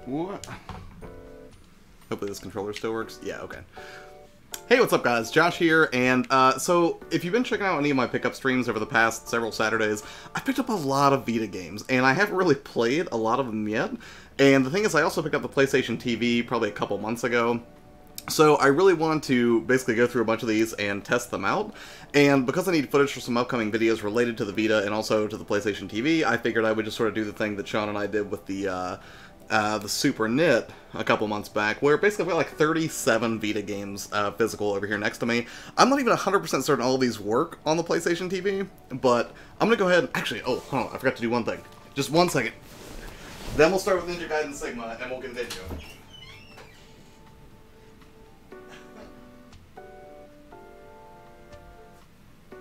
What? Hopefully this controller still works. Yeah, okay. Hey, what's up guys? Josh here, and so if you've been checking out any of my pickup streams over the past several Saturdays, I picked up a lot of Vita games, and I haven't really played a lot of them yet. And the thing is, I also picked up the PlayStation TV probably a couple months ago. So I really wanted to basically go through a bunch of these and test them out. And because I need footage for some upcoming videos related to the Vita and also to the PlayStation TV, I figured I would just sort of do the thing that Sean and I did with the Super NIT a couple months back, where basically we got like 37 Vita games physical over here next to me. I'm not even 100% certain all of these work on the PlayStation TV, but I'm going to go ahead and... Actually, oh, hold on, I forgot to do one thing. Just 1 second. Then we'll start with Ninja Gaiden Sigma, and we'll continue.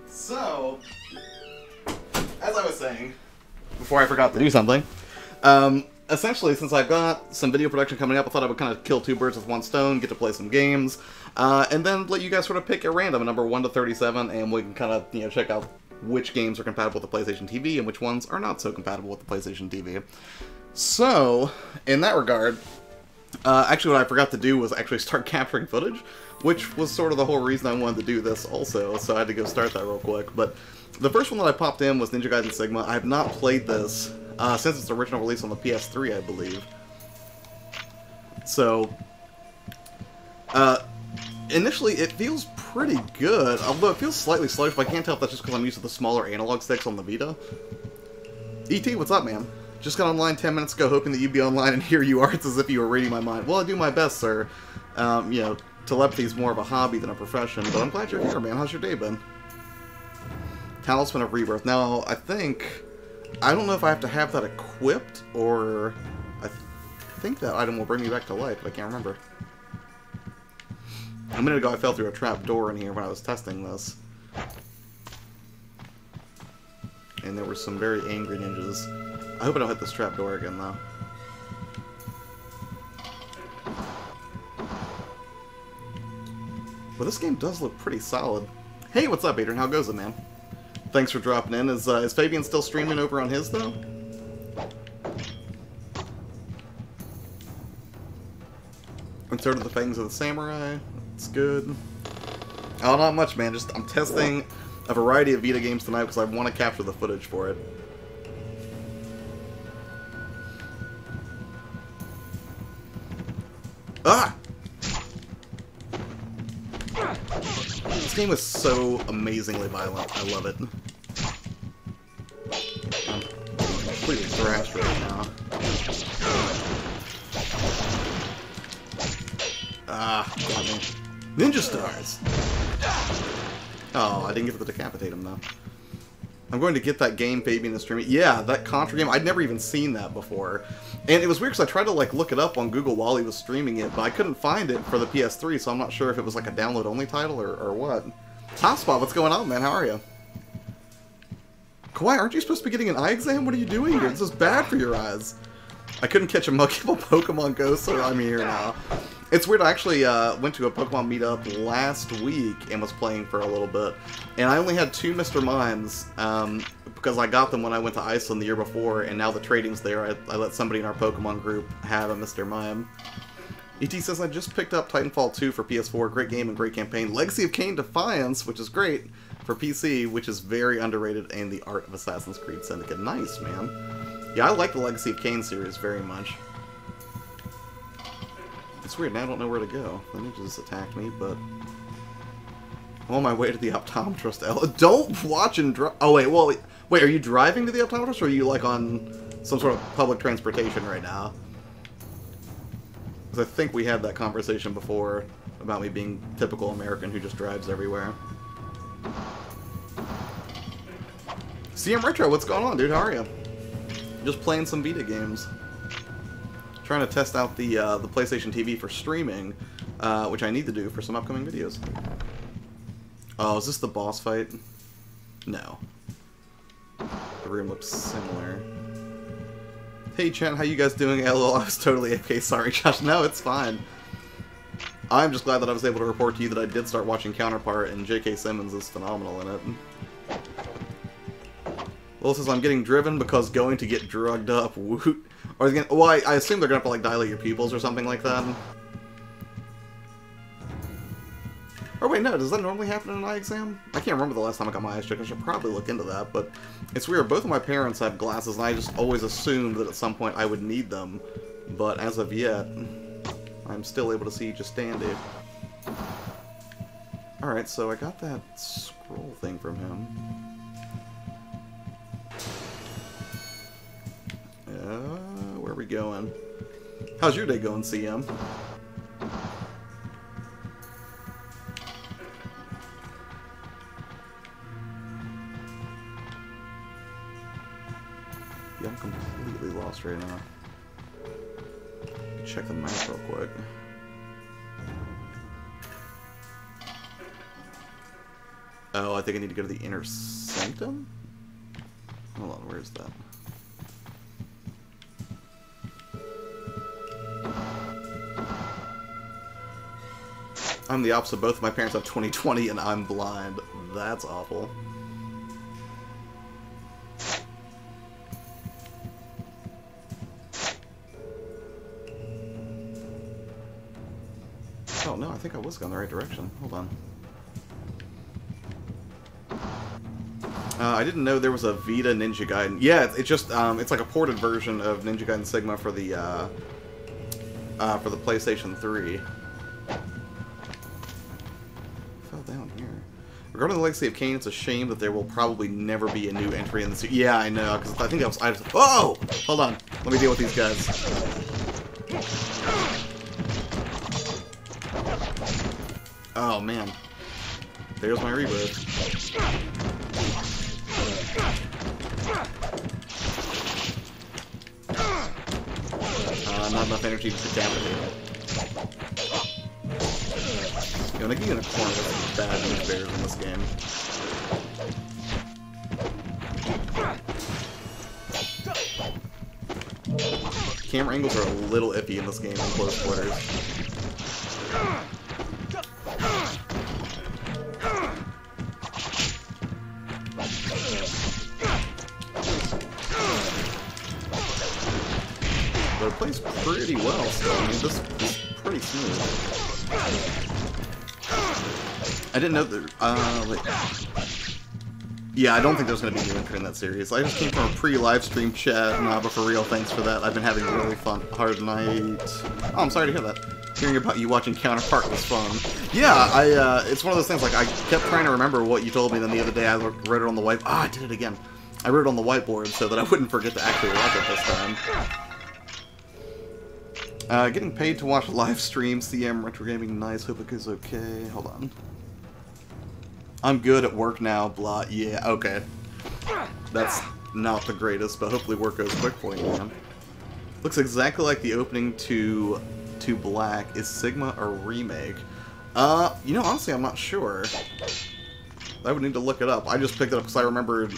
So, as I was saying, before I forgot to do something, essentially, since I've got some video production coming up, I thought I would kind of kill two birds with one stone, get to play some games, and then let you guys sort of pick at random a number 1 to 37, and we can kind of, you know, check out which games are compatible with the PlayStation TV and which ones are not so compatible with the PlayStation TV. So, in that regard, actually what I forgot to do was actually start capturing footage, which was sort of the whole reason I wanted to do this also, so I had to go start that real quick. But the first one that I popped in was Ninja Gaiden Sigma. I have not played this since its original release on the PS3, I believe. So, initially it feels pretty good, although it feels slightly sluggish, but I can't tell if that's just because I'm used to the smaller analog sticks on the Vita. E.T., what's up, man? Just got online 10 minutes ago hoping that you'd be online, and here you are. It's as if you were reading my mind. Well, I do my best, sir. You know, telepathy's more of a hobby than a profession, but I'm glad you're here, man. How's your day been? Talisman of Rebirth. Now, I don't know if I have to have that equipped, or I think that item will bring me back to life, but I can't remember. A minute ago I fell through a trap door in here when I was testing this. And there were some very angry ninjas. I hope I don't hit this trap door again, though. Well, this game does look pretty solid. Hey, what's up, Adrian? How goes it, man? Thanks for dropping in. Is Fabian still streaming over on his, though? And so did the Fangs of the Samurai. It's good. Oh, not much, man. Just, I'm testing a variety of Vita games tonight because I want to capture the footage for it. Ah! This game is so amazingly violent. I love it. I'm completely thrashed right now. Ah, got me. Ninja stars! Oh, I didn't get to decapitate him, though. I'm going to get that game Fabian is streaming. Yeah, that Contra game. I'd never even seen that before. And it was weird because I tried to like look it up on Google while he was streaming it, but I couldn't find it for the PS3, so I'm not sure if it was like a download-only title or what. Top Spot, what's going on, man? How are you? Kawhi, aren't you supposed to be getting an eye exam? What are you doing here? This is bad for your eyes. I couldn't catch a Mugable Pokemon Go, so I'm here now. It's weird, I actually went to a Pokemon meetup last week and was playing for a little bit. And I only had 2 Mr. Mimes, because I got them when I went to Iceland the year before, and now the trading's there. I let somebody in our Pokemon group have a Mr. Mime. E.T. says, I just picked up Titanfall 2 for PS4. Great game and great campaign. Legacy of Kain Defiance, which is great, for PC, which is very underrated, and the Art of Assassin's Creed Syndicate. Nice, man. Yeah, I like the Legacy of Kain series very much. It's weird, now I don't know where to go. The ninjas attack me, but... I'm on my way to the optometrist. Don't watch and drive... Oh, wait, well... Wait, are you driving to the optometrist, or are you, like, on some sort of public transportation right now? Because I think we had that conversation before about me being typical American who just drives everywhere. CM Retro, what's going on, dude? How are you? Just playing some Vita games. Trying to test out the PlayStation TV for streaming, which I need to do for some upcoming videos. Oh, is this the boss fight? No. The room looks similar. Hey, Chen, how you guys doing? LOL, I was totally AFK. Sorry, Josh. No, it's fine. I'm just glad that I was able to report to you that I did start watching Counterpart, and J.K. Simmons is phenomenal in it. Well, it says I'm getting driven because going to get drugged up. Woot. Or gonna, well, I assume they're gonna have to like dilate your pupils or something like that. Or wait, no, does that normally happen in an eye exam? I can't remember the last time I got my eyes checked. I should probably look into that, but it's weird. Both of my parents have glasses, and I just always assumed that at some point I would need them. But as of yet, I'm still able to see just dandy. Alright, so I got that scroll thing from him. Where are we going? How's your day going, CM? Yeah, I'm completely lost right now. Check the map real quick. Oh, I think I need to go to the inner sanctum? Hold on, where is that? I'm the opposite. Both of my parents have 20/20 and I'm blind. That's awful. Oh no, I think I was going the right direction. Hold on. I didn't know there was a Vita Ninja Gaiden. Yeah, it's just it's like a ported version of Ninja Gaiden Sigma for the PlayStation 3. Fell down here. Regarding the legacy of Kane, it's a shame that there will probably never be a new entry in the series. Yeah, I know, because I think I was. Oh, hold on. Let me deal with these guys. Oh man, there's my rebirth. Not enough energy to decapitate. You know, they get in a corner with some bad news bears in this game. Camera angles are a little iffy in this game in close quarters. But it plays pretty well still. I mean, this is pretty smooth. I didn't know that. Yeah, I don't think there's going to be a new entry in that series. I just came from a pre-live stream chat, but for real, thanks for that. I've been having a really hard night. Oh, I'm sorry to hear that. Hearing about you watching Counterpart was fun. Yeah, it's one of those things, like, I kept trying to remember what you told me, then the other day I wrote it on the whiteboard. Ah, I did it again. I wrote it on the whiteboard so that I wouldn't forget to actually watch it this time. Getting paid to watch live stream, CM Retro Gaming, nice, hope it goes okay. Hold on. I'm good at work now, blah, yeah, okay. That's not the greatest, but hopefully work goes quick for you, man. Looks exactly like the opening to Black. Is Sigma a remake? You know, honestly, I'm not sure. I would need to look it up. I just picked it up because I remembered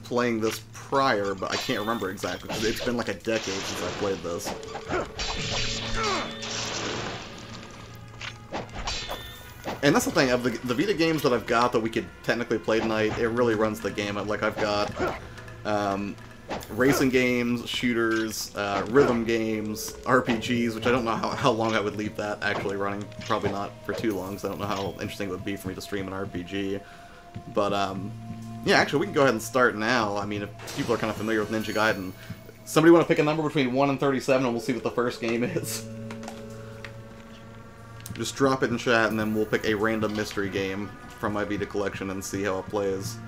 playing this prior, but I can't remember exactly, because it's been like a decade since I played this. And that's the thing, of the Vita games that I've got that we could technically play tonight, it really runs the gamut. Like, I've got racing games, shooters, rhythm games, RPGs, which I don't know how long I would leave that actually running. Probably not for too long, so I don't know how interesting it would be for me to stream an RPG. But, yeah, actually, we can go ahead and start now. I mean, if people are kind of familiar with Ninja Gaiden. Somebody want to pick a number between 1 and 37, and we'll see what the first game is. Just drop it in chat, and then we'll pick a random mystery game from my Vita collection and see how it plays.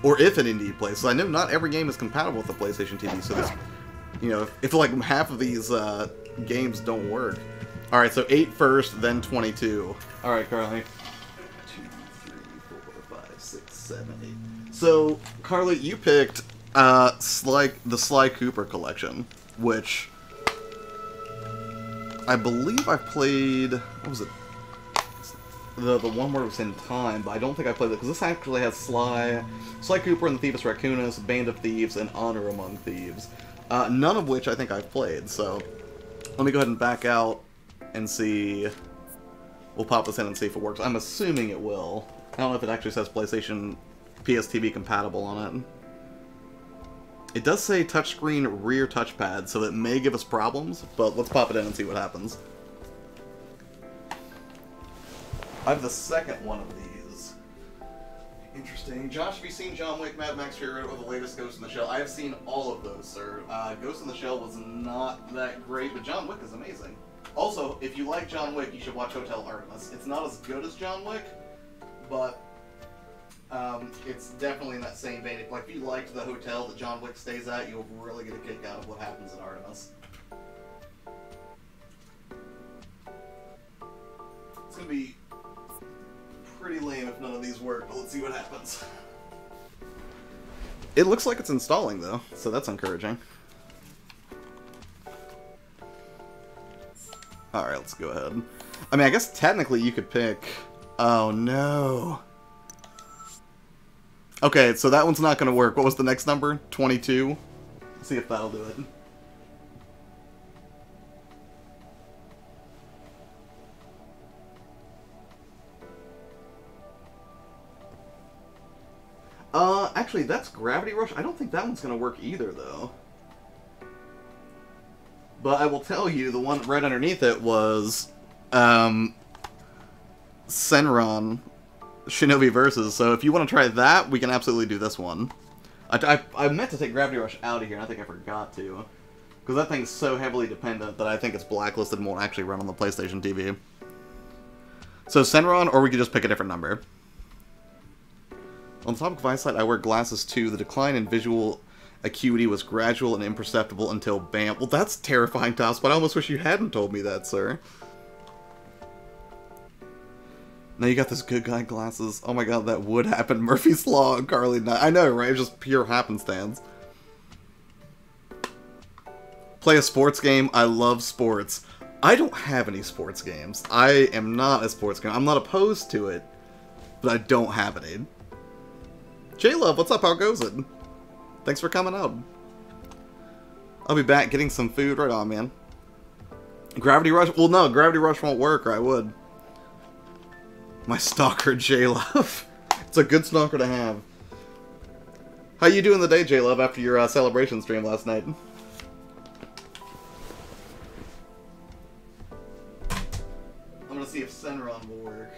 Or if it indeed plays. So I know not every game is compatible with the PlayStation TV, so this, you know, if like half of these games don't work. Alright, so 8 first, then 22. Alright, Carly. 2, 3, 4, 5, 6, 7, 8. So, Carly, you picked the Sly Cooper collection, which I believe I played, what was it? The one where it was in time, but I don't think I played it, because this actually has Sly Cooper and the Thieves Raccoonus, Band of Thieves, and Honor Among Thieves. None of which I think I've played, so let me go ahead and back out and see. We'll pop this in and see if it works. I'm assuming it will. I don't know if it actually says PlayStation PSTV compatible on it. It does say touchscreen rear touchpad, so that may give us problems, but let's pop it in and see what happens. I have the second one of these. Interesting. Josh, have you seen John Wick, Mad Max Fury Road, or the latest Ghost in the Shell? I have seen all of those, sir. Ghost in the Shell was not that great, but John Wick is amazing. Also, if you like John Wick, you should watch Hotel Artemis. It's not as good as John Wick, but it's definitely in that same vein. Like, if you liked the hotel that John Wick stays at, you'll really get a kick out of what happens in Artemis. It's gonna be pretty lame if none of these work, but let's see what happens. It looks like it's installing, though, so that's encouraging. Alright, let's go ahead. I mean, I guess technically you could pick... Oh, no. Okay, so that one's not going to work. What was the next number? 22? Let's see if that'll do it. Actually, that's Gravity Rush. I don't think that one's going to work either, though. But I will tell you, the one right underneath it was, Senran Shinobi Versus. So if you want to try that, we can absolutely do this one. I meant to take Gravity Rush out of here, and I think I forgot to. Because that thing's so heavily dependent that I think it's blacklisted and won't actually run on the PlayStation TV. So Senran, or we could just pick a different number. On the topic of eyesight, I wear glasses too. The decline in visual acuity was gradual and imperceptible until bam. Well, that's terrifying, Toss, but I almost wish you hadn't told me that, sir. Now you got this good guy glasses. Oh my god, that would happen. Murphy's Law, Carly. I know, right? It's just pure happenstance. Play a sports game. I love sports. I don't have any sports games. I am not a sports game. I'm not opposed to it, but I don't have any. J-Love, what's up? How goes it? Thanks for coming out. I'll be back getting some food. Right on, man. Gravity Rush? Well, no, Gravity Rush won't work, or I would. My stalker, J-Love. It's a good stalker to have. How you doing the day, J-Love, after your celebration stream last night? I'm gonna see if Senran will work.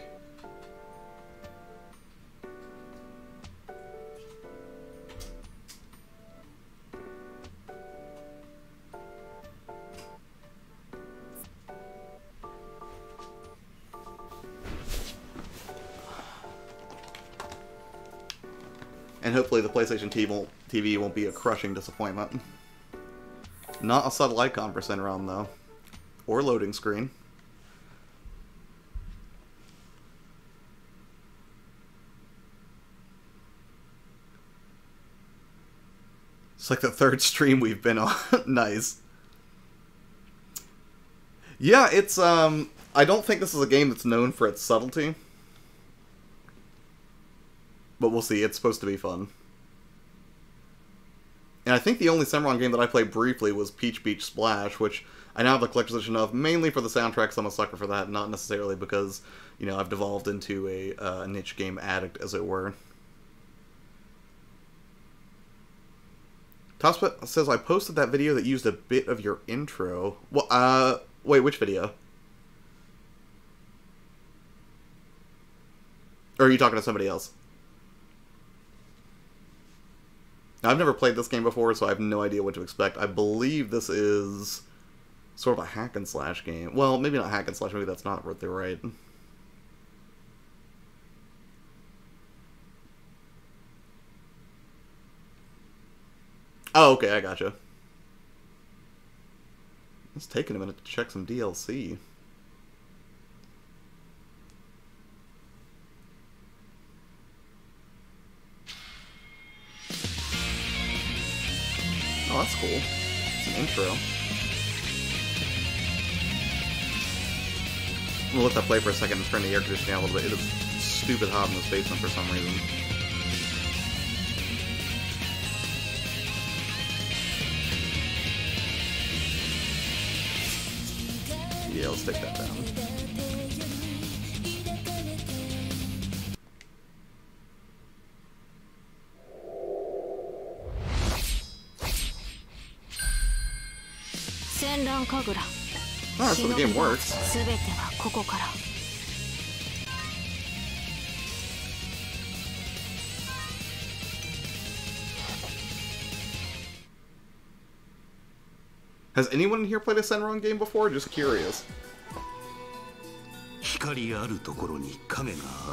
And hopefully the PlayStation TV won't be a crushing disappointment. Not a subtle icon for Senran, though. Or loading screen. It's like the third stream we've been on. Nice. Yeah, it's, I don't think this is a game that's known for its subtlety. But we'll see. It's supposed to be fun. And I think the only Senran game that I played briefly was Peach Beach Splash, which I now have the collector's edition of, mainly for the soundtrack, so I'm a sucker for that, not necessarily because, you know, I've devolved into a niche game addict, as it were. Tospa says, I posted that video that used a bit of your intro. Well, wait, which video? Or are you talking to somebody else? I've never played this game before, so I have no idea what to expect. I believe this is sort of a hack and slash game. Well, maybe not hack and slash, maybe that's not what they're right. Oh, okay, I gotcha. It's taking a minute to check some DLC. Oh, that's cool. It's an intro. I'm gonna let that play for a second and turn the air conditioning down a little bit. It is stupid hot in this basement for some reason. Yeah, let's take that down. Oh, so the game works. Has anyone here played a Senran game before? Just curious.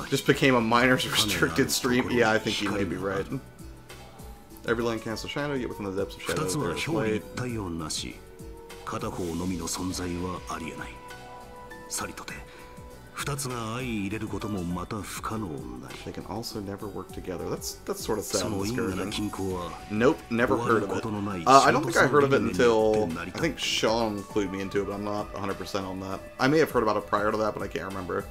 Just became a minors restricted stream. Yeah, I think you may be right. Every land casts a shadow, yet within the depths of shadow there is light. They can also never work together. That's sort of sad and discouraging. Nope, never heard of it. I don't think I heard of it until, I think Sean clued me into it, but I'm not 100% on that. I may have heard about it prior to that, but I can't remember.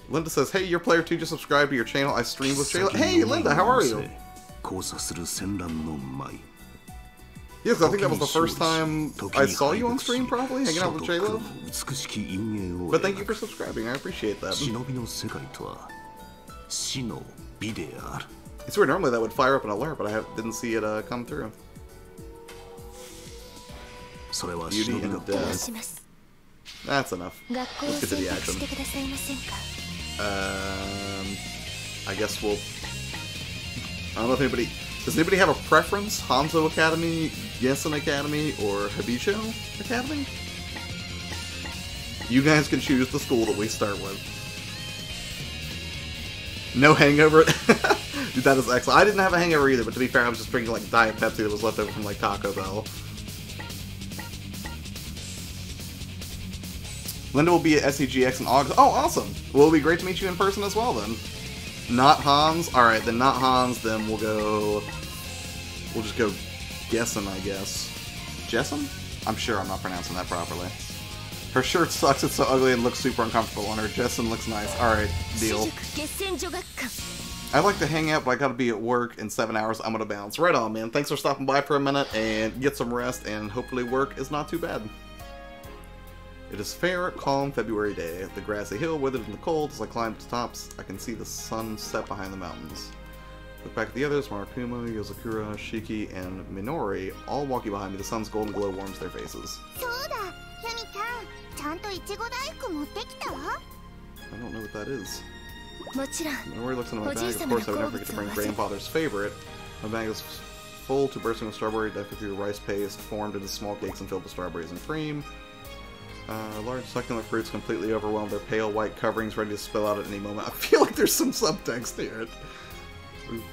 Linda says, hey, YourPlayerTwo just subscribed to your channel. I streamed with Jayla. Hey, Linda, how are you? Yes, I think that was the first time I saw you on stream, probably, hanging out with J-Love. But thank you for subscribing, I appreciate that. It's weird, normally that would fire up an alert, but I didn't see it come through. Beauty and Death. That's enough. Let's get to the action. I guess we'll... I don't know if anybody... Does anybody have a preference? Hanzo Academy, Gessen Academy, or Habicho Academy? You guys can choose the school that we start with. No hangover? Dude, that is excellent. I didn't have a hangover either, but to be fair, I was just drinking like Diet Pepsi that was left over from like Taco Bell. Linda will be at SEGX in August. Oh, awesome! Well, it'll be great to meet you in person as well, then. Not Hans? Alright, then not Hans, then we'll go... We'll just go Gessen, I guess. Jessen? I'm sure I'm not pronouncing that properly. Her shirt sucks, it's so ugly and looks super uncomfortable on her. Jessen looks nice. Alright, deal. I like to hang out, but I gotta be at work in 7 hours. I'm gonna bounce. Right on, man. Thanks for stopping by for a minute, and get some rest, and hopefully work is not too bad. It is fair, calm February day. The grassy hill withered in the cold. As I climb to the tops, I can see the sun set behind the mountains. Look back at the others, Marakuma, Yozakura, Shiki, and Minori, all walking behind me. The sun's golden glow warms their faces. I don't know what that is. Minori looks into my bag. Of course, I would never forget to bring grandfather's favorite. My bag is full to bursting with strawberry, Dafuku rice paste, formed into small cakes and filled with strawberries and cream. Large succulent fruits completely overwhelmed, their pale white coverings ready to spill out at any moment. I feel like there's some subtext here.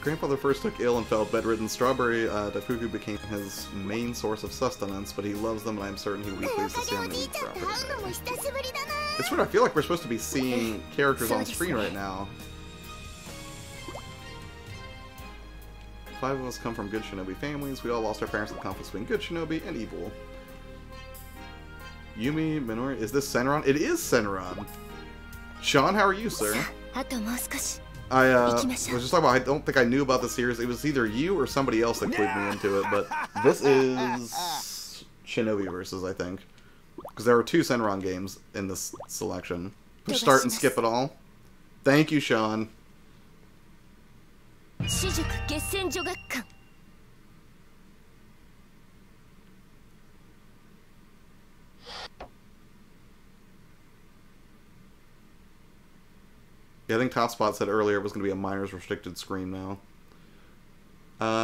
Grandfather first took ill and fell bedridden. Strawberry Dafuku became his main source of sustenance, but he loves them and I'm certain he will be pleased to see him eat strawberry today. It's weird, I feel like we're supposed to be seeing characters on screen right now. 5 of us come from good shinobi families. We all lost our parents in the conflict between good shinobi and evil. Yumi, Minori, is this Senran? It is Senran! Sean, how are you, sir? I was just talking about, I don't think I knew about the series. It was either you or somebody else that clued me into it, but this is Shinobi Versus, I think. Because there were 2 Senran games in this selection. Push start and skip it all. Thank you, Sean. Yeah, I think TopSpot said earlier it was going to be a minors restricted screen now.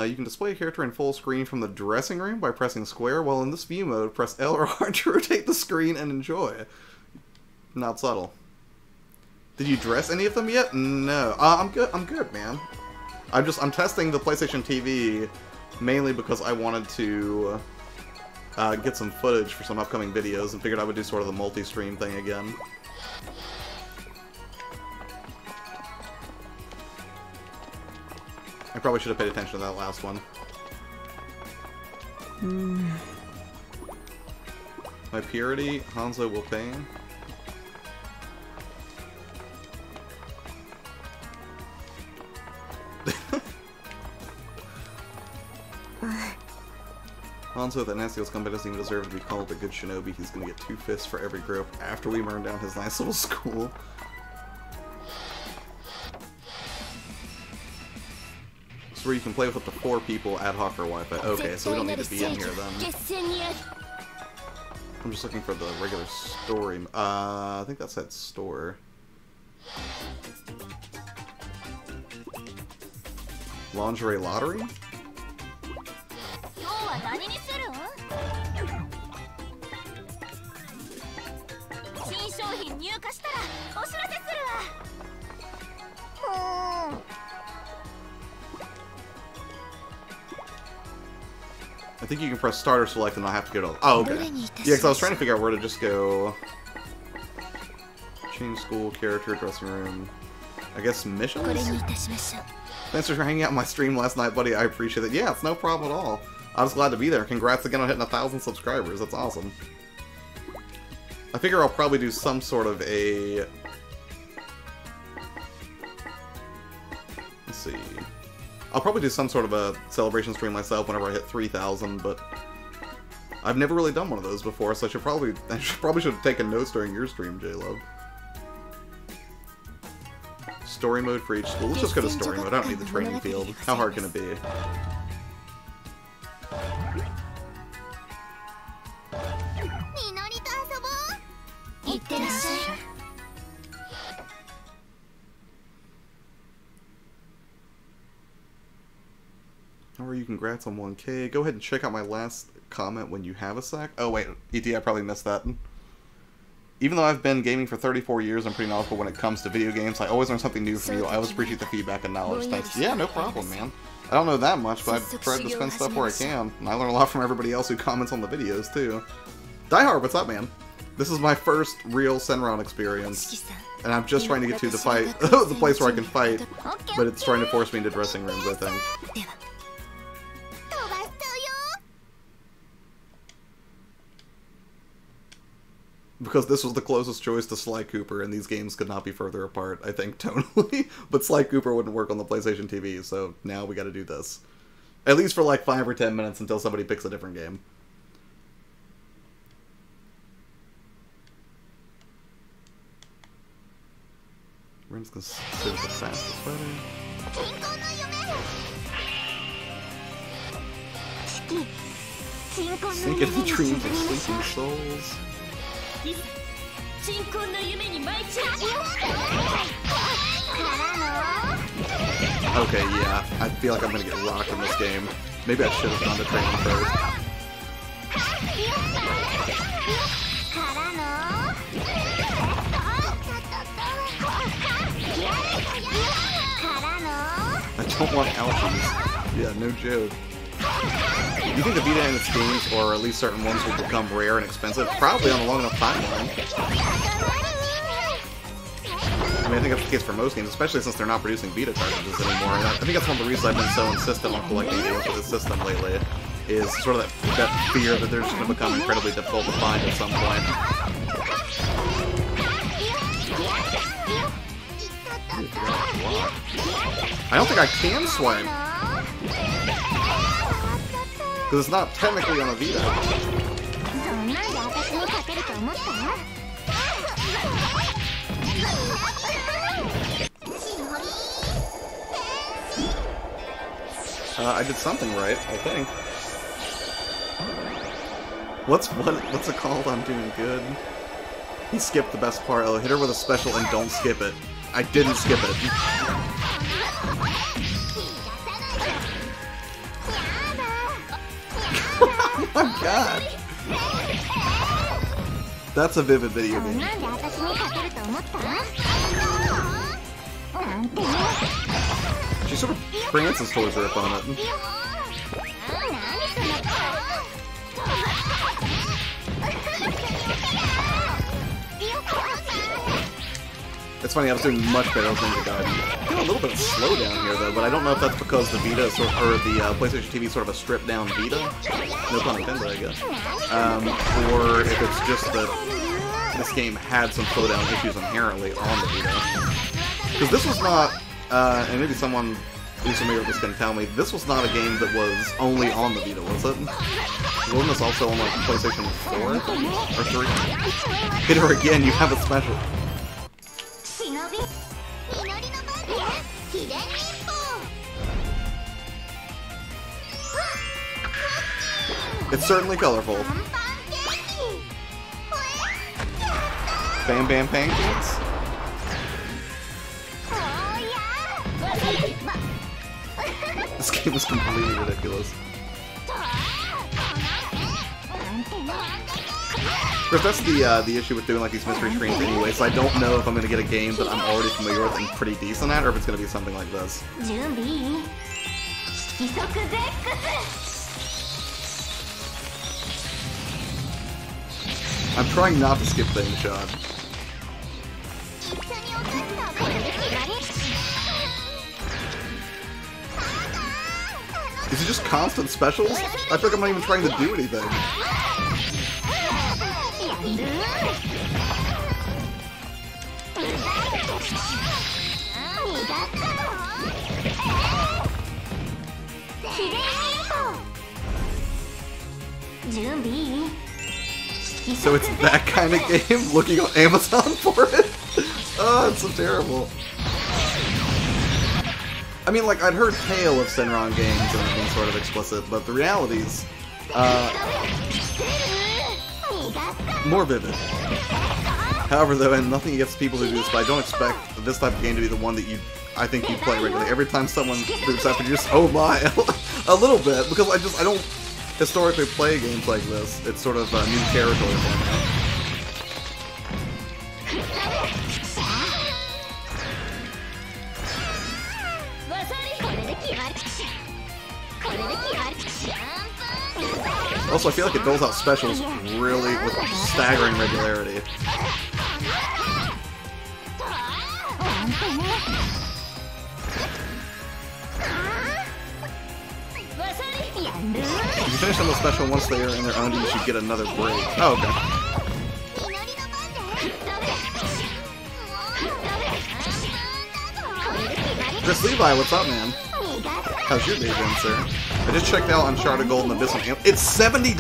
You can display a character in full screen from the dressing room by pressing square, while in this view mode, press L or R to rotate the screen and enjoy. Not subtle. Did you dress any of them yet? No. I'm good, man. I'm testing the PlayStation TV mainly because I wanted to get some footage for some upcoming videos and figured I would do sort of the multi-stream thing again. I probably should have paid attention to that last one. My purity, Hanzo will pay. Hanzo, that nasty old scumbag doesn't even deserve to be called a good shinobi. He's gonna get 2 fists for every grip after we burn down his nice little school. Where you can play with up to 4 people ad hoc or Wi-Fi. Okay, so we don't need to be in here then. I'm just looking for the regular story. I think that's that store. Lingerie lottery? I think you can press start or select and not have to go to... Oh, okay. Yeah, because I was trying to figure out where to just go. Change school, character, dressing room. I guess missions? Thanks for hanging out on my stream last night, buddy. I appreciate it. Yeah, it's no problem at all. I was glad to be there. Congrats again on hitting 1,000 subscribers. That's awesome. I figure I'll probably do some sort of a... Let's see... I'll probably do some sort of a celebration stream myself whenever I hit 3,000, but I've never really done one of those before, so I should probably have taken notes during your stream, J-Love. Story mode for each school. Let's just go to story mode. I don't need the training field. How hard can it be? How are you? Congrats on 1K. Go ahead and check out my last comment when you have a sec. Oh wait, ET, I probably missed that. Even though I've been gaming for 34 years, I'm pretty knowledgeable when it comes to video games. I always learn something new from you. I always appreciate the feedback and knowledge. Thanks. Yeah, no problem, man. I don't know that much, but I try to spend stuff where I can. And I learn a lot from everybody else who comments on the videos, too. Diehard, what's up, man? This is my first real Senran experience. And I'm just trying to get to the fight, the place where I can fight, but it's trying to force me into dressing rooms, I think. Because this was the closest choice to Sly Cooper, and these games could not be further apart, I think, tonally. But Sly Cooper wouldn't work on the PlayStation TV, so now we gotta do this. At least for like 5 or 10 minutes until somebody picks a different game. We're just gonna sit at the fastest fighter. Sink into the dreams of sleeping souls. Okay, yeah. I feel like I'm gonna get rocked in this game. Maybe I should have done the training first. I don't want alphas. Yeah, no joke. You think the Vita in its games, or at least certain ones, will become rare and expensive? Probably on a long enough timeline. I mean, I think that's the case for most games, especially since they're not producing Vita cartridges anymore. And I think that's one of the reasons I've been so insistent on collecting games for this system lately, is sort of that fear that they're just going to become incredibly difficult to find at some point. I don't think I can swipe. Because it's not technically on a Vita. I did something right, I think. What's it called? I'm doing good. He skipped the best part. Oh, hit her with a special and don't skip it. I didn't skip it. Oh my god! That's a vivid video game. She sort of prances towards her opponent. It's funny, I was doing much better with Ninja Gaiden. I feel a little bit of slowdown here, though, but I don't know if that's because the Vita is sort of, or the PlayStation TV is sort of a stripped-down Vita. No pun intended, I guess. Or if it's just that this game had some slowdown issues inherently on the Vita. Because this was not, and maybe someone who's familiar with this can tell me, this was not a game that was only on the Vita, was it? Wasn't this also on, like, PlayStation 4 or 3? Hit her again, you have a special. It's certainly colorful. Bam Bam Pancakes? This game is completely ridiculous. Of course, that's the issue with doing like these mystery screens anyway, so I don't know if I'm gonna get a game that I'm already familiar with and pretty decent at, or if it's gonna be something like this. I'm trying not to skip things, Sean. Is it just constant specials? I feel like I'm not even trying to do anything. So it's that kind of game? Looking on Amazon for it? Oh, it's so terrible. I mean, like, I'd heard tale of Senran games and being sort of explicit, but the reality's more vivid. However, though, and nothing against people who do this, but I don't expect this type of game to be the one that I think you play regularly. Every time someone boots up and you just, oh my, a little bit, because I don't historically play games like this. It's sort of new territory for me. Also, I feel like it doles out specials really with staggering regularity. If you finish on the special once they are in their own, you should get another break. Oh, okay. Chris Levi, what's up, man? How's your day been, sir? I just checked out Uncharted Golden Abyss on Amazon. It's $70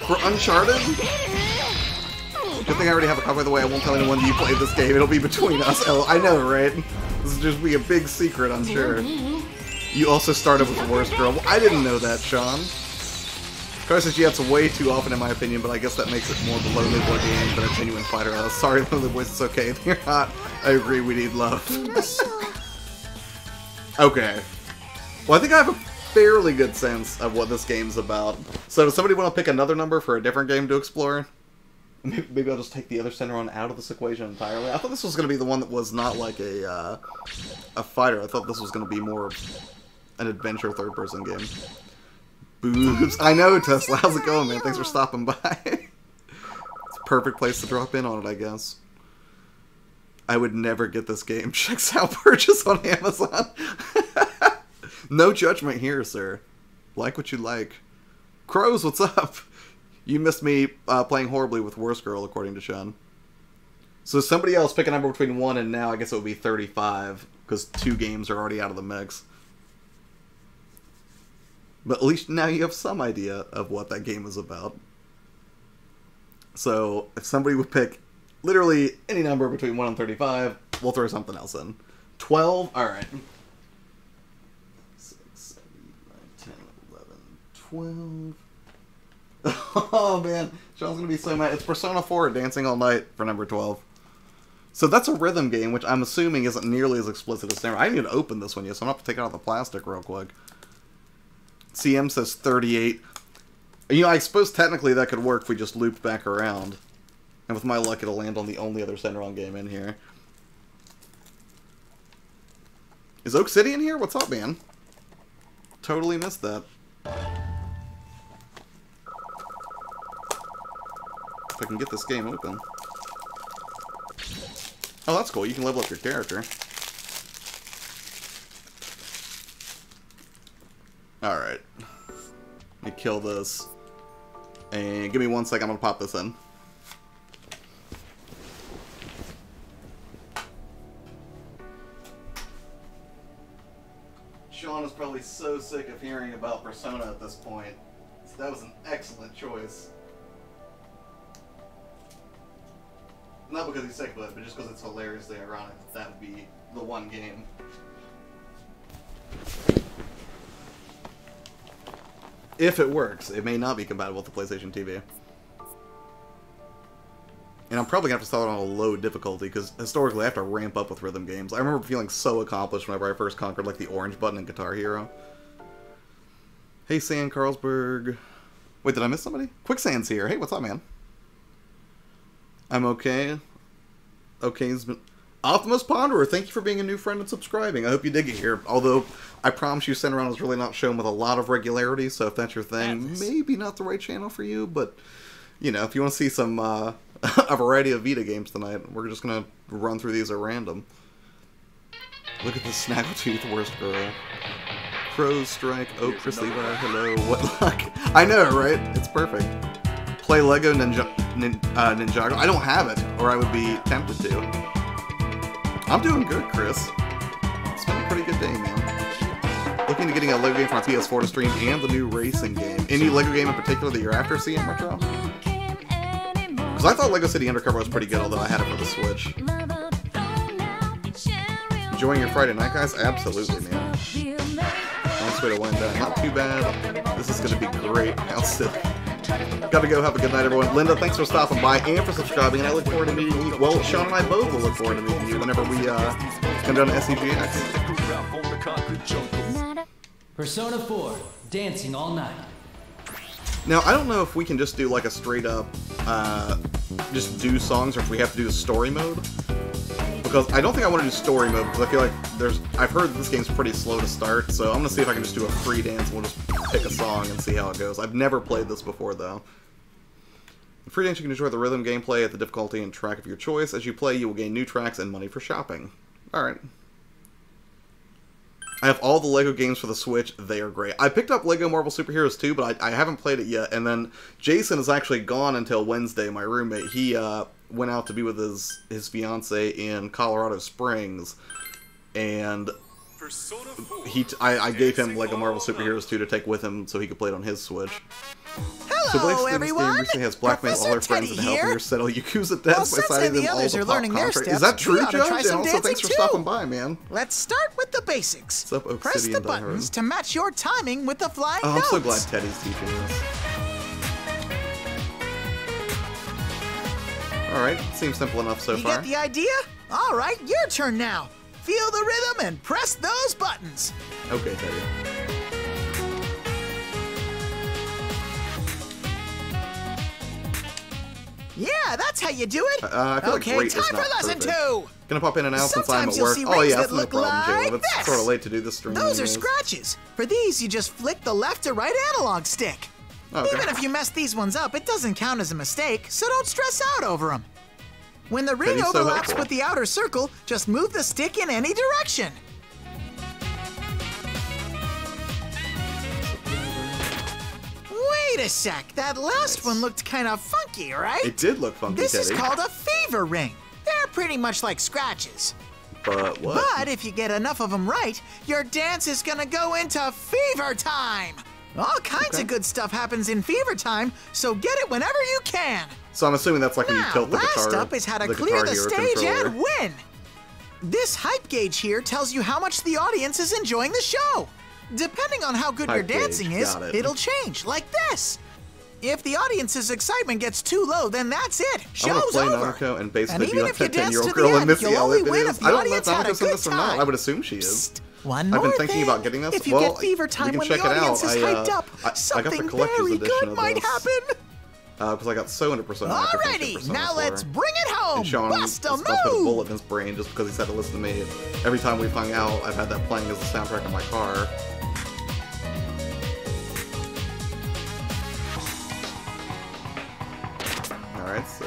for Uncharted? Good thing I already have a copy. By the way, I won't tell anyone you played this game. It'll be between us. Oh, I know, right? This will just be a big secret, I'm sure. You also started with the worst girl. Well, I didn't know that, Sean. Chris says that's way too often, in my opinion, but I guess that makes it more of a lonely boy game than a genuine fighter. Sorry, lonely boys, it's okay. You're not. I agree, we need love. Okay. Well, I think I have a fairly good sense of what this game's about. So does somebody want to pick another number for a different game to explore? Maybe I'll just take the other Senran out of this equation entirely. I thought this was going to be the one that was not like a fighter. I thought this was going to be more an adventure third-person game. Boobs. I know, Tesla. How's it going, man? Thanks for stopping by. It's a perfect place to drop in on it, I guess. I would never get this game. Checks out purchase on Amazon. No judgment here, sir. Like what you like. Crows, what's up? You missed me playing horribly with Worst Girl, according to Sean. So somebody else pick a number between 1 and now, I guess it would be 35, because 2 games are already out of the mix. But at least now you have some idea of what that game is about. So if somebody would pick literally any number between 1 and 35, we'll throw something else in. 12? Alright. 6, 7, 8, 9, 10, 11, 12. Oh man, Sean's gonna be so mad. It's Persona 4 Dancing All Night for number 12. So that's a rhythm game, which I'm assuming isn't nearly as explicit as Snare. I didn't even open this one yet, so I'm gonna have to take it out of the plastic real quick. CM says 38. You know, I suppose technically that could work if we just looped back around. And with my luck, it'll land on the only other Senran game in here. Is Oak City in here? What's up, man? Totally missed that. If I can get this game open. Oh, that's cool. You can level up your character. Alright. Let me kill this. And give me 1 second, I'm gonna pop this in. Sean is probably so sick of hearing about Persona at this point. So that was an excellent choice. Not because he's sick of it, but just because it's hilariously ironic that that would be the one game. If it works, it may not be compatible with the PlayStation TV. And I'm probably going to have to start on a low difficulty, because historically I have to ramp up with rhythm games. I remember feeling so accomplished whenever I first conquered, like, the orange button in Guitar Hero. Hey, Sand Carlsberg. Wait, did I miss somebody? Quicksand's here. Hey, what's up, man? I'm okay. Okay's been... Optimus Ponderer, thank you for being a new friend and subscribing. I hope you dig it here. Although, I promise you, Cinderon is really not shown with a lot of regularity, so if that's your thing, maybe not the right channel for you, but, you know, if you want to see some, a variety of Vita games tonight, we're just gonna run through these at random. Look at this Snaggletooth worst girl. Crows strike, oh, Chris Levi, hello, what luck? I know, right? It's perfect. Play Lego Ninjago. I don't have it, or I would be tempted to. I'm doing good, Chris. It's been a pretty good day, man. Looking to getting a Lego game for my PS4 to stream and the new racing game. Any Lego game in particular that you're after seeing, Retro? Because I thought Lego City Undercover was pretty good, although I had it for the Switch. Enjoying your Friday night, guys? Absolutely, man. Nice way to wind down. Not too bad. This is going to be great. I'll sit. Gotta go. Have a good night, everyone. Linda, thanks for stopping by and for subscribing, and I look forward to meeting you. Well, Sean and I both will look forward to meeting you whenever we come down to SEGX. Persona 4, Dancing All Night. Now, I don't know if we can just do like a straight up, just do songs, or if we have to do a story mode. Because I don't think I want to do story mode, because I feel like I've heard this game's pretty slow to start, so I'm going to see if I can just do a free dance, and we'll just pick a song and see how it goes. I've never played this before, though. In free dance, you can enjoy the rhythm gameplay at the difficulty and track of your choice. As you play, you will gain new tracks and money for shopping. Alright. I have all the Lego games for the Switch. They are great. I picked up Lego Marvel Super Heroes 2, but I haven't played it yet. And then Jason is actually gone until Wednesday, my roommate. He went out to be with his fiance in Colorado Springs. And I gave him Lego Marvel Super Heroes 2 to take with him so he could play it on his Switch. Hello, everyone! This game recently has blackmailed all her friends into helping her settle Yakuza debts by signing them all to pop contracts. Is that true, Judge? And also, thanks for stopping by, man. Let's start with the basics. What's up, Press the buttons to match your timing with the flying notes. I'm so glad Teddy's teaching this. Alright, seems simple enough so far. You get the idea? Alright, your turn now. Feel the rhythm and press those buttons. Okay, Teddy. Yeah, that's how you do it. I feel okay, like time for lesson 2. Gonna pop in and out since I'm at Sometimes you'll work. see Oh rings yeah, that that's no look problem, Jayla. like It's this. sort of late to do this stream. Those are anyways. scratches. For these, you just flick the left to right analog stick. Okay. Even if you mess these ones up, it doesn't count as a mistake, so don't stress out over them. When the ring Teddy's so overlaps helpful. with the outer circle, just move the stick in any direction. Wait a sec, that last one looked kind of funky, right? It did look funky, This Teddy. is called a fever ring. They're pretty much like scratches. But what? But if you get enough of them right, your dance is gonna go into fever time. All kinds of good stuff happens in fever time, so get it whenever you can. So I'm assuming that's like when you Now, tilt the guitar. last up is how to the clear Guitar the Hero stage controller. and win. This hype gauge here tells you how much the audience is enjoying the show. Depending on how good your Hype gauge, dancing is, got it. it'll change, like this. If the audience's excitement gets too low, then that's it. I'm Show's gonna play over. Namiko and basically And be even like if you that dance 10-year-old to the girl and end, Missy you'll only Elliott win is. if the I don't know if audience had a Namiko's in good this or not. time. I would assume she is. Psst, one I've more been thinking thing. about getting this. If you Well, get fever we time can when the check it audience out. is hyped up, I got the something collector's very edition good of might this. happen. Because I got so into Persona. after finishing Alrighty, Persona now 4. let's bring it home. And Sean Bust a has put a move. bullet in his brain just because he's had to listen to me. Every time we've hung out, I've had that playing as the soundtrack in my car. Alright, so...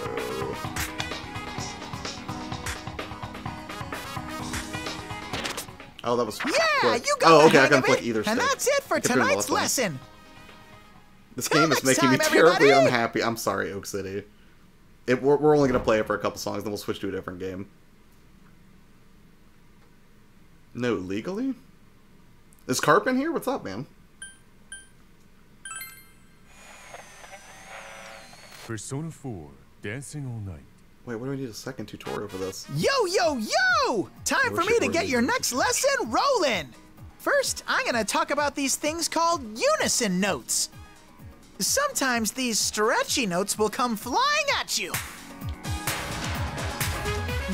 Oh, that was Yeah, quick. you got Oh, the okay, I hang can of flick it. either stick. And that's it for I kept doing tonight's the left one. lesson. This Till game is next making me time, terribly everybody. unhappy. I'm sorry, Oak City. We're only going to play it for a couple songs, then we'll switch to a different game. No, legally? Is Carp in here? What's up, man? Persona 4, Dancing All Night. Wait, what do we need a second tutorial for this? Yo, yo, yo! Time for me to get your next lesson rolling. First, I'm gonna talk about these things called unison notes. Sometimes these stretchy notes will come flying at you.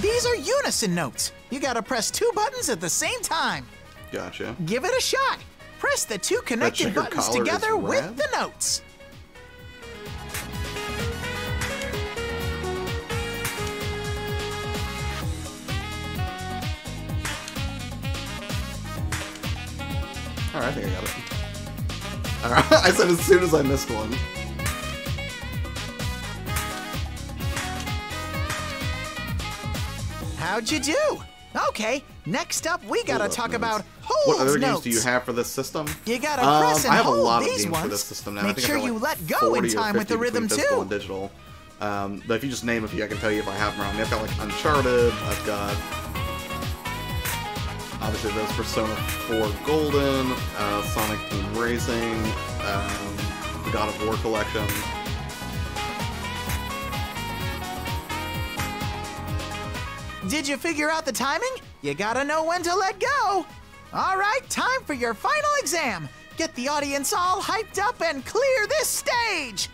These are unison notes. You gotta press 2 buttons at the same time. Gotcha. Give it a shot. Press the 2 connected checkered buttons collar is together with red? the notes. Alright, I think I got it. Alright, I said as soon as I missed one. How'd you do? Okay, next up we gotta Hold up, talk notes. about What holds other notes. games do you have for this system? You gotta press and I have a hold lot of these games ones. for this system now. I Make think sure I've got, you like, let go 40 in or time with the 50 rhythm between physical too. and digital. But if you just name a few, I can tell you if I have them around. I've got like Uncharted. I've got obviously those Persona 4 Golden, Sonic Team Racing, the God of War collection. Did you figure out the timing? You gotta know when to let go. All right, time for your final exam. Get the audience all hyped up and clear this stage.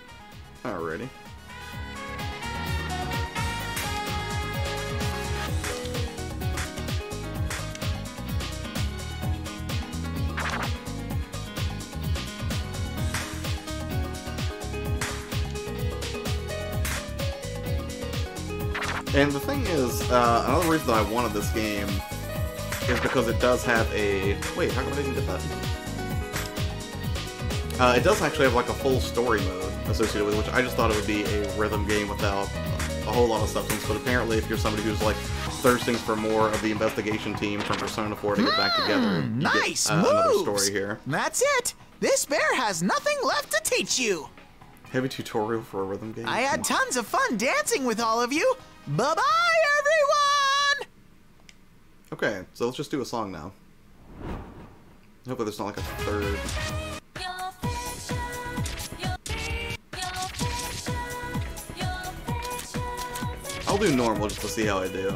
Alrighty. And the thing is, another reason that I wanted this game is because it does have a... Wait, how come I didn't get that? It does actually have like a full story mode associated with it, which I just thought it would be a rhythm game without a whole lot of substance, but apparently if you're somebody who's like thirsting for more of the investigation team from Persona 4 to get back together, you Nice get, moves. another story here. That's it. This bear has nothing left to teach you. Heavy tutorial for a rhythm game? I had Come on. tons of fun dancing with all of you. Bye-bye, everyone! Okay, so let's just do a song now. Hopefully there's not like a third... I'll do normal just to see how I do.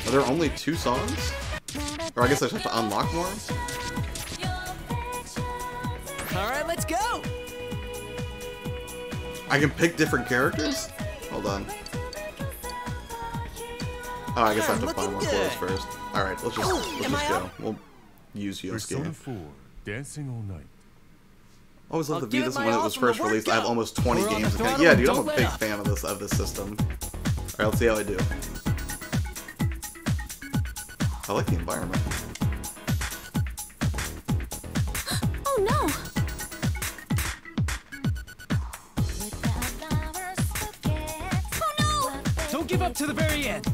Are there only 2 songs? Or I guess I just have to unlock more? All right, let's go. I can pick different characters? Hold on. Oh, I guess I have to find more clothes first. Alright, let's just go. We'll use Persona Yosuke. 4, Dancing All Night. Always loved I'll to give beat it this my when it all was from the first released. I have word go. almost 20 We're on the games. throttle Yeah, and dude, I'm don't a let big up. fan of this system. Alright, let's see how I do. I like the environment. Oh no! Oh no! Don't give up to the very end.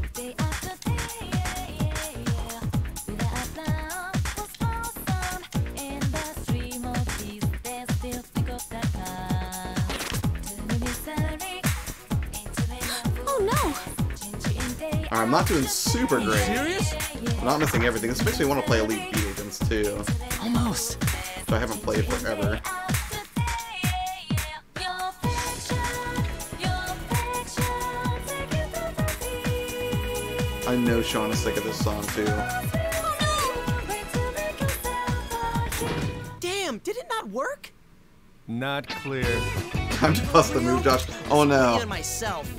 Oh no! Alright, I'm not doing super great. Serious? I'm not missing everything. This makes me want to play Elite Beat Agents too, Almost. which I haven't played forever. I know Sean is sick of this song too. Damn, did it not work? Not clear. Time to bust the move, Josh. Oh no. myself.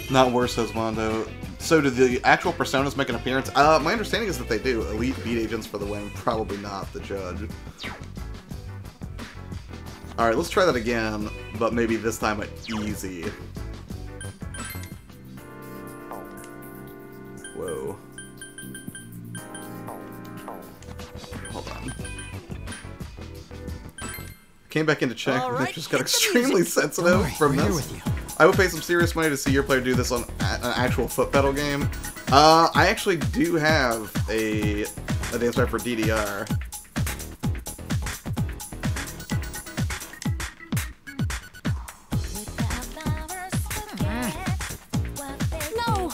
Not worse, says Mondo. So did the actual Personas make an appearance? My understanding is that they do. Elite Beat Agents for the win. Probably not the judge. Alright, let's try that again, but maybe this time at easy. Whoa. Hold on. Came back in to check, All and right, it just got hit the extremely music. sensitive Don't worry, from we're here this. with you. I would pay some serious money to see your player do this on an actual foot pedal game. I actually do have a dance track for DDR. No!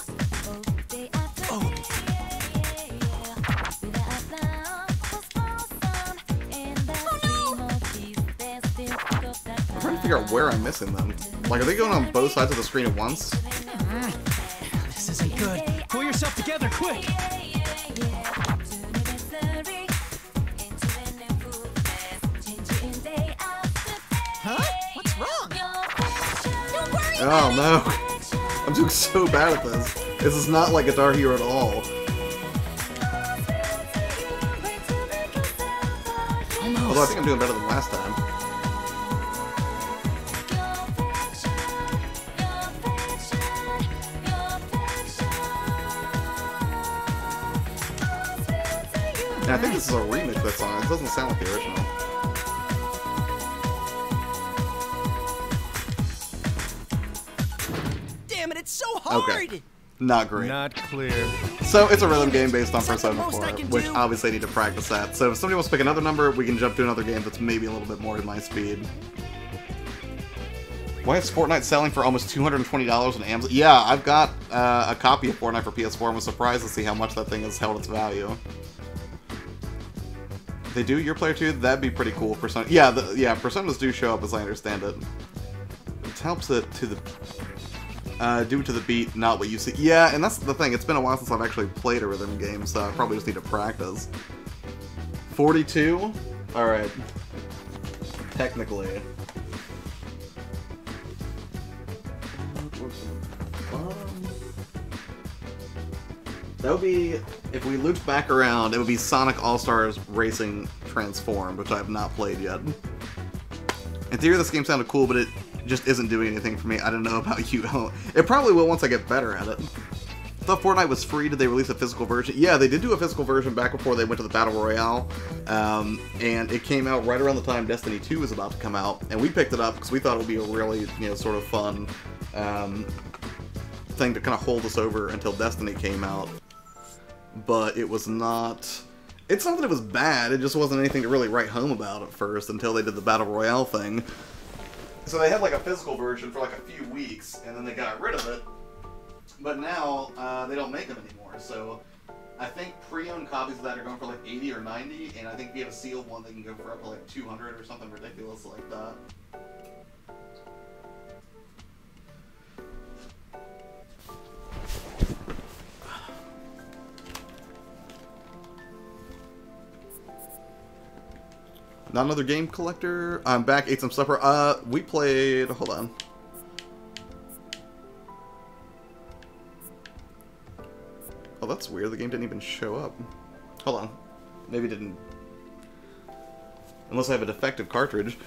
I'm trying to figure out where I'm missing them. Like, are they going on both sides of the screen at once? This isn't good. Pull yourself together, quick. Huh? What's wrong? Don't worry Oh no. I'm doing so bad at this. This is not like Guitar Hero at all. Although I think I'm doing better than last time. And I think this is a remix of that song. It doesn't sound like the original. Damn it, it's so hard! Okay. Not great. Not clear. So it's a rhythm game based on Persona most 4, I can which do. obviously I need to practice that. So if somebody wants to pick another number, we can jump to another game that's maybe a little bit more at my speed. Why is Fortnite selling for almost $220 on Amazon? Yeah, I've got a copy of Fortnite for PS4 and was surprised to see how much that thing has held its value. They do YourPlayerTwo? That'd be pretty cool. Persona, yeah, Personas do show up as I understand it. It helps it to the do it to the beat, not what you see. Yeah, and that's the thing. It's been a while since I've actually played a rhythm game, so I probably just need to practice. 42? Alright. Technically. That would be, if we looped back around, it would be Sonic All-Stars Racing Transformed, which I have not played yet. In theory, this game sounded cool, but it just isn't doing anything for me. I don't know about you. It probably will once I get better at it. I thought Fortnite was free. Did they release a physical version? Yeah, they did do a physical version back before they went to the Battle Royale. And it came out right around the time Destiny 2 was about to come out. And we picked it up because we thought it would be a really, sort of fun thing to kind of hold us over until Destiny came out. But it was not... It's not that it was bad, it just wasn't anything to really write home about at first until they did the Battle Royale thing. So they had like a physical version for like a few weeks, and then they got rid of it. But now, they don't make them anymore, so I think pre-owned copies of that are going for like 80 or 90, and I think if you have a sealed one, they can go for up to like 200 or something ridiculous like that. Not another game collector. I'm back, ate some supper. We played... Hold on. Oh, that's weird. The game didn't even show up. Hold on. Maybe it didn't... Unless I have a defective cartridge.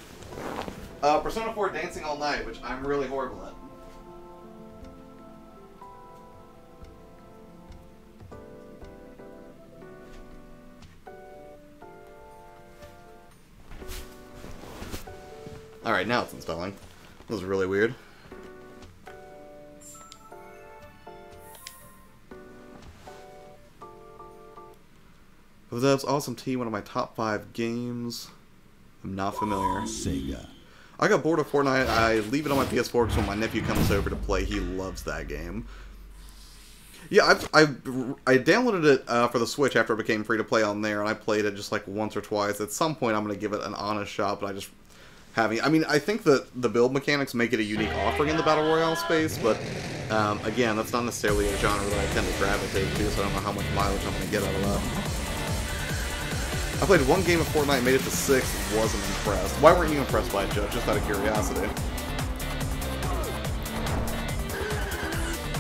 Persona 4 Dancing All Night, which I'm really horrible at. Alright, now it's installing. That was really weird. But that's Awesome Tea, one of my top 5 games. I'm not familiar. Sega. I got bored of Fortnite. I leave it on my PS4 because when my nephew comes over to play, he loves that game. Yeah, I downloaded it for the Switch after it became free to play on there, and I played it just like once or twice. At some point, I'm going to give it an honest shot, but I just... I mean, I think that the build mechanics make it a unique offering in the Battle Royale space, but, again, that's not necessarily a genre that I tend to gravitate to, so I don't know how much mileage I'm going to get out of that. I played one game of Fortnite, made it to 6th, wasn't impressed. Why weren't you impressed by it, Joe? Just out of curiosity.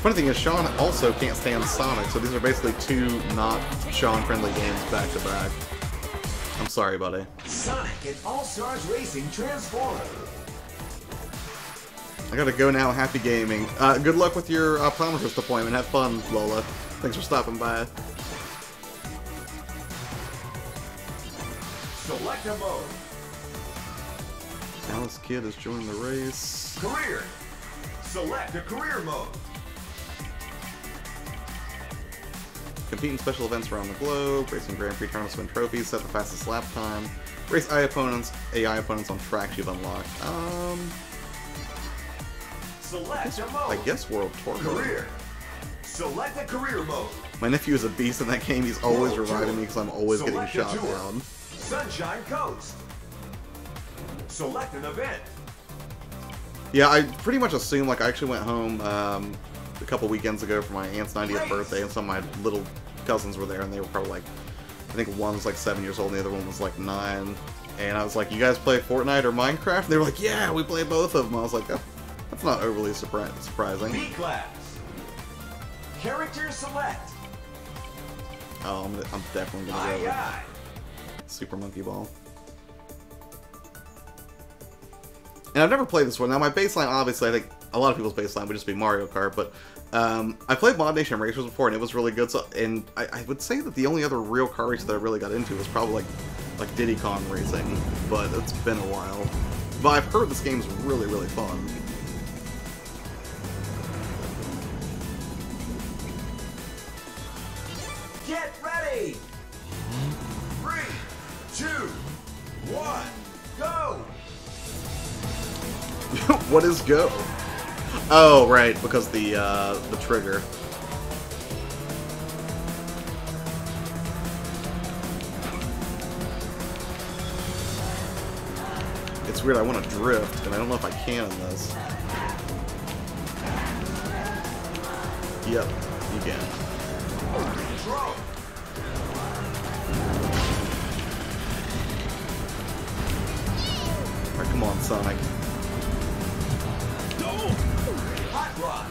Funny thing is, Sean also can't stand Sonic, so these are basically two not Sean-friendly games back-to-back. I'm sorry, buddy. Sonic and All-Stars Racing Transform. I gotta go now. Happy gaming. Good luck with your optometrist appointment. Have fun, Lola. Thanks for stopping by. Select a mode. Alice Kidd has joined the race. Career. Select a career mode. Compete in special events around the globe. Racing Grand Prix tournaments, win trophies. Set the fastest lap time. Race AI opponents on tracks you've unlocked. Select a mode. I guess World Tour mode. Career. Select a career mode. My nephew is a beast in that game. He's always World reviving Tour. me because I'm always getting Select a shot tour. down. Sunshine Coast. Select an event. Yeah, I pretty much assume, like, I actually went home a couple weekends ago for my aunt's 90th birthday, and some of my little cousins were there, and they were probably like, I think one was like 7 years old, and the other one was like 9. And I was like, you guys play Fortnite or Minecraft? And they were like, yeah, we play both of them. I was like, oh, That's not overly surprising. B class. Character select. Oh, I'm definitely gonna go with Aye. Super Monkey Ball. And I've never played this one. Now, my baseline, obviously, I think a lot of people's baseline would just be Mario Kart, but I played Mod Nation Racers before, and it was really good. So, and I would say that the only other real car race that I really got into was probably like Diddy Kong Racing, but it's been a while. But I've heard this game's really, really fun. Get ready. 3, 2, 1, go. What is go? Oh, right, because the trigger. It's weird, I want to drift, and I don't know if I can in this. Yep, you can. Control. Alright, come on, Sonic. Hot rod.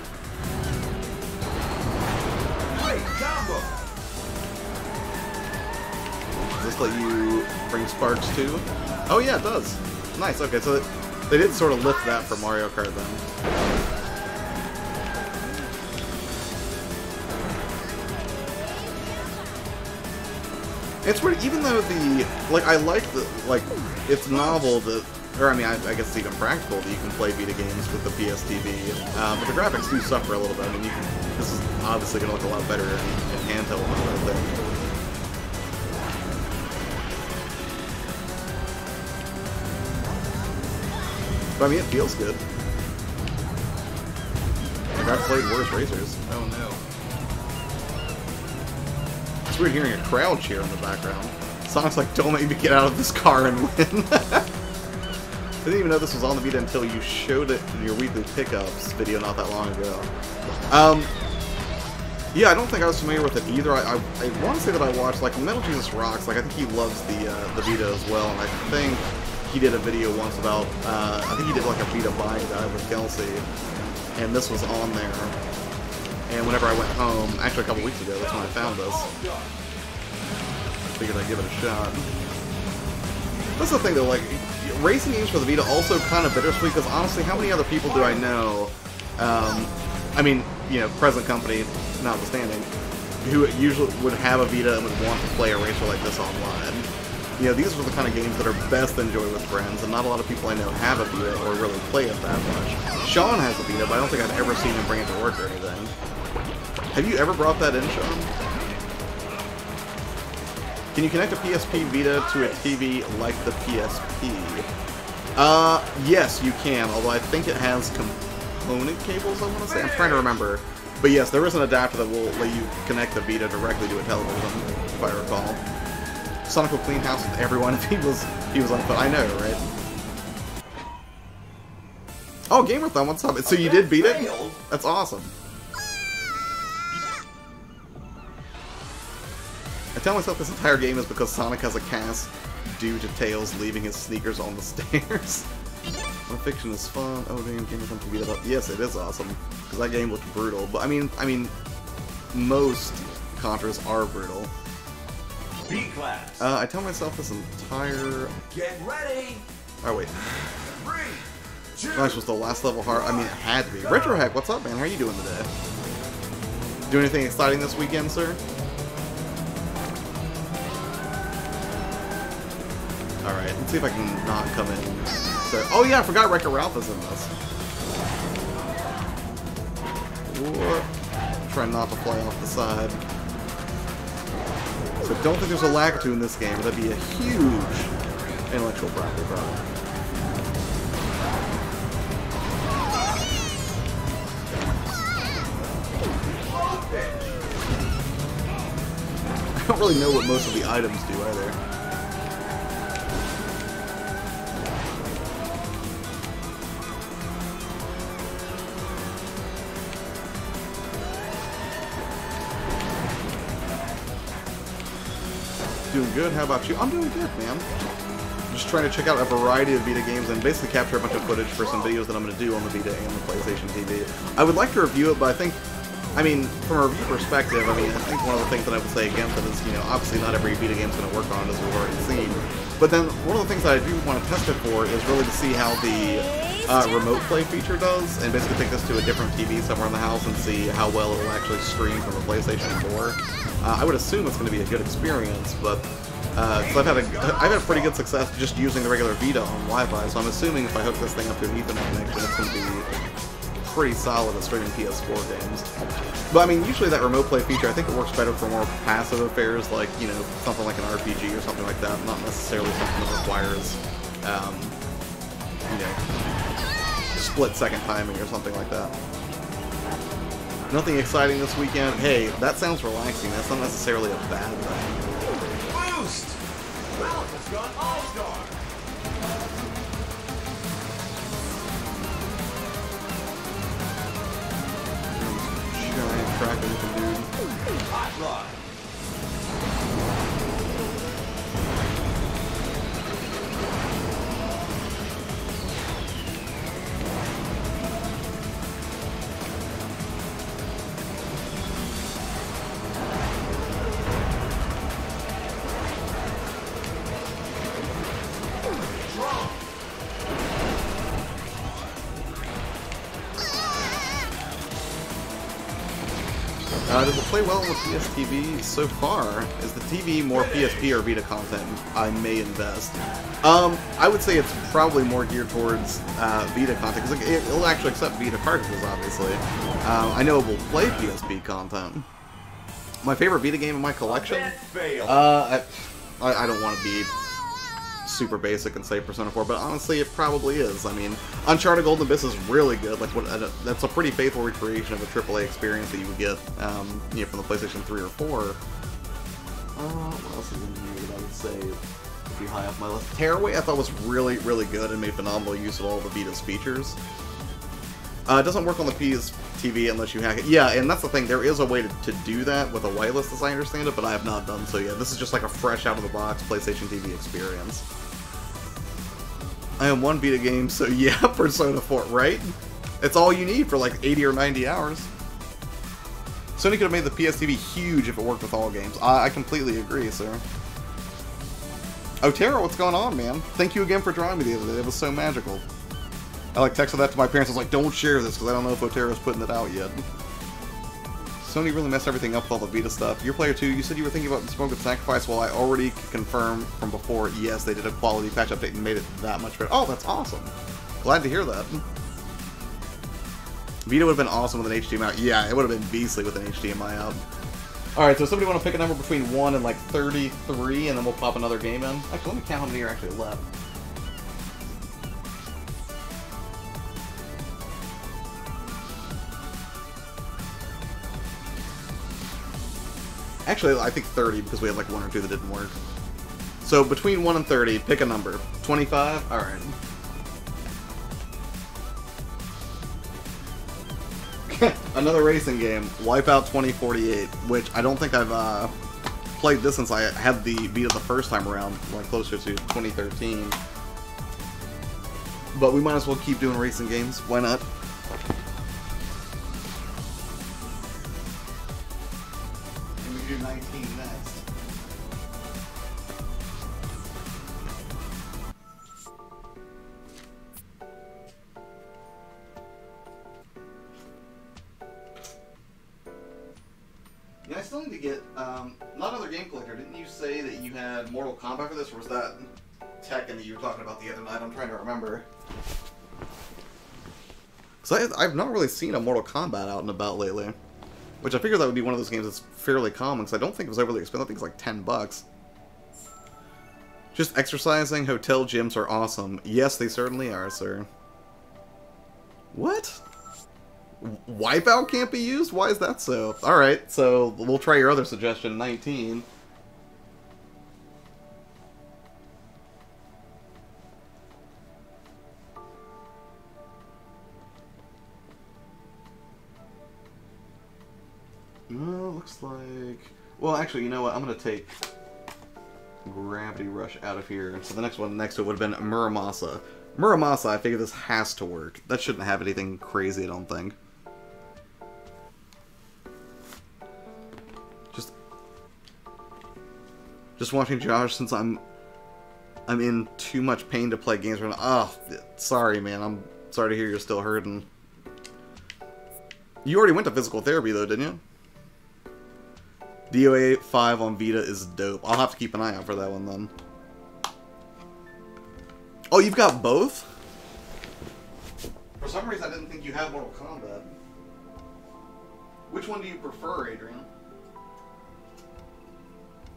Great combo. Does this let you bring sparks too? Oh yeah, it does. Nice, okay, so they did sort of lift that for Mario Kart then. It's weird, even though I like it's novel that, or I mean, I guess it's even practical that you can play Vita games with the PSTV, but the graphics do suffer a little bit. I mean, this is obviously going to look a lot better in handheld mode, I think. But I mean, it feels good. Like, I've played worse racers. Oh no. It's weird hearing a crowd cheer in the background. Sonic's like, don't make me get out of this car and win. I didn't even know this was on the Vita until you showed it in your weekly pickups video not that long ago. Yeah, I don't think I was familiar with it either. I want to say that I watched, like, Metal Jesus Rocks, like, I think he loves the Vita as well, and I think he did a video once about, I think he did, like, a Vita buying guide with Kelsey, and this was on there. And whenever I went home, actually a couple weeks ago, that's when I found this. Figured I'd give it a shot. That's the thing, though, like, racing games for the Vita also kind of bittersweet, because honestly, how many other people do I know, I mean, you know, present company notwithstanding, who usually would have a Vita and would want to play a racer like this online? You know, these are the kind of games that are best enjoyed with friends, and not a lot of people I know have a Vita or really play it that much. Sean has a Vita, but I don't think I've ever seen him bring it to work or anything. Have you ever brought that in, Sean? Can you connect a PSP Vita to a TV like the PSP? Yes, you can, although I think it has component cables, I want to say. I'm trying to remember. But yes, there is an adapter that will let you connect the Vita directly to a television, if I recall. Sonic will clean house with everyone if he was on foot. I know, right? Oh, Gamerthon, what's up? So you did beat it? That's awesome. I tell myself this entire game is because Sonic has a cast due to Tails leaving his sneakers on the stairs. My fiction is fun. Oh damn, Gamerthon can beat it up. Yes, it is awesome because that game looked brutal. But I mean, most Contras are brutal. B class. I tell myself this entire. Get ready. Oh wait. 3, 2. Nice was the last level hard. I mean, it had to be. Retrohack, what's up, man? How are you doing today? Do anything exciting this weekend, sir? Alright, let's see if I can not come in. So, oh yeah, I forgot Wreck-It Ralph is in this. Whoop. Try not to fly off the side. So don't think there's a Lakitu in this game. That'd be a huge intellectual property problem. I don't really know what most of the items do either. Doing good. How about you? I'm doing good, man. just trying to check out a variety of Vita games and basically capture a bunch of footage for some videos that I'm going to do on the Vita and the PlayStation TV. I would like to review it, but I think, I mean, from a review perspective, I mean, I think one of the things that I would say against it is, you know, obviously not every Vita game is going to work on it, as we've already seen. But then, one of the things that I do want to test it for is really to see how the remote play feature does, and basically take this to a different TV somewhere in the house and see how well it will actually stream from the PlayStation 4. I would assume it's going to be a good experience, but so I've had pretty good success just using the regular Vita on Wi-Fi, so I'm assuming if I hook this thing up to an Ethernet connection, it's going to be pretty solid at streaming PS4 games. But I mean, usually that remote play feature, I think it works better for more passive affairs, like, you know, something like an RPG or something like that, not necessarily something that requires, you know, split-second timing or something like that. Nothing exciting this weekend. Hey, that sounds relaxing. That's not necessarily a bad thing. Boost! Ralph has gone all-star! Giant crack-looking dude. Hot rod! Does it play well with PS TV? So far, is the TV more PSP or Vita content I may invest? I would say it's probably more geared towards Vita content, because it'll actually accept Vita cartridges, obviously. I know it will play PSP content. My favorite Vita game in my collection? I don't want to be super basic and say Persona 4, but honestly, it probably is. I mean, Uncharted Golden Abyss is really good. Like, that's a pretty faithful recreation of a AAA experience that you would get, you know, from the PlayStation 3 or 4. What else is in here that I would say would be high up my list? Tearaway I thought was really, really good and made phenomenal use of all the Vita's features. It doesn't work on the PS TV unless you hack it. Yeah, and that's the thing. There is a way to do that with a whitelist, as I understand it, but I have not done so yet. This is just like a fresh out-of-the-box PlayStation TV experience. I have one Vita game, so yeah, Persona 4, right? It's all you need for like 80 or 90 hours. Sony could have made the PS TV huge if it worked with all games. I completely agree, sir. Oh, Tara, what's going on, man? Thank you again for drawing me the other day. It was so magical. I like texted that to my parents. I was like, don't share this because I don't know if Otero's putting it out yet. Sony really messed everything up with all the Vita stuff. YourPlayerTwo, you said you were thinking about Smoke and Sacrifice. Well, I already confirmed from before, yes, they did a quality patch update and made it that much better. Oh, that's awesome. Glad to hear that. Vita would have been awesome with an HDMI out. Yeah, it would have been beastly with an HDMI out. Alright, so somebody want to pick a number between 1 and like 33, and then we'll pop another game in? Actually, let me count how many are actually left. Actually, I think 30, because we had like 1 or 2 that didn't work. So, between 1 and 30, pick a number. 25? Alright. Another racing game, Wipeout 2048, which I don't think I've played this since I had the Vita the first time around, like closer to 2013. But we might as well keep doing racing games, why not? And we do 19 next. Yeah, I still need to get, not another game collector. Didn't you say that you had Mortal Kombat for this, or was that Tekken that you were talking about the other night? I'm trying to remember. Because I've not really seen a Mortal Kombat out and about lately. Which I figured that would be one of those games that's fairly common, because I don't think it was overly expensive. I think it's like $10. Just exercising, hotel gyms are awesome. Yes, they certainly are, sir. What? Wipeout can't be used? Why is that so? Alright, so we'll try your other suggestion, 19. Looks like... Well, actually, you know what? I'm gonna take Gravity Rush out of here. So the next one next to it would have been Muramasa. Muramasa, I figure this has to work. That shouldn't have anything crazy, I don't think. Just watching Josh since I'm in too much pain to play games right now. Oh, sorry, man. I'm sorry to hear you're still hurting. You already went to physical therapy, though, didn't you? DOA 5 on Vita is dope. I'll have to keep an eye out for that one, then. Oh, you've got both? For some reason, I didn't think you had Mortal Kombat. Which one do you prefer, Adrian?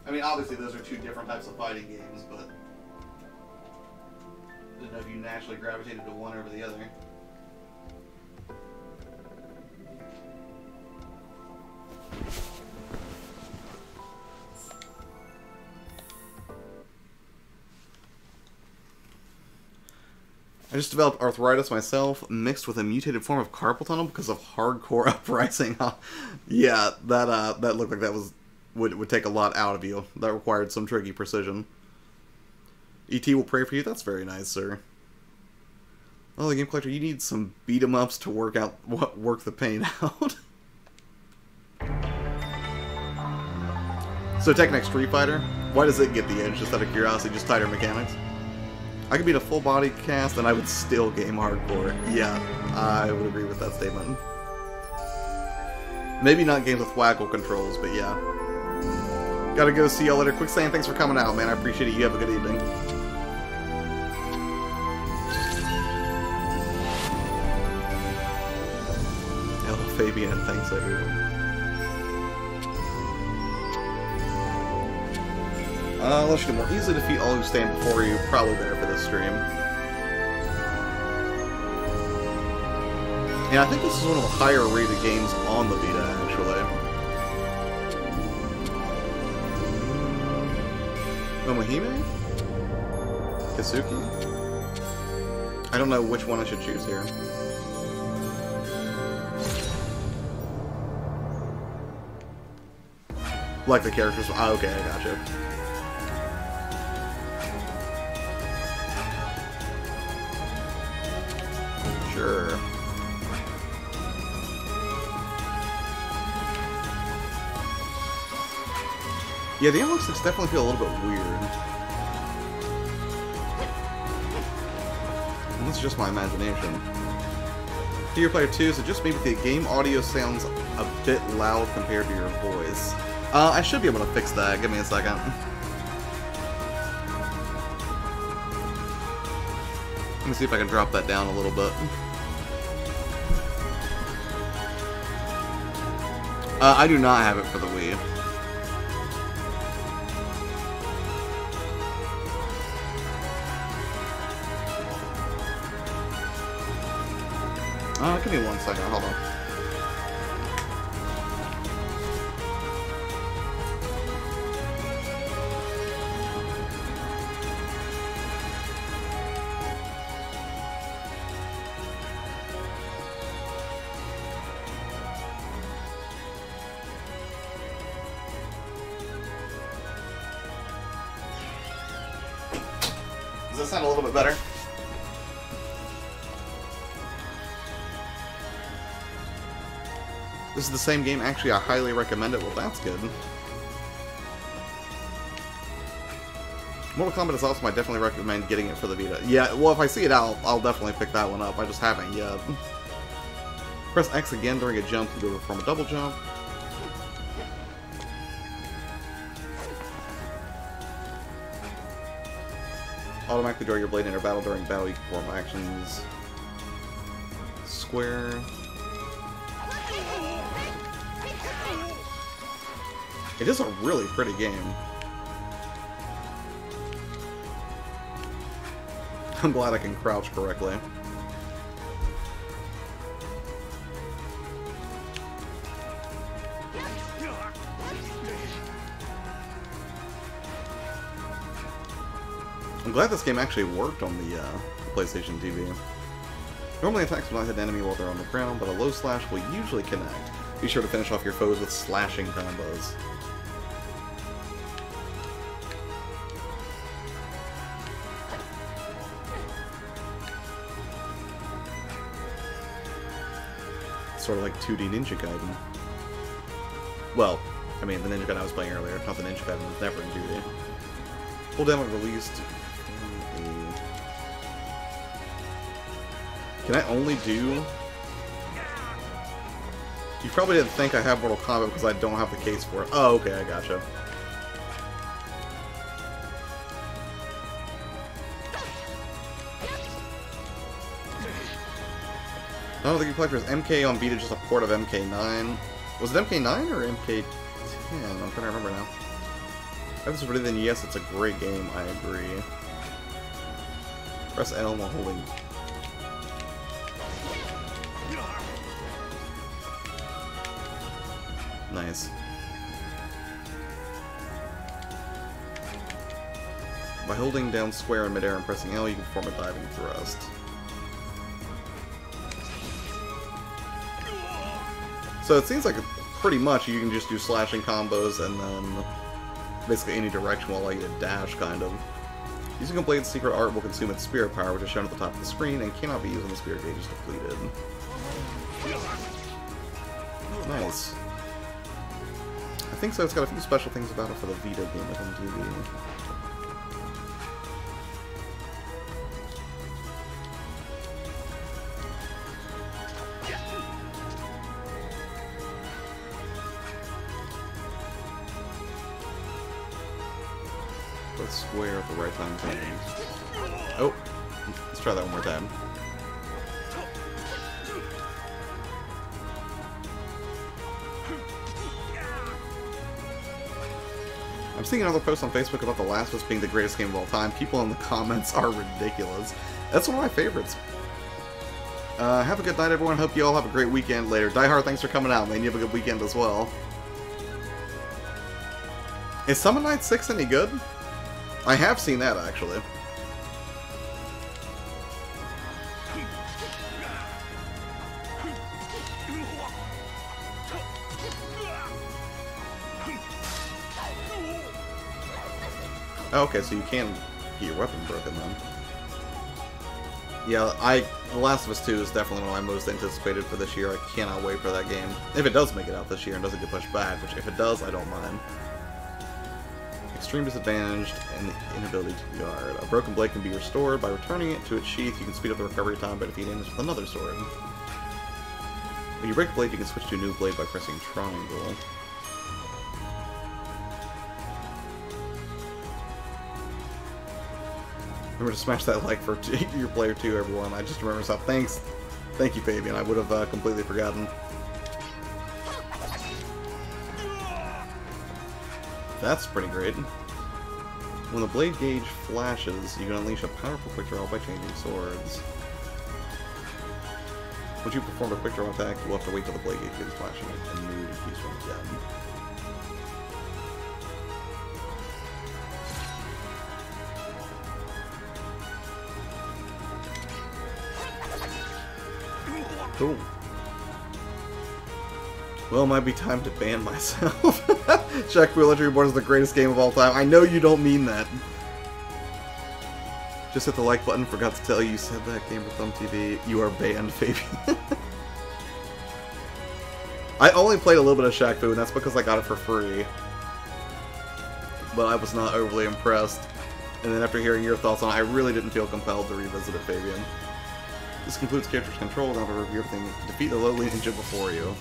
I mean, obviously, those are two different types of fighting games, but I didn't know if you naturally gravitated to one over the other. I just developed arthritis myself, mixed with a mutated form of carpal tunnel because of hardcore uprising. Yeah, that looked like that would take a lot out of you. That required some tricky precision. E.T. will pray for you. That's very nice, sir. Oh, the Game Collector, you need some beat-em-ups to work the pain out. So Tekken Street Fighter, why does it get the edge? Just out of curiosity, just tighter mechanics? I could beat a full body cast and I would still game hardcore. Yeah, I would agree with that statement. Maybe not games with waggle controls, but yeah. Gotta go, see y'all later. Quick saying, thanks for coming out, man. I appreciate it. You have a good evening. Hello, Fabian, and thanks everyone. Let's do more. Easily defeat all who stand before you. Probably better for this stream. And I think this is one of the higher rated games on the Vita, actually. Momohime? Kisuki? I don't know which one I should choose here. Like the characters. Oh, okay, I gotcha. Sure. Yeah, the analog sticks definitely feel a little bit weird. And this is just my imagination. YourPlayerTwo, so just maybe the game audio sounds a bit loud compared to your voice. I should be able to fix that. Give me a second. Let me see if I can drop that down a little bit. I do not have it for the Wii. Give me 1 second, hold on. Does that sound a little bit better? This is the same game. Actually, I highly recommend it. Well, that's good. Mortal Kombat is awesome. I definitely recommend getting it for the Vita. Yeah, well, if I see it out, I'll definitely pick that one up. I just haven't yet. Press X again during a jump to perform a double jump. Automatically draw your blade in a battle. During battle, you can perform actions. Square. It is a really pretty game. I'm glad I can crouch correctly. I'm glad this game actually worked on the PlayStation TV. Normally attacks will not hit an enemy while they're on the ground, but a low slash will usually connect. Be sure to finish off your foes with slashing combos. sort of like 2D Ninja Gaiden. Well, I mean, the Ninja Gaiden I was playing earlier, not the Ninja Gaiden was never in 2D. Full demo released. Can I only do... You probably didn't think I have Mortal Kombat because I don't have the case for it. Oh, okay, I gotcha. I don't think you played for MK on Vita, just a port of MK9. Was it MK9 or MK10? I'm trying to remember now. If this is really, then yes, it's a great game, I agree. Press L while holding. Nice. By holding down square in midair and pressing L, you can perform a diving thrust. So it seems like pretty much you can just do slashing combos and then basically any direction while you dash, kind of. Using a blade's secret art will consume its spirit power, which is shown at the top of the screen, and cannot be used when the spirit gauge is depleted. Nice. I think so. It's got a few special things about it for the Vita game with MTV. Let's square at the right time. Oh, let's try that one more time. I'm seeing another post on Facebook about The Last of Us being the greatest game of all time. People in the comments are ridiculous. That's one of my favorites. Have a good night, everyone. Hope you all have a great weekend later. Die Hard, thanks for coming out, man. You have a good weekend as well. Is Summon Night 6 any good? I have seen that, actually. Okay, so you can get your weapon broken then. Yeah, The Last of Us 2 is definitely one of my most anticipated for this year. I cannot wait for that game. If it does make it out this year and doesn't get pushed back, which if it does, I don't mind. Extreme disadvantaged and the inability to guard. A broken blade can be restored by returning it to its sheath. You can speed up the recovery time by defeating enemies with another sword. When you break a blade, you can switch to a new blade by pressing triangle. Remember to smash that like for YourPlayerTwo, everyone. I just remember stuff. Thanks. Thank you, Fabian. I would have completely forgotten. That's pretty great. When the blade gauge flashes, you can unleash a powerful quick draw by changing swords. Once you perform a quick draw attack, you'll have to wait till the blade gauge gets flashing and move to keep one again. Cool. Well, it might be time to ban myself. Jack Wheeler Reborn is the greatest game of all time. I know you don't mean that. Just hit the like button. Forgot to tell you said that game with TV. You are banned, Fabian. I only played a little bit of Shaq Fu, and that's because I got it for free. But I was not overly impressed. And then after hearing your thoughts on it, I really didn't feel compelled to revisit it, Fabian. This concludes character's control. Now to review everything. Defeat the lowly ninja before you.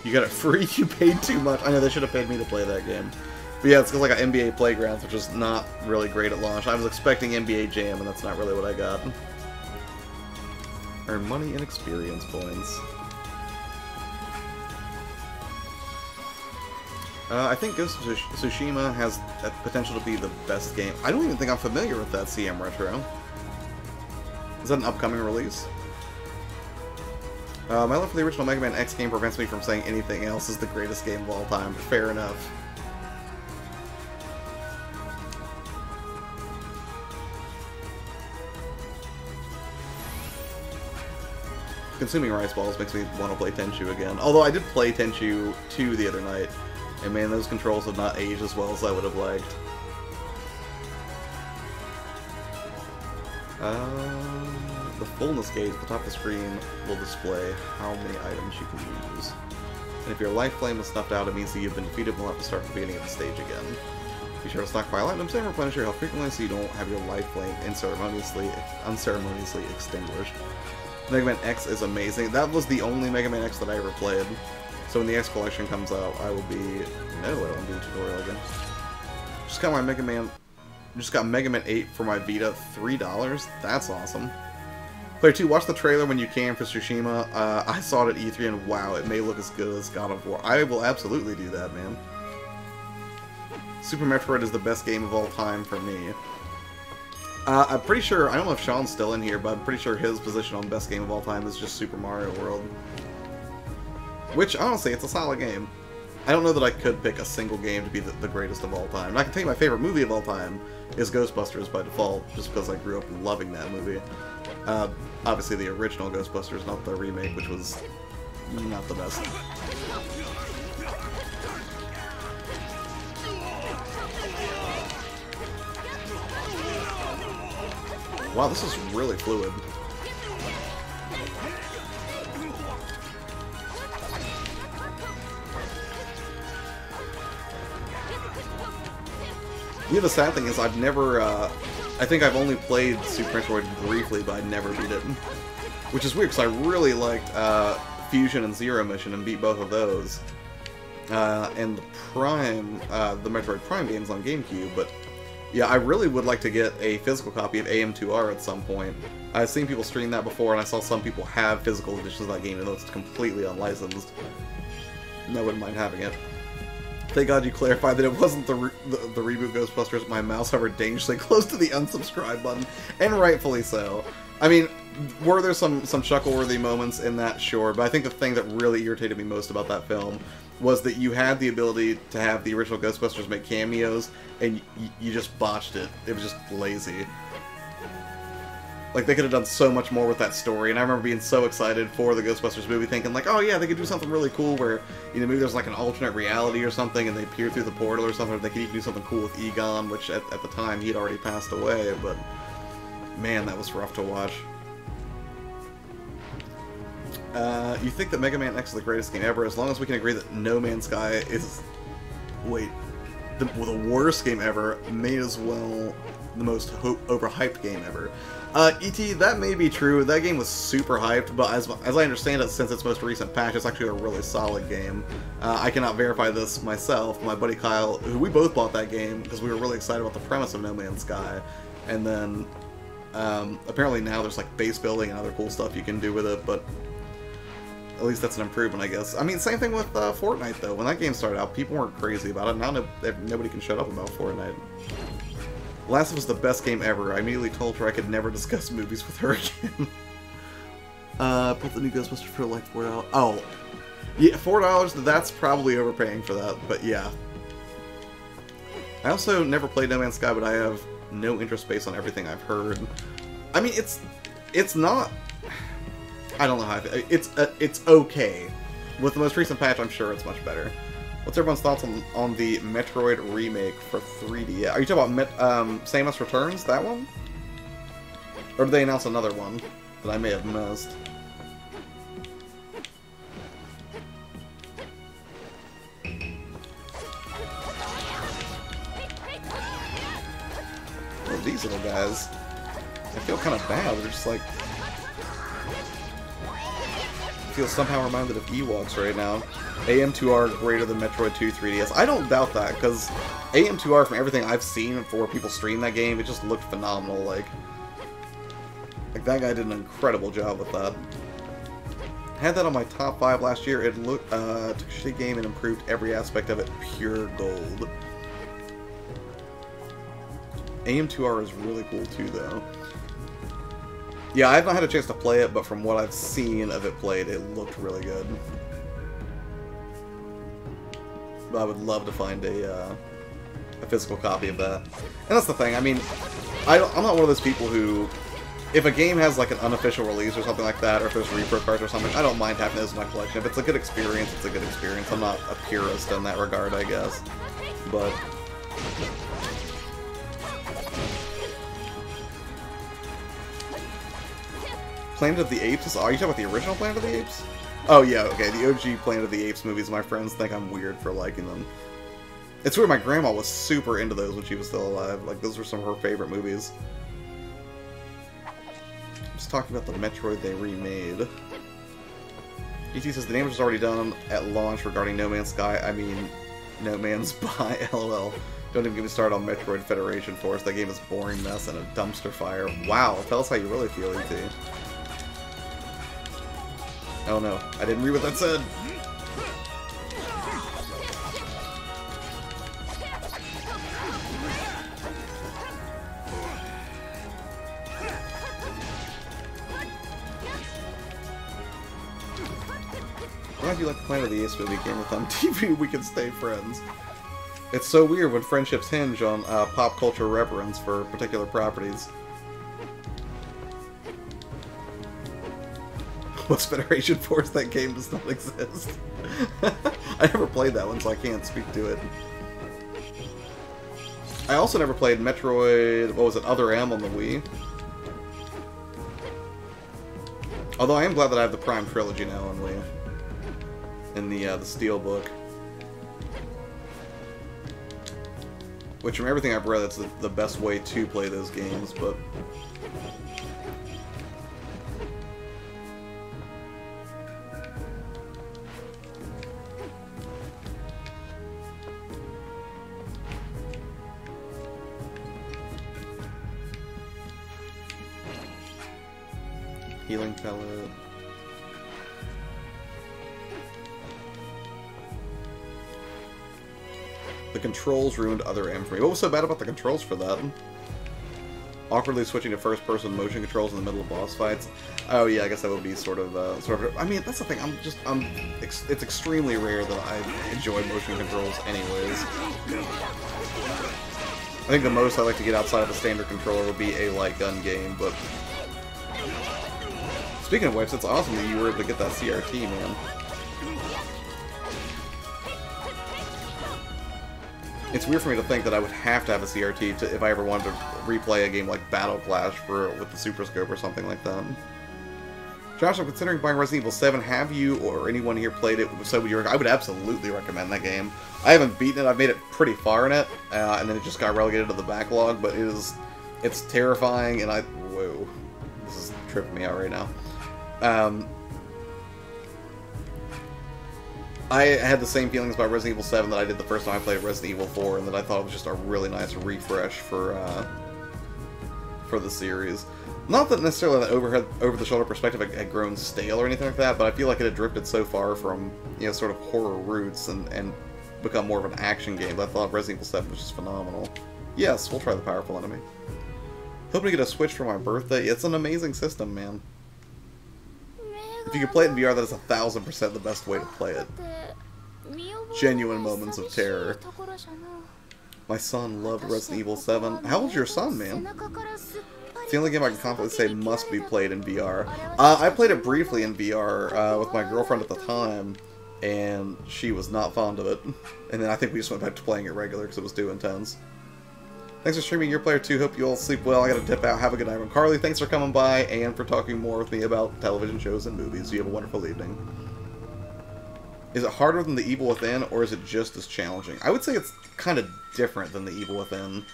You got it free? You paid too much. I know they should have paid me to play that game. But yeah, it's because I got NBA Playgrounds, which is not really great at launch. I was expecting NBA Jam, and that's not really what I got. Earn money and experience points. I think Ghost of Tsushima has that potential to be the best game. I don't even think I'm familiar with that CM Retro. Is that an upcoming release? My love for the original Mega Man X game prevents me from saying anything else is the greatest game of all time. Fair enough. consuming rice balls makes me want to play Tenchu again. Although I did play Tenchu 2 the other night, and man, those controls have not aged as well as I would have liked. The fullness gauge at the top of the screen will display how many items you can use. And if your life flame is snuffed out, it means that you've been defeated and will have to start at the beginning of the stage again. Be sure to stockpile items and replenish your health frequently so you don't have your life flame unceremoniously extinguished. Mega Man X is amazing. That was the only Mega Man X that I ever played. So when the X collection comes out, I will be... No, I don't want to do a tutorial again. Just got my Mega Man... Just got Mega Man 8 for my Vita, $3. That's awesome. Player 2, watch the trailer when you can for Tsushima. I saw it at E3 and wow, it may look as good as God of War. I will absolutely do that, man. Super Metroid is the best game of all time for me. I'm pretty sure, I don't know if Sean's still in here, but I'm pretty sure his position on best game of all time is just Super Mario World. Which, honestly, it's a solid game. I don't know that I could pick a single game to be the greatest of all time. And I can tell you my favorite movie of all time is Ghostbusters by default, just because I grew up loving that movie. Obviously the original Ghostbusters, not the remake, which was not the best. Wow, this is really fluid. You know, the sad thing is I've never, I think I've only played Super Metroid briefly, but I never beat it. Which is weird, because I really liked Fusion and Zero Mission and beat both of those. And the Prime, the Metroid Prime games on GameCube, but yeah, I really would like to get a physical copy of AM2R at some point. I've seen people stream that before, and I saw some people have physical editions of that game, even though it's completely unlicensed. And I wouldn't mind having it. Thank God you clarified that it wasn't the reboot Ghostbusters. My mouse hovered dangerously close to the unsubscribe button, and rightfully so. I mean, were there some chuckle-worthy moments in that? Sure, but I think the thing that really irritated me most about that film was that you had the ability to have the original Ghostbusters make cameos, and you just botched it. It was just lazy. Like, they could have done so much more with that story, and I remember being so excited for the Ghostbusters movie, thinking, like, oh yeah, they could do something really cool where, you know, maybe there's like an alternate reality or something, and they peer through the portal or something, or they could even do something cool with Egon, which at the time he had already passed away, but man, that was rough to watch. You think that Mega Man X is the greatest game ever, as long as we can agree that No Man's Sky is, wait, the worst game ever, may as well the most overhyped game ever. E.T., that may be true. That game was super hyped, but as I understand it, since its most recent patch, it's actually a really solid game. I cannot verify this myself. My buddy Kyle, who we both bought that game because we were really excited about the premise of No Man's Sky, and then apparently now there's like base building and other cool stuff you can do with it, but at least that's an improvement, I guess. I mean, same thing with Fortnite, though. When that game started out, people weren't crazy about it. Now nobody can shut up about Fortnite. Last of Us is the best game ever. I immediately told her I could never discuss movies with her again. Put the new Ghostbusters for like $4. Oh, yeah, $4. That's probably overpaying for that, but yeah. I also never played No Man's Sky, but I have no interest based on everything I've heard. I mean, it's not. I don't know how it's okay. With the most recent patch, I'm sure it's much better. What's everyone's thoughts on the Metroid remake for 3D? Are you talking about Samus Returns, that one? Or did they announce another one that I may have missed? Oh, these little guys. I feel kind of bad. They're just like... I feel somehow reminded of Ewoks right now. AM2R greater than Metroid 2 3DS. I don't doubt that, because AM2R, from everything I've seen for people stream that game, it just looked phenomenal. Like that guy did an incredible job with that. Had that on my top 5 last year. It looked took a shitty game and improved every aspect of it. Pure gold. AM2R is really cool too, though. Yeah, I've not had a chance to play it, but from what I've seen of it played, it looked really good. But I would love to find a physical copy of that. And that's the thing, I mean, I'm not one of those people who if a game has like an unofficial release or something like that, or if there's repro cards or something, I don't mind having those in my collection. If it's a good experience, it's a good experience. I'm not a purist in that regard, I guess. But Planet of the Apes? Are you talking about the original Planet of the Apes? Oh yeah, okay, the OG Planet of the Apes movies, my friends think I'm weird for liking them. It's weird, my grandma was super into those when she was still alive. Like, those were some of her favorite movies. I'm just talking about the Metroid they remade. ET says the damage was already done at launch regarding No Man's Sky. I mean, No Man's Spy, lol. Don't even get me started on Metroid Federation Force. That game is a boring mess and a dumpster fire. Wow, tell us how you really feel, ET. Oh no, I didn't read what that said. Glad you like the Planet of the Apes movie game with on TV. We can stay friends. It's so weird when friendships hinge on pop culture reverence for particular properties. What's Federation Force? That game does not exist. I never played that one, so I can't speak to it. I also never played Metroid, what was it, Other M on the Wii. Although I am glad that I have the Prime Trilogy now on Wii. In the Steelbook. Which, from everything I've read, that's the best way to play those games, but... Healing pellet. The controls ruined Other M for me. What was so bad about the controls for that? Awkwardly switching to first-person motion controls in the middle of boss fights. Oh yeah, I guess that would be sort of. I mean, that's the thing. It's extremely rare that I enjoy motion controls, anyways. I think the most I like to get outside of a standard controller would be a light gun game, but. Speaking of which, it's awesome that you were able to get that CRT, man. It's weird for me to think that I would have to have a CRT if I ever wanted to replay a game like Battle Clash with the Super Scope or something like that. Josh, I'm considering buying Resident Evil 7. Have you or anyone here played it? So I would absolutely recommend that game. I haven't beaten it. I've made it pretty far in it, and then it just got relegated to the backlog. But it's terrifying, and whoa, this is tripping me out right now. I had the same feelings about Resident Evil 7 that I did the first time I played Resident Evil 4, and that I thought it was just a really nice refresh for the series. Not that necessarily that over-the-shoulder perspective had grown stale or anything like that, but I feel like it had drifted so far from, you know, sort of horror roots and become more of an action game. But I thought Resident Evil 7 was just phenomenal. Yes, we'll try the Powerful Enemy. Hoping to get a Switch for my birthday. It's an amazing system, man. If you can play it in VR, that is 1000% the best way to play it. Genuine moments of terror. My son loved Resident Evil 7. How old's your son, man? It's the only game I can confidently say must be played in VR. I played it briefly in VR with my girlfriend at the time, and she was not fond of it. And then I think we just went back to playing it regular because it was too intense. Thanks for streaming YourPlayerTwo. Hope you all sleep well. I gotta dip out. Have a good night. And Carly, thanks for coming by and for talking more with me about television shows and movies. You have a wonderful evening. Is it harder than The Evil Within, or is it just as challenging? I would say it's kind of different than The Evil Within.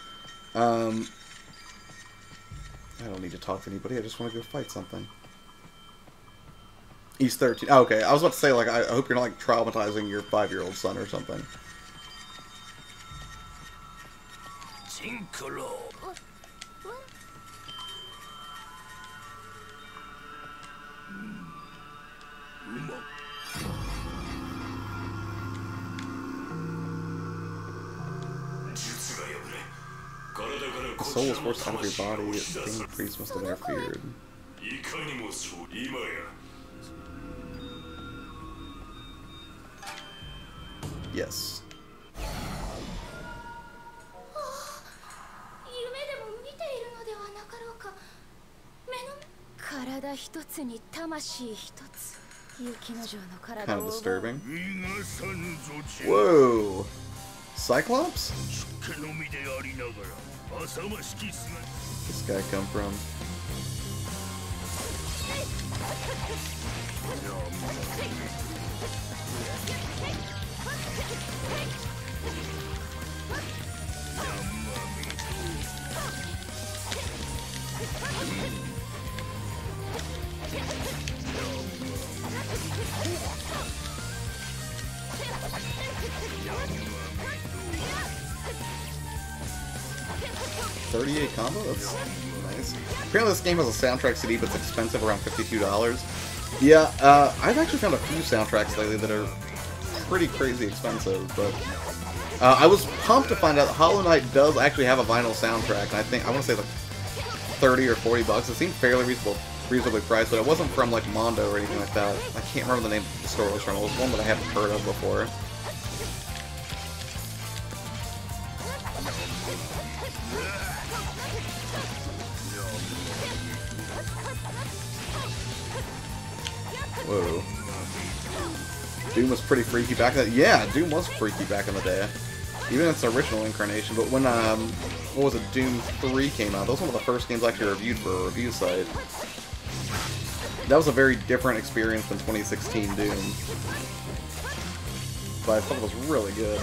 I don't need to talk to anybody. I just want to go fight something. He's 13. Oh, okay, I was about to say, like, I hope you're not, like, traumatizing your 5-year-old son or something. The soul was forced out of your body. The thing the priest must have interfered. Yes. Kind of disturbing. Whoa! Cyclops? This guy come from? $38 combo? That's nice. Apparently this game has a soundtrack CD, but it's expensive, around $52. Yeah, I've actually found a few soundtracks lately that are pretty crazy expensive, but I was pumped to find out that Hollow Knight does actually have a vinyl soundtrack, and I want to say like 30 or 40 bucks. It seemed fairly reasonably priced, but it wasn't from like Mondo or anything like that. I can't remember the name of the store it was from. It was one that I haven't heard of before. Whoa. Doom was pretty freaky back then. Yeah, Doom was freaky back in the day. Even in its original incarnation. But when, what was it, Doom 3 came out, that was one of the first games I actually reviewed for a review site. That was a very different experience than 2016 Doom. But I thought it was really good.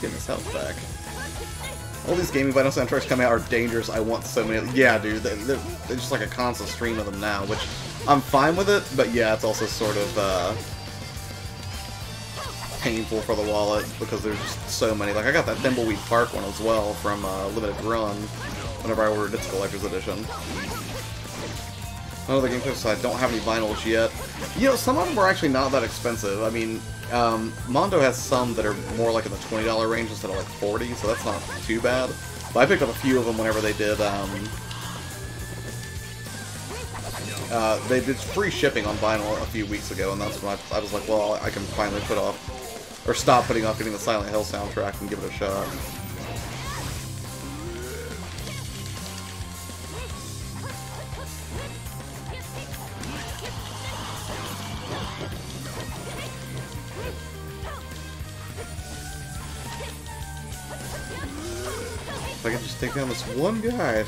His health back. All these gaming vinyl soundtracks coming out are dangerous. I want so many. Yeah, dude, they're just like a constant stream of them now, which I'm fine with it, but yeah, it's also sort of painful for the wallet because there's just so many. Like, I got that Thimbleweed Park one as well from Limited Run whenever I ordered its collector's edition. Another game clips, I don't have any vinyls yet. You know, some of them are actually not that expensive. I mean, Mondo has some that are more like in the $20 range instead of like $40, so that's not too bad. But I picked up a few of them whenever they did free shipping on vinyl a few weeks ago, and that's when I was like, well, I can finally put off, or stop putting off getting the Silent Hill soundtrack and give it a shot. If I can just take down this one guy.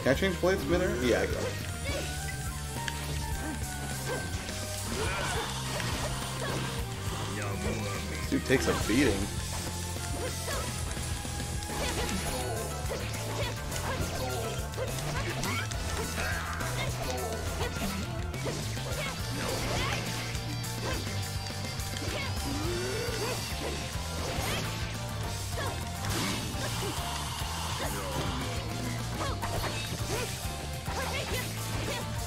Can I change blades midair? Yeah, I got it. This dude takes a beating.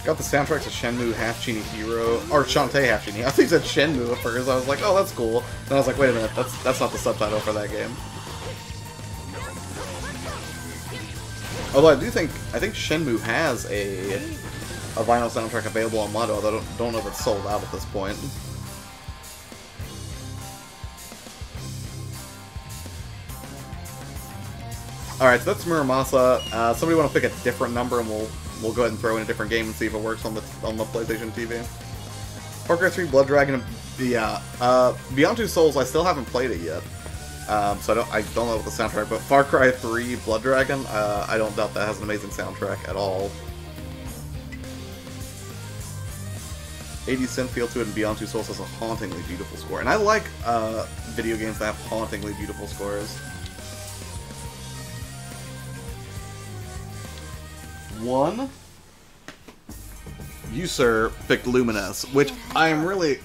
Got the soundtracks of Shenmue, Half Genie Hero, or Shantae Half Genie. I think it said Shenmue at first. I was like, oh, that's cool. Then I was like, wait a minute, that's not the subtitle for that game. Although I think Shenmue has a vinyl soundtrack available on Mondo. I don't know if it's sold out at this point. All right, so that's Muramasa. Somebody want to pick a different number, and we'll go ahead and throw in a different game and see if it works on the PlayStation TV. Far Cry 3 Blood Dragon, yeah. Beyond Two Souls, I still haven't played it yet, so I don't know what the soundtrack. But Far Cry 3 Blood Dragon, I don't doubt that has an amazing soundtrack at all. 80 synth feel to it, and Beyond Two Souls has a hauntingly beautiful score. And I like video games that have hauntingly beautiful scores. One, you, sir, picked Lumines, which I am really...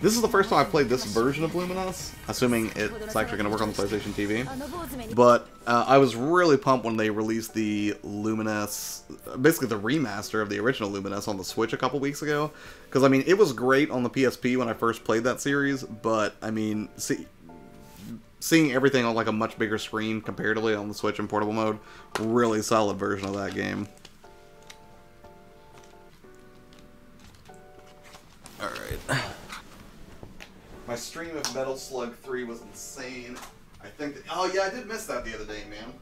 This is the first time I've played this version of Luminous, assuming it's actually going to work on the PlayStation TV. But I was really pumped when they released the Luminous, basically the remaster of the original Luminous on the Switch a couple weeks ago. Because, I mean, it was great on the PSP when I first played that series, but, I mean, seeing everything on like a much bigger screen comparatively on the Switch in portable mode, really solid version of that game. Alright. My stream of Metal Slug 3 was insane. I think that, oh yeah, I did miss that the other day, man.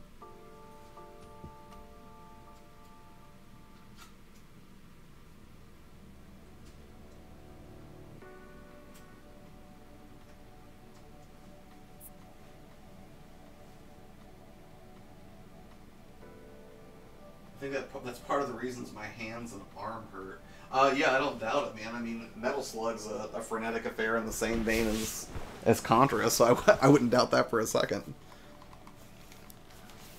I think that's part of the reasons my hands and arm hurt. Yeah, I don't doubt it, man. I mean, Metal Slug's a frenetic affair in the same vein as Contra, so I wouldn't doubt that for a second.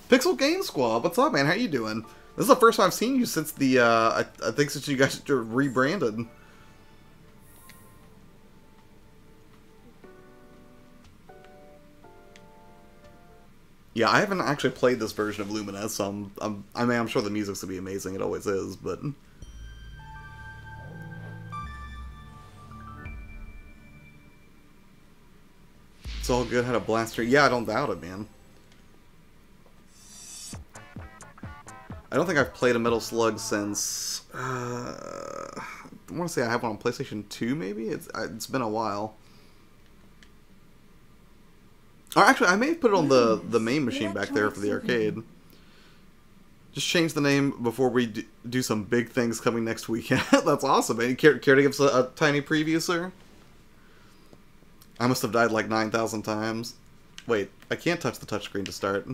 Pixel Game Squad, what's up, man? How you doing? This is the first time I've seen you since the, I think since you guys rebranded. Yeah, I haven't actually played this version of Luminous, so I mean, I'm sure the music's gonna be amazing. It always is, but... It's all good, had a blaster. Yeah, I don't doubt it, man. I don't think I've played a Metal Slug since... I want to say I have one on PlayStation 2, maybe? It's been a while. Or actually, I may have put it on the main machine back there for the arcade. Just change the name before we do some big things coming next weekend. That's awesome, man. Care to give us a tiny preview, sir? I must have died like 9,000 times. Wait, I can't touch the touchscreen to start.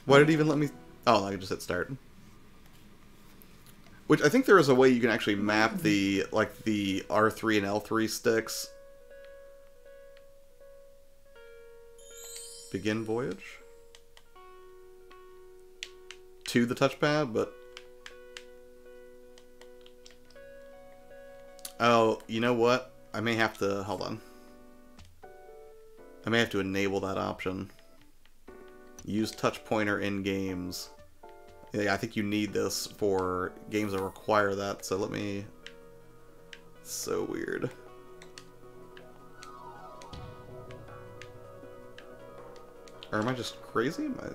Why did it even let me... Oh, I can just hit start. Which, I think there is a way you can actually map the, like, the R3 and L3 sticks. Begin voyage? To the touchpad, but... Oh, you know what? I may have to... Hold on. I may have to enable that option. Use touch pointer in games. Yeah, I think you need this for games that require that, so let me... So weird. Or am I just crazy? Am I...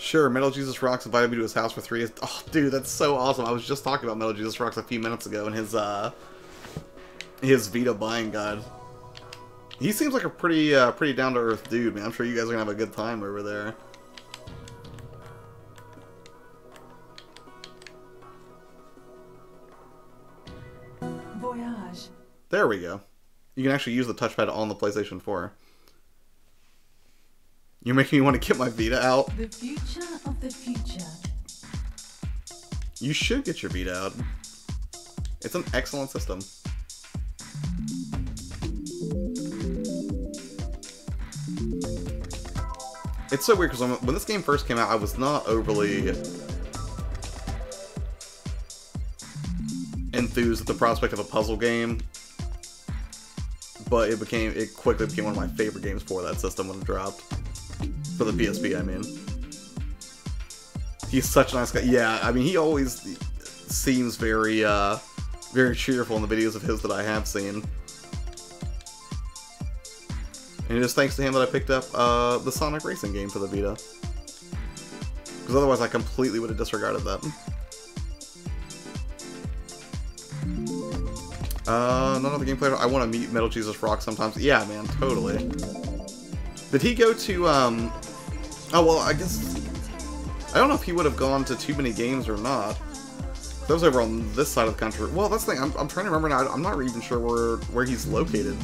Sure, Metal Jesus Rocks invited me to his house for 3 days. Oh, dude, that's so awesome. I was just talking about Metal Jesus Rocks a few minutes ago in his Vita buying guide. He seems like a pretty down-to-earth dude, man. I'm sure you guys are gonna have a good time over there. Voyage. There we go. You can actually use the touchpad on the PlayStation 4. You're making me want to get my Vita out. The future of the future. You should get your Vita out. It's an excellent system. It's so weird because when this game first came out, I was not overly enthused at the prospect of a puzzle game, but it quickly became one of my favorite games for that system when it dropped. For the PSP, I mean. He's such a nice guy. Yeah, I mean, he always seems very, very cheerful in the videos of his that I have seen. And it is thanks to him that I picked up the Sonic Racing game for the Vita. Because otherwise I completely would have disregarded that. None of the gameplay. I want to meet Metal Jesus Rock sometimes. Yeah, man, totally. Did he go to, Oh, well, I guess... I don't know if he would have gone to too many games or not. That was over on this side of the country. Well, that's the thing. I'm trying to remember now. I'm not even sure where he's located.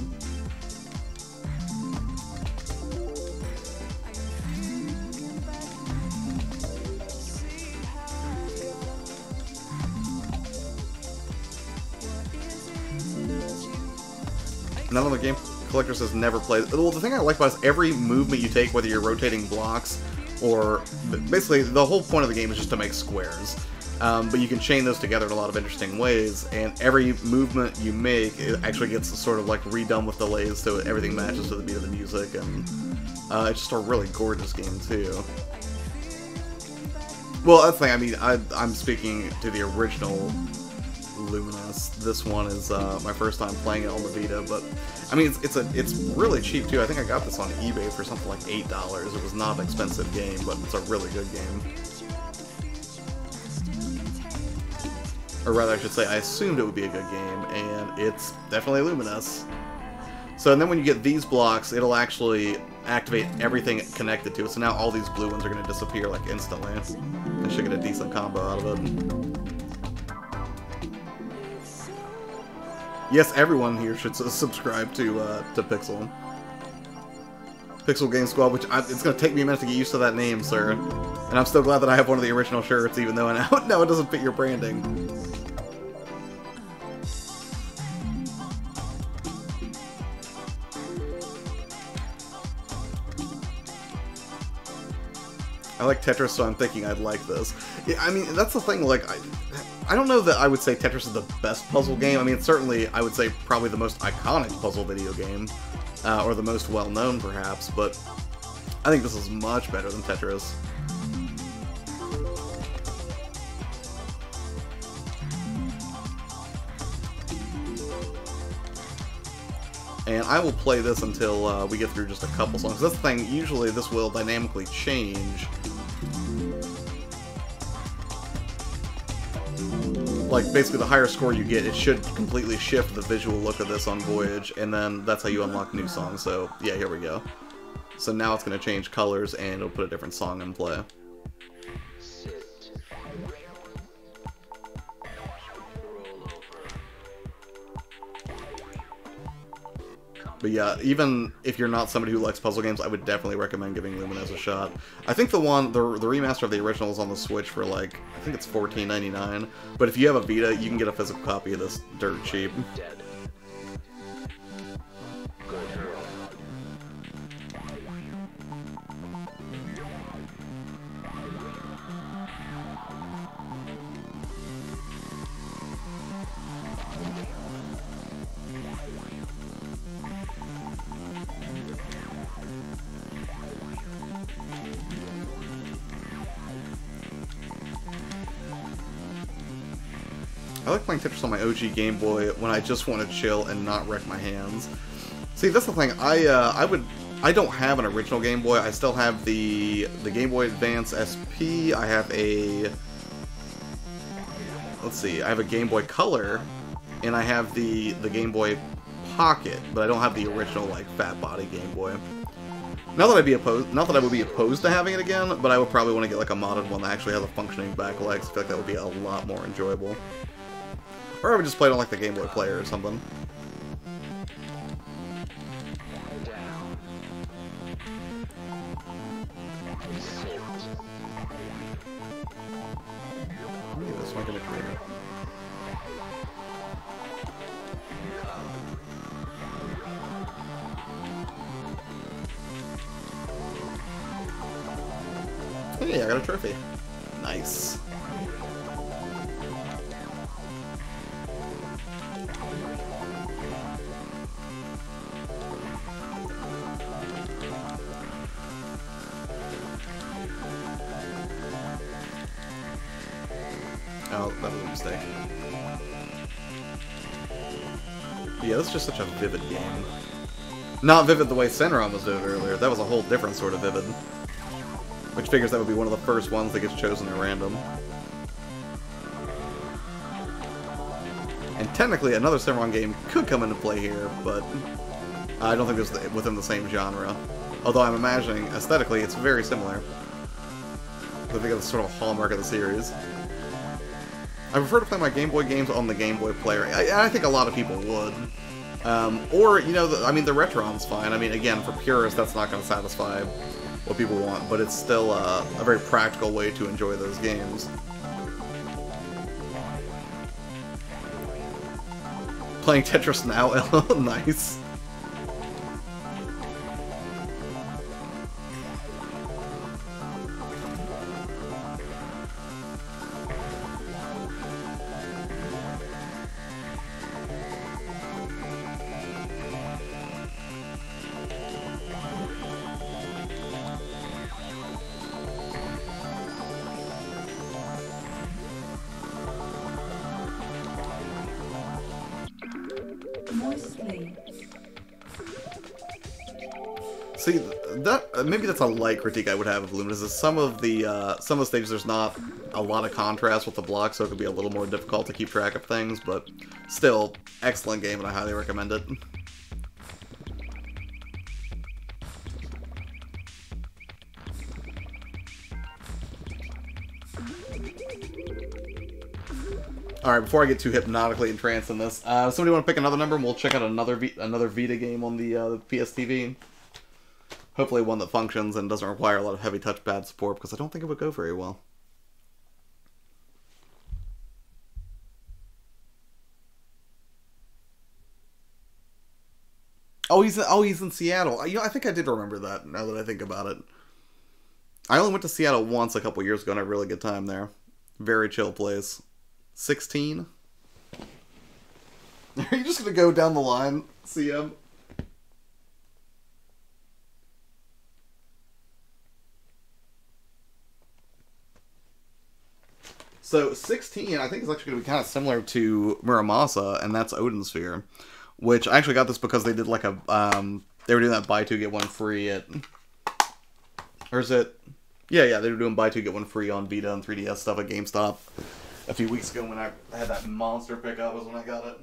None of the game Collector says never played. Well, the thing I like about it is every movement you take, whether you're rotating blocks or basically the whole point of the game is just to make squares. But you can chain those together in a lot of interesting ways, and every movement you make, it actually gets sort of like redone with delays so everything matches to the beat of the music, and it's just a really gorgeous game too. Well, that's the thing, I mean, I'm speaking to the original Luminous. This one is my first time playing it on the Vita, but I mean, it's really cheap too. I think I got this on eBay for something like $8. It was not an expensive game, but it's a really good game. Or rather, I should say, I assumed it would be a good game, and it's definitely Luminous. So, and then when you get these blocks, it'll actually activate everything connected to it. So now all these blue ones are going to disappear, like, instantly. I should get a decent combo out of it. Yes, everyone here should subscribe to Pixel. Pixel Game Squad, which it's going to take me a minute to get used to that name, sir. And I'm still glad that I have one of the original shirts, even though now it doesn't fit your branding. I like Tetris, so I'm thinking I'd like this. Yeah, I mean, that's the thing, like, I don't know that I would say Tetris is the best puzzle game. I mean, certainly, I would say probably the most iconic puzzle video game, or the most well-known, perhaps, but I think this is much better than Tetris. And I will play this until we get through just a couple songs. That's the thing, usually this will dynamically change. Like, basically the higher score you get, it should completely shift the visual look of this on Voyage, and then that's how you unlock new songs. So, yeah, here we go. So now it's going to change colors, and it'll put a different song in play. But yeah, even if you're not somebody who likes puzzle games, I would definitely recommend giving Luminous a shot. I think the remaster of the original is on the Switch for like, I think it's $14.99. But if you have a Vita, you can get a physical copy of this dirt cheap. I like playing Tetris on my OG Game Boy when I just want to chill and not wreck my hands. See, that's the thing. I don't have an original Game Boy. I still have the Game Boy Advance SP. I have a, let's see, I have a Game Boy Color, and I have the Game Boy Pocket, but I don't have the original like fat body Game Boy. Not that I would be opposed to having it again, but I would probably want to get like a modded one that actually has a functioning back legs. I feel like that would be a lot more enjoyable. Or I would just play it on like the Game Boy Player or something. This might get it clear. Hey, I got a trophy. Nice. Oh, that was a mistake. But yeah, this is just such a vivid game. Not vivid the way Senran was vivid earlier. That was a whole different sort of vivid. Which figures that would be one of the first ones that gets chosen at random. And technically, another Senran game could come into play here, but I don't think it's within the same genre. Although I'm imagining, aesthetically, it's very similar. I think it's sort of a hallmark of the series. I prefer to play my Game Boy games on the Game Boy Player. I think a lot of people would. Or, you know, I mean, the Retron's fine. I mean, again, for purists, that's not going to satisfy what people want, but it's still a very practical way to enjoy those games. Playing Tetris now, nice. Moistly. See, that maybe that's a light critique I would have of Luminous. Is some of the stages there's not a lot of contrast with the block, so it could be a little more difficult to keep track of things. But still, excellent game, and I highly recommend it. Alright, before I get too hypnotically entranced in this, somebody want to pick another number and we'll check out another Vita game on the PS TV? Hopefully one that functions and doesn't require a lot of heavy touchpad support, because I don't think it would go very well. Oh, he's in Seattle. You know, I think I did remember that, now that I think about it. I only went to Seattle once a couple years ago and I had a really good time there. Very chill place. 16? Are you just gonna go down the line, CM? So 16, I think, is actually going to be kind of similar to Muramasa, and that's Odin Sphere, which I actually got this because they did like a they were doing that buy two get one free at, or is it? Yeah, they were doing buy two get one free on Vita and 3DS stuff at GameStop a few weeks ago when I had that monster pickup was when I got it.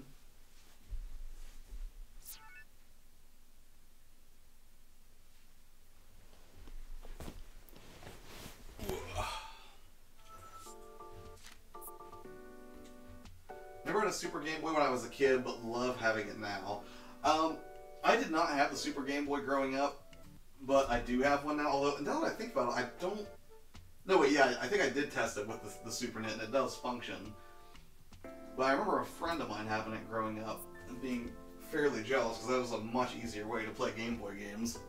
Never had a Super Game Boy when I was a kid, but love having it now. I did not have the Super Game Boy growing up, but I do have one now. Although, now that I think about it, I don't... No, wait, yeah, I think I did test it with the Super Nintendo, and it does function. But I remember a friend of mine having it growing up and being fairly jealous, because that was a much easier way to play Game Boy games.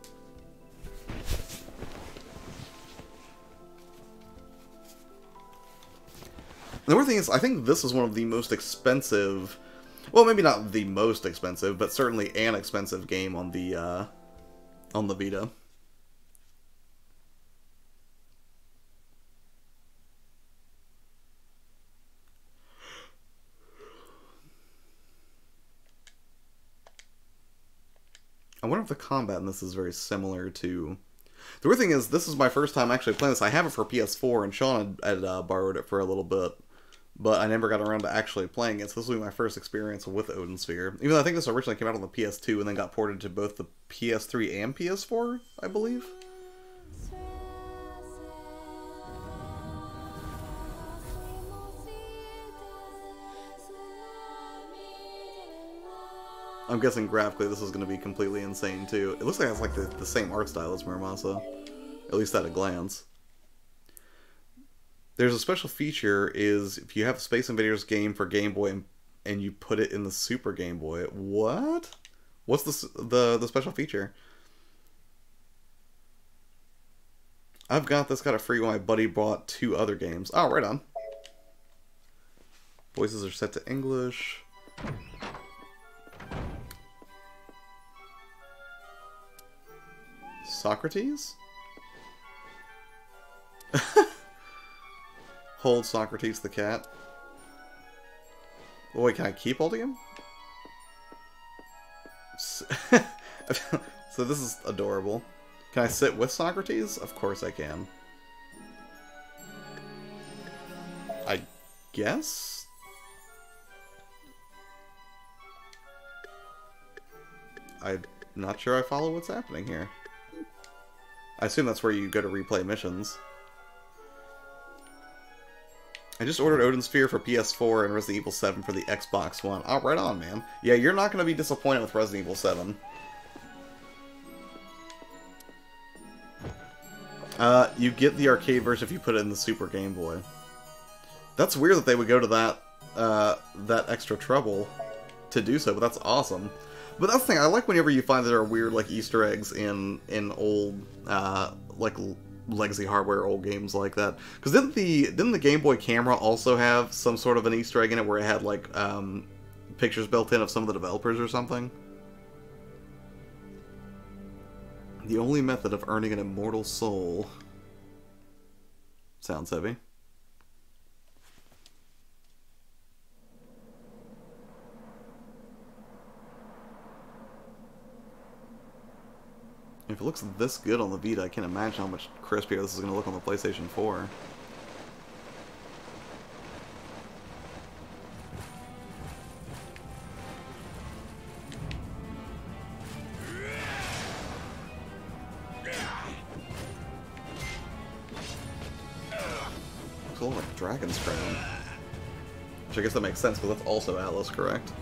The other thing is, I think this is one of the most expensive, well, maybe not the most expensive, but certainly an expensive game on the Vita. I wonder if the combat in this is very similar to... The weird thing is, this is my first time actually playing this. I have it for PS4, and Sean had borrowed it for a little bit, but I never got around to actually playing it, so this will be my first experience with Odin Sphere. Even though I think this originally came out on the PS2 and then got ported to both the PS3 and PS4, I believe. I'm guessing graphically this is going to be completely insane too. It looks like it has like the same art style as Muramasa, at least at a glance. There's a special feature is if you have a Space Invaders game for Game Boy and you put it in the Super Game Boy. What? What's the special feature? I've got this, got a free one. My buddy bought 2 other games. Oh, right on. Voices are set to English. Socrates? Hold Socrates the cat. Oh, wait, can I keep holding him? So this is adorable. Can I sit with Socrates? Of course I can. I guess? I'm not sure I follow what's happening here. I assume that's where you go to replay missions. I just ordered Odin Sphere for PS4 and Resident Evil 7 for the Xbox One. Oh, right on, man. Yeah, you're not going to be disappointed with Resident Evil 7. You get the arcade version if you put it in the Super Game Boy. That's weird that they would go to that extra trouble to do so, but that's awesome. But that's the thing, I like whenever you find that there are weird, like, Easter eggs in old, like, legacy hardware, old games like that. Because didn't the Game Boy camera also have some sort of an Easter egg in it where it had, like, pictures built in of some of the developers or something? The only method of earning an immortal soul. Sounds heavy. it looks this good on the Vita, I can't imagine how much crispier this is going to look on the PlayStation 4. Looks a little like Dragon's Crown. Which I guess that makes sense, because that's also Atlas, correct?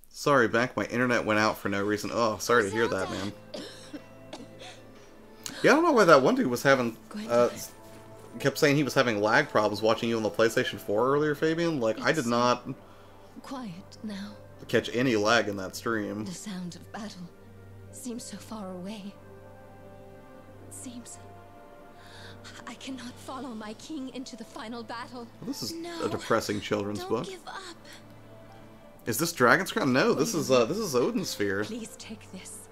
Sorry, Beck, my internet went out for no reason. Oh, sorry to hear that, man. Yeah, I don't know why that one dude was having, kept saying he was having lag problems watching you on the PlayStation 4 earlier, Fabian. Like, I did not Quiet now. catch any lag in that stream. The sound of battle seems so far away. It seems I cannot follow my king into the final battle. This is No, a depressing children's don't book. give up. Is this Dragon's Crown? No, this is Odin's Sphere. Please take this.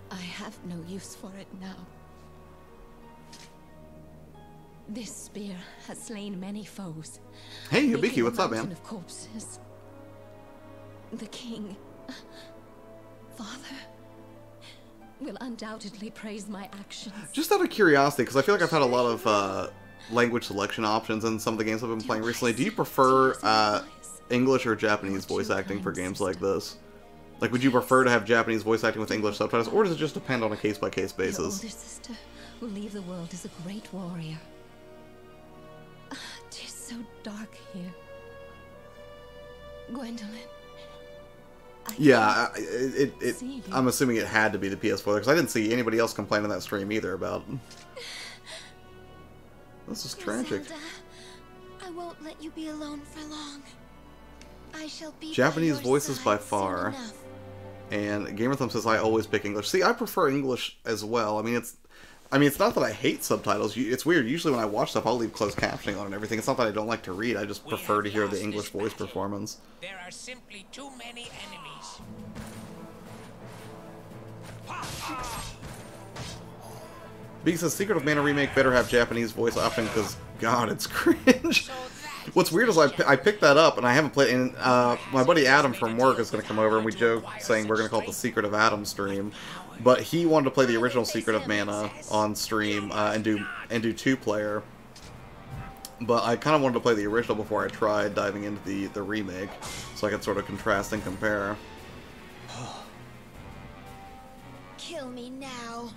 I have no use for it now. This spear has slain many foes. Hey, making Yubiki, a what's up, mountain man? of corpses. The king, father, will undoubtedly praise my actions. Just out of curiosity, because I feel like I've had a lot of language selection options in some of the games I've been playing recently. Do you prefer English or Japanese voice acting for games like this? Like, would you prefer to have Japanese voice acting with English subtitles, or does it just depend on a case-by-case Your basis? older sister will leave the world as a great warrior. It is so dark here. Gwendolyn. Yeah, see you. I'm assuming it had to be the PS4, because I didn't see anybody else complain in that stream either about... This is tragic. Zelda, I won't let you be alone for long. I shall be Japanese by your voices by side soon far. enough. And Gamerthumb says I always pick English. See, I prefer English as well. I mean, it's not that I hate subtitles. It's weird. Usually when I watch stuff, I'll leave closed captioning on and everything. It's not that I don't like to read. I just prefer to hear the English voice performance. There are simply too many enemies. B says Secret of Mana Remake better have Japanese voice option because, God, it's cringe. What's weird is I picked that up and I haven't played. And my buddy Adam from work is going to come over and we joke saying we're going to call it the Secret of Adam stream. But he wanted to play the original Secret of Mana on stream and do 2-player. But I kind of wanted to play the original before I tried diving into the remake, so I could sort of contrast and compare. Kill me now.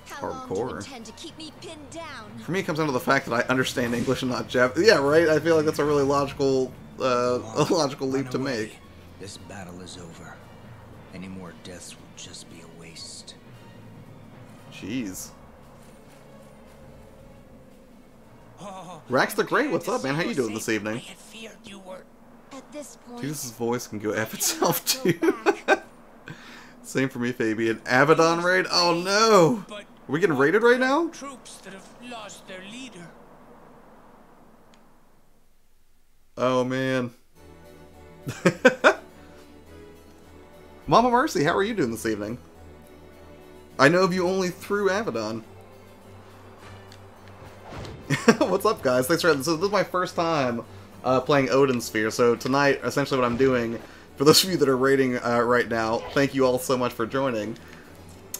How long do Hardcore. you intend to keep me pinned down? For me, it comes down to the fact that I understand English and not Japanese. Yeah, right. I feel like that's a really logical, leap to make. This battle is over. Any more deaths will just be a waste. Jeez. Rax the Great, what's up, man? How you doing this evening? I had feared you were. At this point, Jesus' voice can go F itself, go too. back. Same for me, Fabian. Abaddon raid? Oh, no! But Are we getting raided right now? troops that have lost their leader. Oh, man. Mama Mercy, how are you doing this evening? I know of you only through Abaddon. What's up, guys? Thanks for... So this is my first time playing Odin Sphere, so tonight, essentially what I'm doing, for those of you that are raiding right now, thank you all so much for joining.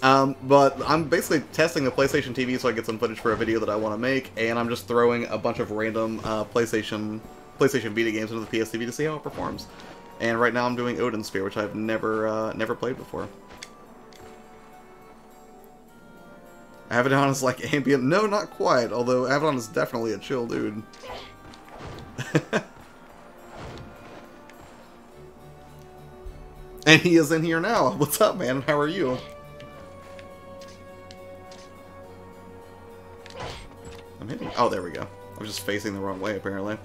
But I'm basically testing the PlayStation TV so I get some footage for a video that I want to make, and I'm just throwing a bunch of random PlayStation Vita games into the PS TV to see how it performs. And right now I'm doing Odin Sphere, which I've never played before. Abaddon is like ambient. No, not quite. Although Abaddon is definitely a chill dude. And he is in here now. What's up, man? How are you? I'm hitting... Oh, there we go. I was just facing the wrong way, apparently.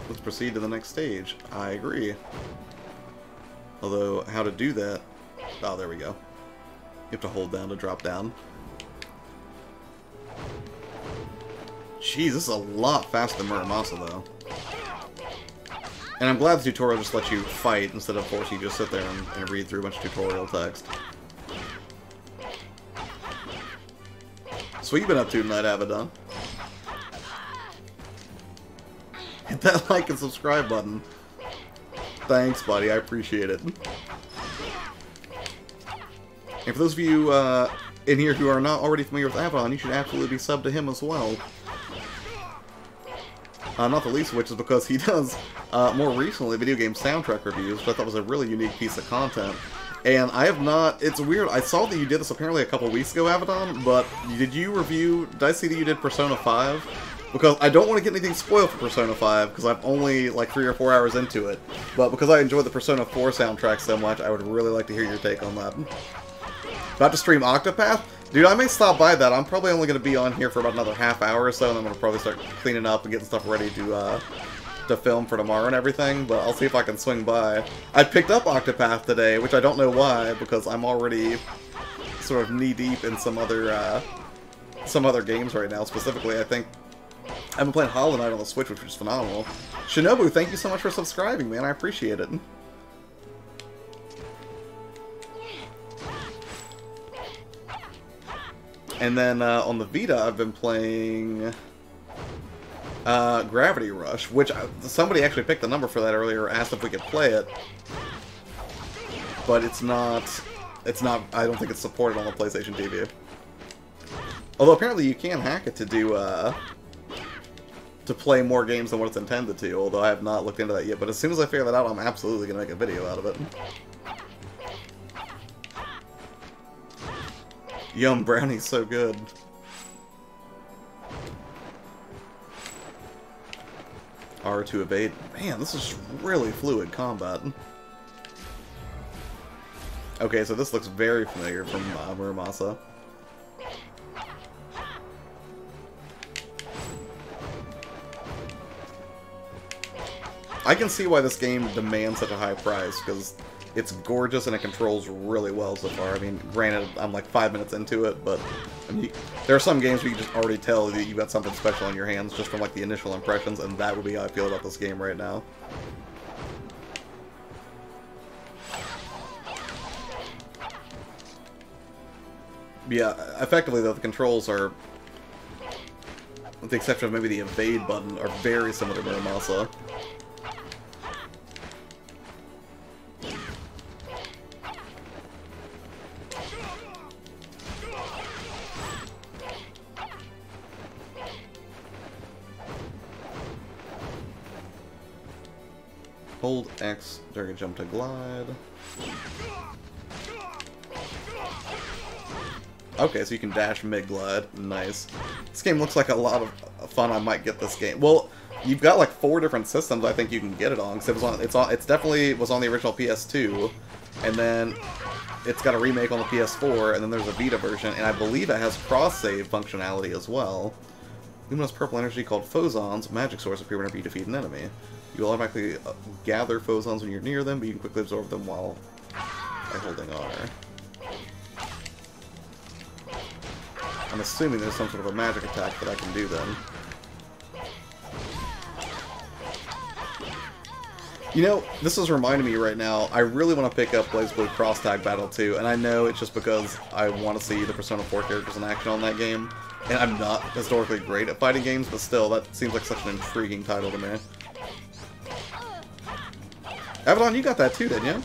Let's proceed to the next stage. I agree. Although, how to do that... Oh, there we go. You have to hold down to drop down. Jeez, this is a lot faster than Muramasa, though. And I'm glad the tutorial just lets you fight instead of forcing you to just sit there and read through a bunch of tutorial text. So what you been up to tonight, Abaddon? Hit that like and subscribe button. Thanks, buddy. I appreciate it. And for those of you in here who are not already familiar with Abaddon, you should absolutely be subbed to him as well. Not the least of which is because he does, more recently, video game soundtrack reviews, which I thought was a really unique piece of content. And I have not... It's weird. I saw that you did this apparently a couple weeks ago, Abaddon, but did you review... Did I see that you did Persona 5? Because I don't want to get anything spoiled for Persona 5, because I'm only like 3 or 4 hours into it. But because I enjoyed the Persona 4 soundtrack so much, I would really like to hear your take on that. About to stream Octopath? Dude, I may stop by that. I'm probably only going to be on here for about another half hour or so, and I'm going to probably start cleaning up and getting stuff ready to film for tomorrow and everything, but I'll see if I can swing by. I picked up Octopath today, which I don't know why, because I'm already sort of knee-deep in some other games right now. Specifically, I think I've been playing Hollow Knight on the Switch, which is phenomenal. Shinobu, thank you so much for subscribing, man. I appreciate it. And then on the Vita, I've been playing Gravity Rush, which somebody actually picked the number for that earlier, asked if we could play it. But it's not, I don't think it's supported on the PlayStation TV. Although apparently you can hack it to do, to play more games than what it's intended to, although I have not looked into that yet. But as soon as I figure that out, I'm absolutely going to make a video out of it. Yum, brownie's so good. R to evade. Man, this is really fluid combat. Okay, so this looks very familiar from Muramasa. I can see why this game demands such a high price, because it's gorgeous and it controls really well so far. I mean, granted, I'm like 5 minutes into it, but I mean, there are some games where you just already tell that you got something special on your hands just from like the initial impressions, and that would be how I feel about this game right now. Yeah, effectively though, the controls are, with the exception of maybe the evade button, are very similar to Muramasa. Hold X during a jump to glide. Okay, so you can dash mid-glide. Nice. This game looks like a lot of fun. I might get this game. Well, you've got like 4 different systems I think you can get it on. Cause it's definitely was on the original PS2, and then it's got a remake on the PS4, and then there's a Vita version, and I believe it has cross-save functionality as well. Luminous purple energy called phosons, magic source, appear whenever you defeat an enemy. You will automatically gather phosons when you're near them, but you can quickly absorb them while by holding R. I'm assuming there's some sort of a magic attack that I can do then. You know, this is reminding me right now, I really want to pick up BlazBlue Cross Tag Battle 2, and I know it's just because I want to see the Persona 4 characters in action on that game, and I'm not historically great at fighting games, but still, that seems like such an intriguing title to me. Abaddon, you got that too, didn't you?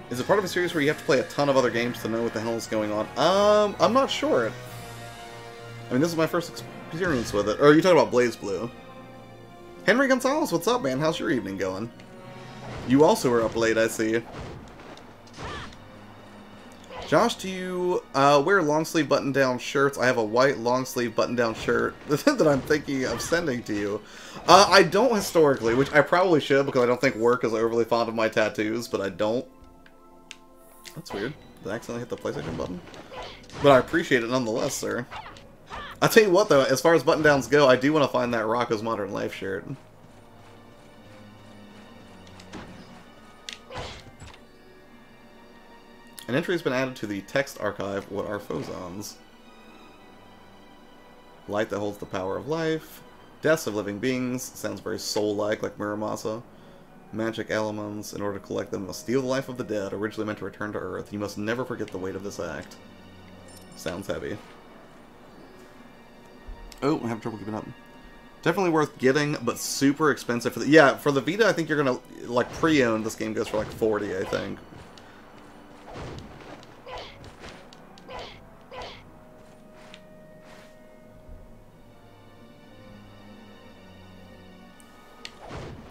Is it part of a series where you have to play a ton of other games to know what the hell is going on? I'm not sure. I mean, this is my first experience with it. Or are you talking about BlazBlue? Henry Gonzalez, what's up, man? How's your evening going? You also were up late, I see. Josh, do you wear long-sleeve button-down shirts? I have a white long-sleeve button-down shirt that I'm thinking of sending to you. I don't historically, which I probably should because I don't think work is overly fond of my tattoos, but I don't. That's weird. Did I accidentally hit the PlayStation button? But I appreciate it nonetheless, sir. I'll tell you what, though, as far as button-downs go, I do want to find that Rocco's Modern Life shirt. An entry has been added to the text archive. What are phosons? Light that holds the power of life. Deaths of living beings. Sounds very soul-like, like Muramasa. Magic elements. In order to collect them, must steal the life of the dead, originally meant to return to Earth. You must never forget the weight of this act. Sounds heavy. Oh, I have trouble keeping up. Definitely worth getting, but super expensive for the... Yeah, for the Vita, I think you're gonna, like, pre-owned, this game goes for like 40, I think.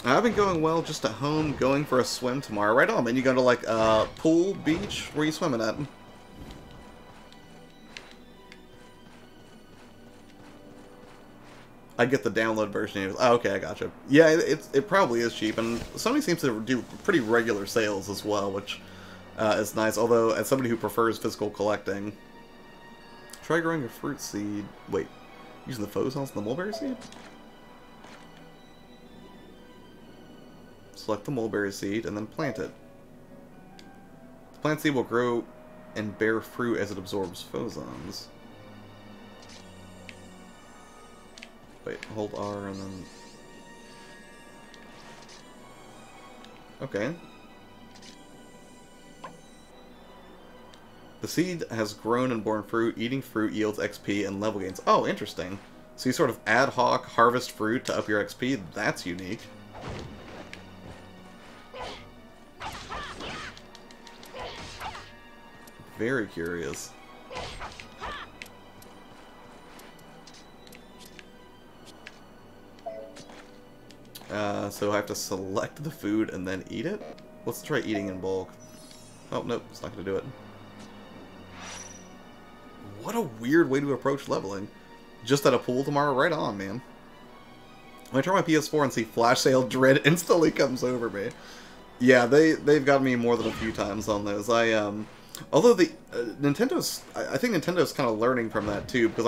I've been going well, just at home, going for a swim tomorrow. Right on, man. You go to, like, pool, beach? Where are you swimming at? I get the download version. Oh, okay, I gotcha. Yeah, it probably is cheap, and Sony seems to do pretty regular sales as well, which is nice. Although, as somebody who prefers physical collecting, try growing a fruit seed. Wait, using the phosons and the mulberry seed? Select the mulberry seed and then plant it. The plant seed will grow and bear fruit as it absorbs phosons. Wait, hold R and then... Okay. The seed has grown and borne fruit. Eating fruit yields XP and level gains. Oh, interesting. So you sort of ad hoc harvest fruit to up your XP? That's unique. Very curious. So I have to select the food and then eat it? Let's try eating in bulk. Oh, nope, it's not going to do it. What a weird way to approach leveling. Just at a pool tomorrow? Right on, man. When I turn my PS4 and see flash sale, dread instantly comes over me. Yeah, they've got me more than a few times on those. Although the Nintendo's... I think Nintendo's kind of learning from that, too, because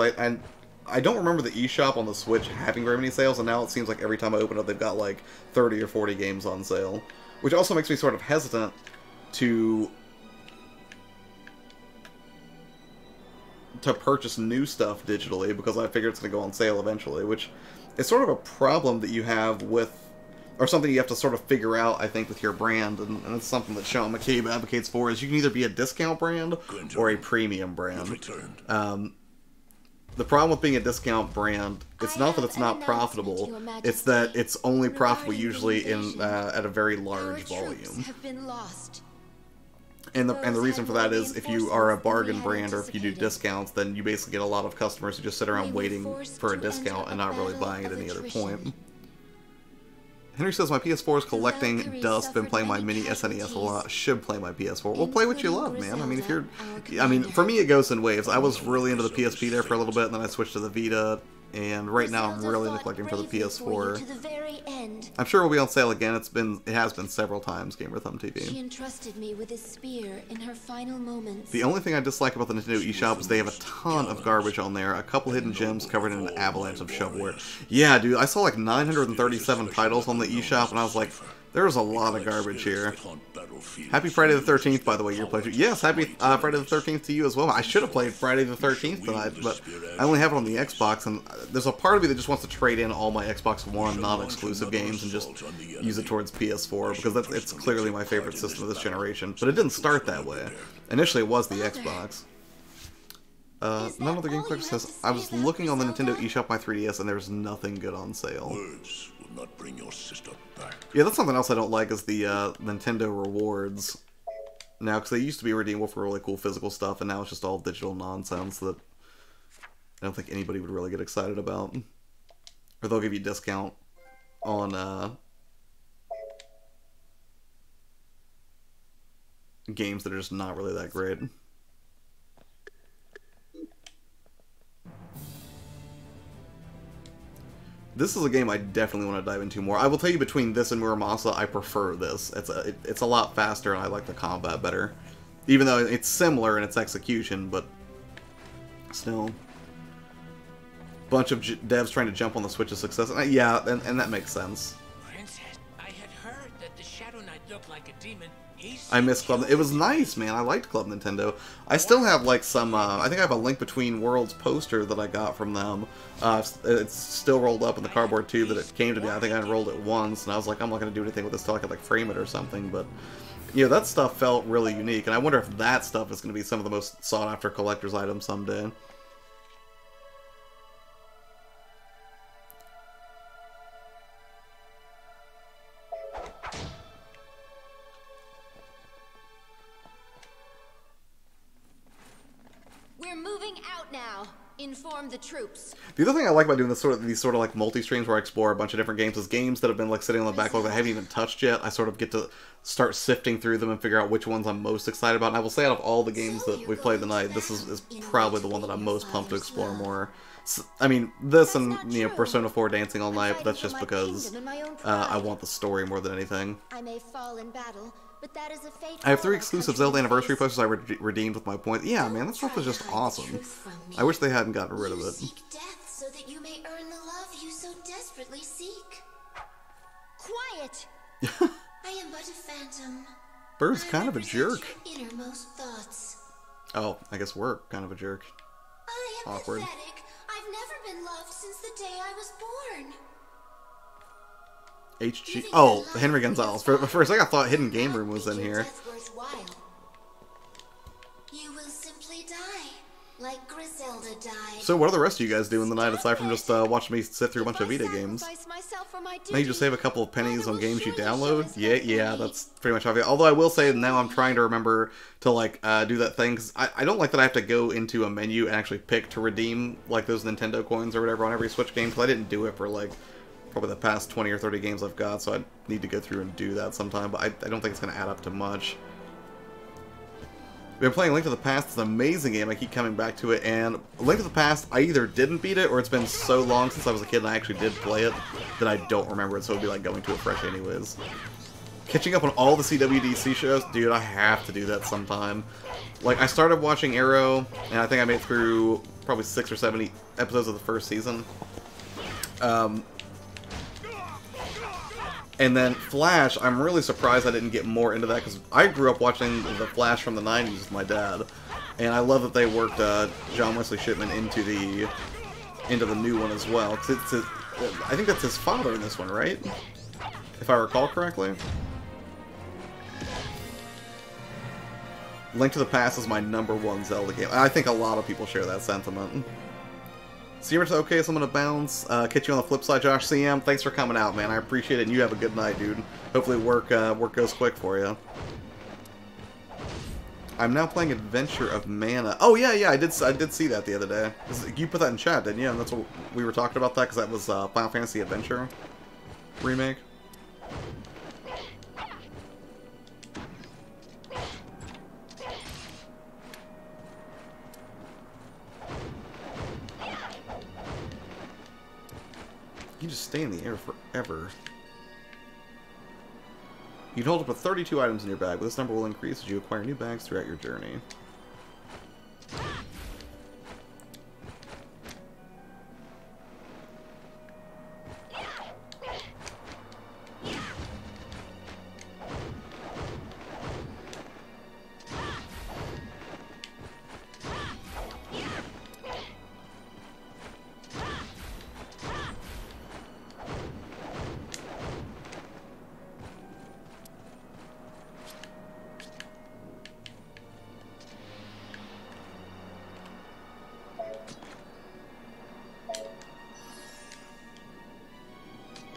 I don't remember the eShop on the Switch having very many sales, and now it seems like every time I open up, they've got like 30 or 40 games on sale. Which also makes me sort of hesitant to purchase new stuff digitally, because I figure it's going to go on sale eventually, which is sort of a problem that you have with, or something you have to sort of figure out, I think, with your brand, and it's something that Sean McCabe advocates for, is you can either be a discount brand or a premium brand. The problem with being a discount brand, it's not that it's not profitable, it's that it's only profitable usually at a very large volume. And the reason for that is if you are a bargain brand or if you do discounts, then you basically get a lot of customers who just sit around waiting for a discount and not really buying at any other point. Henry says, my PS4 is collecting dust, been playing my mini SNES a lot, should play my PS4. Well, play what you love, man. I mean, if you're... I mean, for me, it goes in waves. I was really into the PSP there for a little bit, and then I switched to the Vita, and right now I'm really into collecting for the PS4. I'm sure it will be on sale again. It has been several times, Gamer Thumb TV. She entrusted me with a spear in her final moments. The only thing I dislike about the Nintendo eShop is they have a ton of garbage on there. A couple hidden gems covered in an avalanche of shovelware. Yeah, dude, I saw like 937 titles on the eShop, and I was like, there's a lot of garbage here. Happy Friday the 13th, by the way, YourPlayerTwo. Yes, happy Friday the 13th to you as well. I should have played Friday the 13th tonight, but I only have it on the Xbox, and there's a part of me that just wants to trade in all my Xbox One non-exclusive games and just use it towards PS4, because it's clearly my favorite system of this generation. But it didn't start that way. Initially, it was the Xbox. None other game collector says, I was looking on the Nintendo eShop my 3DS, and there's nothing good on sale. Not bring your sister back. Yeah, that's something else I don't like, is the Nintendo rewards now, because they used to be redeemable for really cool physical stuff, and now it's just all digital nonsense that I don't think anybody would really get excited about. Or they'll give you a discount on games that are just not really that great. This is a game I definitely want to dive into more. I will tell you, between this and Muramasa, I prefer this. It's a lot faster, and I like the combat better. Even though it's similar in its execution, but still. Bunch of devs trying to jump on the Switch's success. Yeah, and that makes sense. Princess, I had heard that the Shadow Knight looked like a demon. I miss Club. It was nice, man. I liked Club Nintendo. I still have like some. I think I have a Link Between Worlds poster that I got from them. It's still rolled up in the cardboard tube that it came to me. I think I unrolled it once, and I was like, I'm not gonna do anything with this till I could like frame it or something. But you know, that stuff felt really unique, and I wonder if that stuff is gonna be some of the most sought after collector's items someday. We're moving out now. Inform the troops. The other thing I like about doing these sort of like multi-streams where I explore a bunch of different games is games that have been like sitting on the backlog that I haven't even touched yet. I sort of get to start sifting through them and figure out which ones I'm most excited about. And I will say out of all the games that we've played tonight, this is probably the one that I'm most pumped to explore more. So, I mean, this and, you know, Persona 4 Dancing All Night, but that's just because I want the story more than anything. I may fall in battle, but that is a fate. I have 3 exclusive Zelda Anniversary posters I redeemed with my points. Yeah, man, that stuff was just awesome. I wish they hadn't gotten rid of it. Seek death so that you may earn the love you so desperately seek. Quiet! I am but a phantom. Bird's kind of a jerk. Innermost thoughts. Oh, I guess we're kind of a jerk. I am Awkward. pathetic. I've never been loved since the day I was born. HG. Oh, Henry Gonzalez. For a second, I thought Hidden Game Room was in here. You will simply die, like Griselda died. So, what are the rest of you guys doing tonight aside from just watching me sit through a bunch of Vita games? Now you just save a couple of pennies on games you download? Yeah, that's pretty much obvious. Although I will say now I'm trying to remember to like do that thing, because I don't like that I have to go into a menu and actually pick to redeem like those Nintendo coins or whatever on every Switch game, because I didn't do it for like probably the past 20 or 30 games I've got, so I need to go through and do that sometime, but I don't think it's going to add up to much. I've been playing Link to the Past. It's an amazing game. I keep coming back to it, and Link to the Past, I either didn't beat it, or it's been so long since I was a kid and I actually did play it that I don't remember it, so it would be like going to it fresh anyways. Catching up on all the CWDC shows? Dude, I have to do that sometime. Like, I started watching Arrow, and I think I made it through probably 6 or 7 episodes of the first season. And then Flash, I'm really surprised I didn't get more into that, because I grew up watching the Flash from the 90s with my dad. And I love that they worked John Wesley Shipman into the new one as well. Cause I think that's his father in this one, right? If I recall correctly. Link to the Past is my #1 Zelda game. I think a lot of people share that sentiment. Seamer's okay, so I'm gonna bounce. Catch you on the flip side, Josh. CM, thanks for coming out, man. I appreciate it, and you have a good night, dude. Hopefully work goes quick for you. I'm now playing Adventure of Mana. Oh yeah, I did see that the other day. You put that in chat, didn't you? And that's what we were talking about, that because that was Final Fantasy Adventure remake. You just stay in the air forever. You can hold up to 32 items in your bag, but this number will increase as you acquire new bags throughout your journey.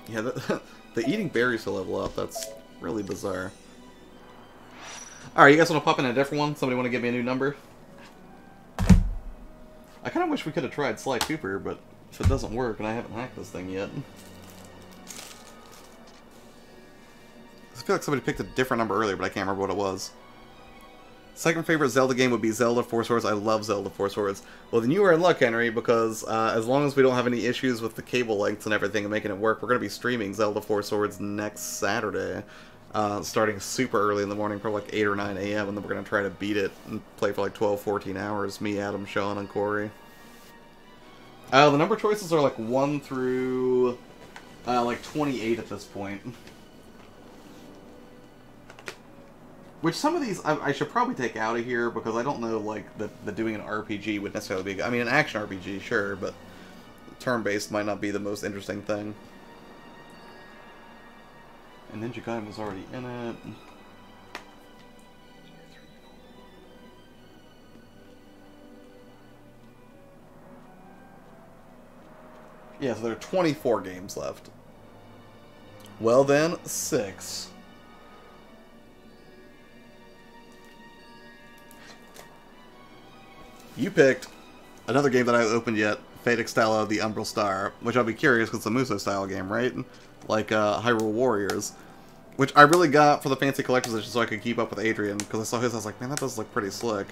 Yeah, the eating berries to level up, that's really bizarre. Alright, you guys want to pop in a different one? Somebody want to give me a new number? I kind of wish we could have tried Sly Cooper, but if it doesn't work, and I haven't hacked this thing yet. I feel like somebody picked a different number earlier, but I can't remember what it was. Second favorite Zelda game would be Zelda 4 Swords. I love Zelda 4 Swords. Well, then you are in luck, Henry, because as long as we don't have any issues with the cable lengths and everything and making it work, we're going to be streaming Zelda 4 Swords next Saturday, starting super early in the morning, probably like 8 or 9 a.m., and then we're going to try to beat it and play for like 12, 14 hours, me, Adam, Sean, and Corey. The number choices are like 1 through like 28 at this point. Which some of these I should probably take out of here because I don't know like that doing an RPG would necessarily be. I mean, an action RPG, sure, but turn-based might not be the most interesting thing. And Ninja Gaiden was already in it. Yeah, so there are 24 games left. Well then, 6. You picked another game that I haven't opened yet, Fate Extella, The Umbral Star, which I'll be curious because it's a Muso-style game, right? Like Hyrule Warriors. Which I really got for the Fancy Collector's Edition so I could keep up with Adrian, because I saw his, I was like, man, that does look pretty slick.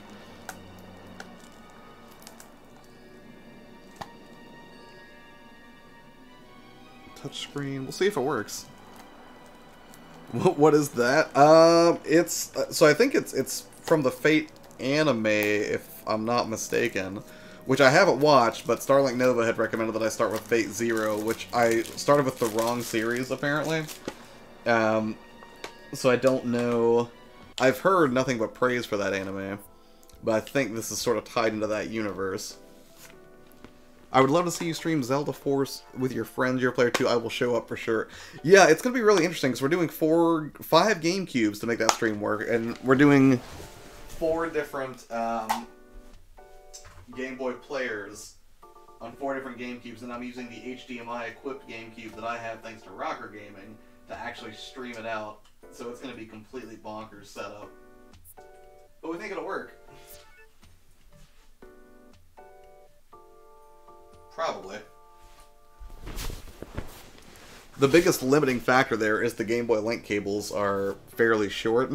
Touchscreen. We'll see if it works. What is that? It's so I think it's from the Fate anime, if I'm not mistaken, which I haven't watched. But Starlink Nova had recommended that I start with Fate Zero, which I started with the wrong series apparently. So I don't know. I've heard nothing but praise for that anime, but I think this is sort of tied into that universe. I would love to see you stream Zelda Force with your friends, YourPlayerTwo. I will show up for sure. Yeah, it's going to be really interesting because we're doing 5 GameCubes to make that stream work, and we're doing 4 different Game Boy players on 4 different GameCubes, and I'm using the HDMI equipped GameCube that I have thanks to Rocker Gaming to actually stream it out. So it's going to be completely bonkers setup. But we think it'll work. Probably. The biggest limiting factor there is the Game Boy Link cables are fairly short,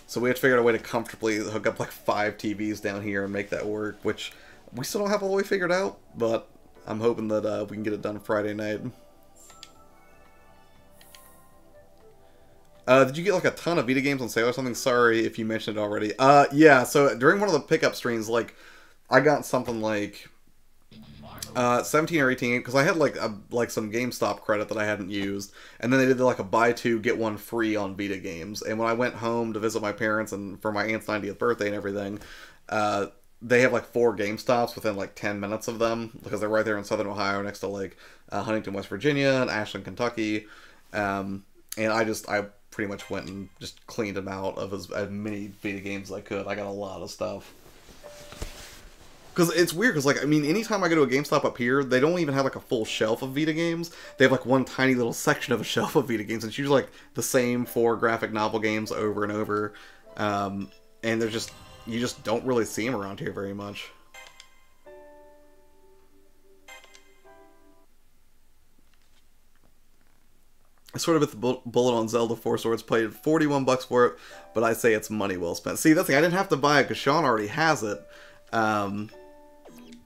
so we have to figure out a way to comfortably hook up like 5 TVs down here and make that work, which we still don't have all the way figured out, but I'm hoping that we can get it done Friday night. Did you get like a ton of Vita games on sale or something? Sorry if you mentioned it already. Yeah, so during one of the pickup streams, like, I got something like 17 or 18, because I had like some GameStop credit that I hadn't used, and then they did like a buy 2 get 1 free on Vita games. And when I went home to visit my parents and for my aunt's 90th birthday and everything, they have like 4 GameStops within like 10 minutes of them, because they're right there in Southern Ohio next to like Huntington, West Virginia, and Ashland, Kentucky. And I pretty much went and just cleaned them out of as many Vita games as I could. I got a lot of stuff. Because it's weird, because, like, I mean, anytime I go to a GameStop up here, they don't even have, like, a full shelf of Vita games. They have, like, one tiny little section of a shelf of Vita games. And it's usually, like, the same 4 graphic novel games over and over. And they're just, you just don't really see them around here very much. I sort of bit the bullet on Zelda Four Swords, paid $41 for it, but I say it's money well spent. See, that's the thing, I didn't have to buy it because Sean already has it.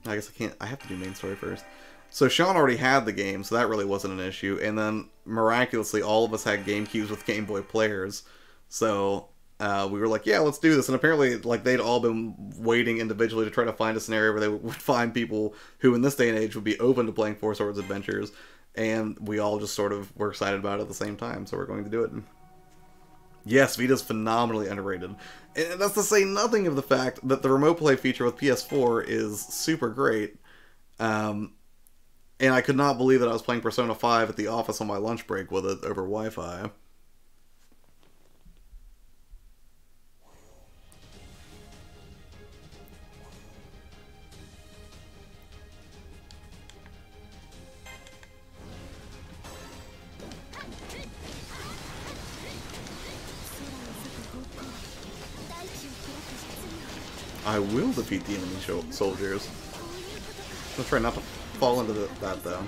I guess I can't, I have to do main story first. So Sean already had the game, so that really wasn't an issue. And then, miraculously, all of us had GameCubes with Game Boy players. So, we were like, yeah, let's do this. And apparently, like, they'd all been waiting individually to try to find a scenario where they would find people who, in this day and age, would be open to playing Four Swords Adventures. And we all just sort of were excited about it at the same time, so we're going to do it. Yes, Vita's phenomenally underrated. And that's to say nothing of the fact that the remote play feature with PS4 is super great. And I could not believe that I was playing Persona 5 at the office on my lunch break with it over Wi-Fi. I will defeat the enemy soldiers. Let's try not to fall into that, though.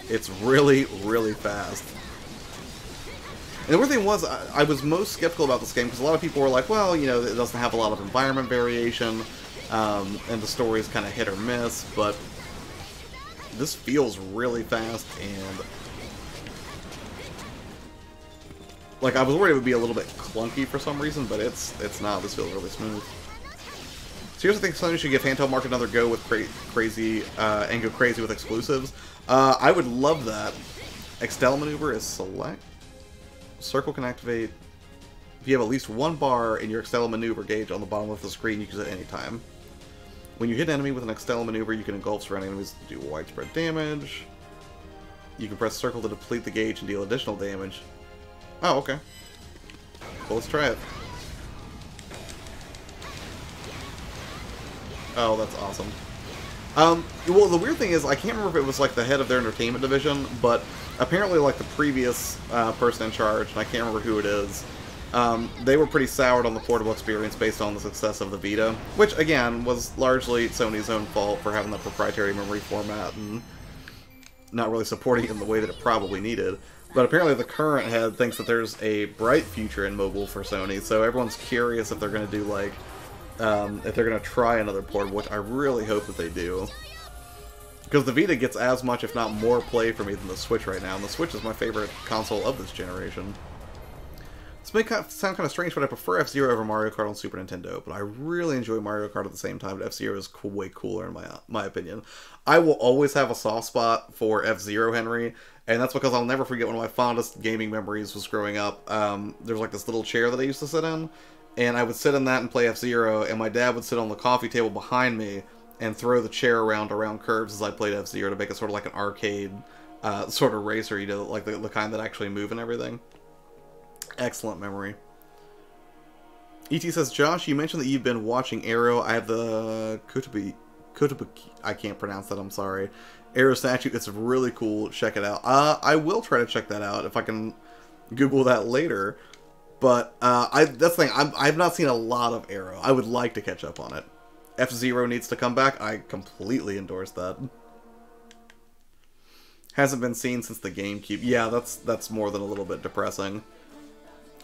It's really, really fast. And the weird thing was, I was most skeptical about this game, because a lot of people were like, well, you know, it doesn't have a lot of environment variation, and the story is kind of hit or miss, but this feels really fast, and like, I was worried it would be a little bit clunky for some reason, but it's not. This feels really smooth. So here's the thing, Sony should give Handheld Market another go with crazy, and go crazy with exclusives. I would love that. Extella maneuver is select. Circle can activate if you have at least one bar in your Extella maneuver gauge on the bottom of the screen. You can use it at any time. When you hit an enemy with an Extella maneuver, you can engulf surrounding enemies to do widespread damage. You can press circle to deplete the gauge and deal additional damage. Oh, okay. Well, let's try it. Oh, that's awesome. Well, the weird thing is, I can't remember if it was like the head of their entertainment division, but apparently like the previous person in charge, and I can't remember who it is, they were pretty soured on the portable experience based on the success of the Vita, which again was largely Sony's own fault for having that proprietary memory format and not really supporting it in the way that it probably needed. But apparently the current head thinks that there's a bright future in mobile for Sony, so everyone's curious if they're going to do like, if they're going to try another portable, which I really hope that they do. Because the Vita gets as much, if not more, play for me than the Switch right now, and the Switch is my favorite console of this generation. This may sound kind of strange, but I prefer F-Zero over Mario Kart on Super Nintendo, but I really enjoy Mario Kart at the same time, but F-Zero is way cooler in my opinion. I will always have a soft spot for F-Zero, Henry, and that's because I'll never forget one of my fondest gaming memories was growing up. There's like this little chair that I used to sit in, and I would sit in that and play F-Zero, and my dad would sit on the coffee table behind me and throw the chair around curves as I played F-Zero to make it sort of like an arcade sort of racer, you know, like the kind that actually move and everything. Excellent memory. E.T. says, Josh, you mentioned that you've been watching Arrow. I have the Kotobuki, I can't pronounce that, I'm sorry. Arrow statue, it's really cool. Check it out. I will try to check that out if I can Google that later. But that's the thing, I've not seen a lot of Arrow. I would like to catch up on it. F-Zero needs to come back. I completely endorse that. Hasn't been seen since the GameCube. Yeah, that's more than a little bit depressing.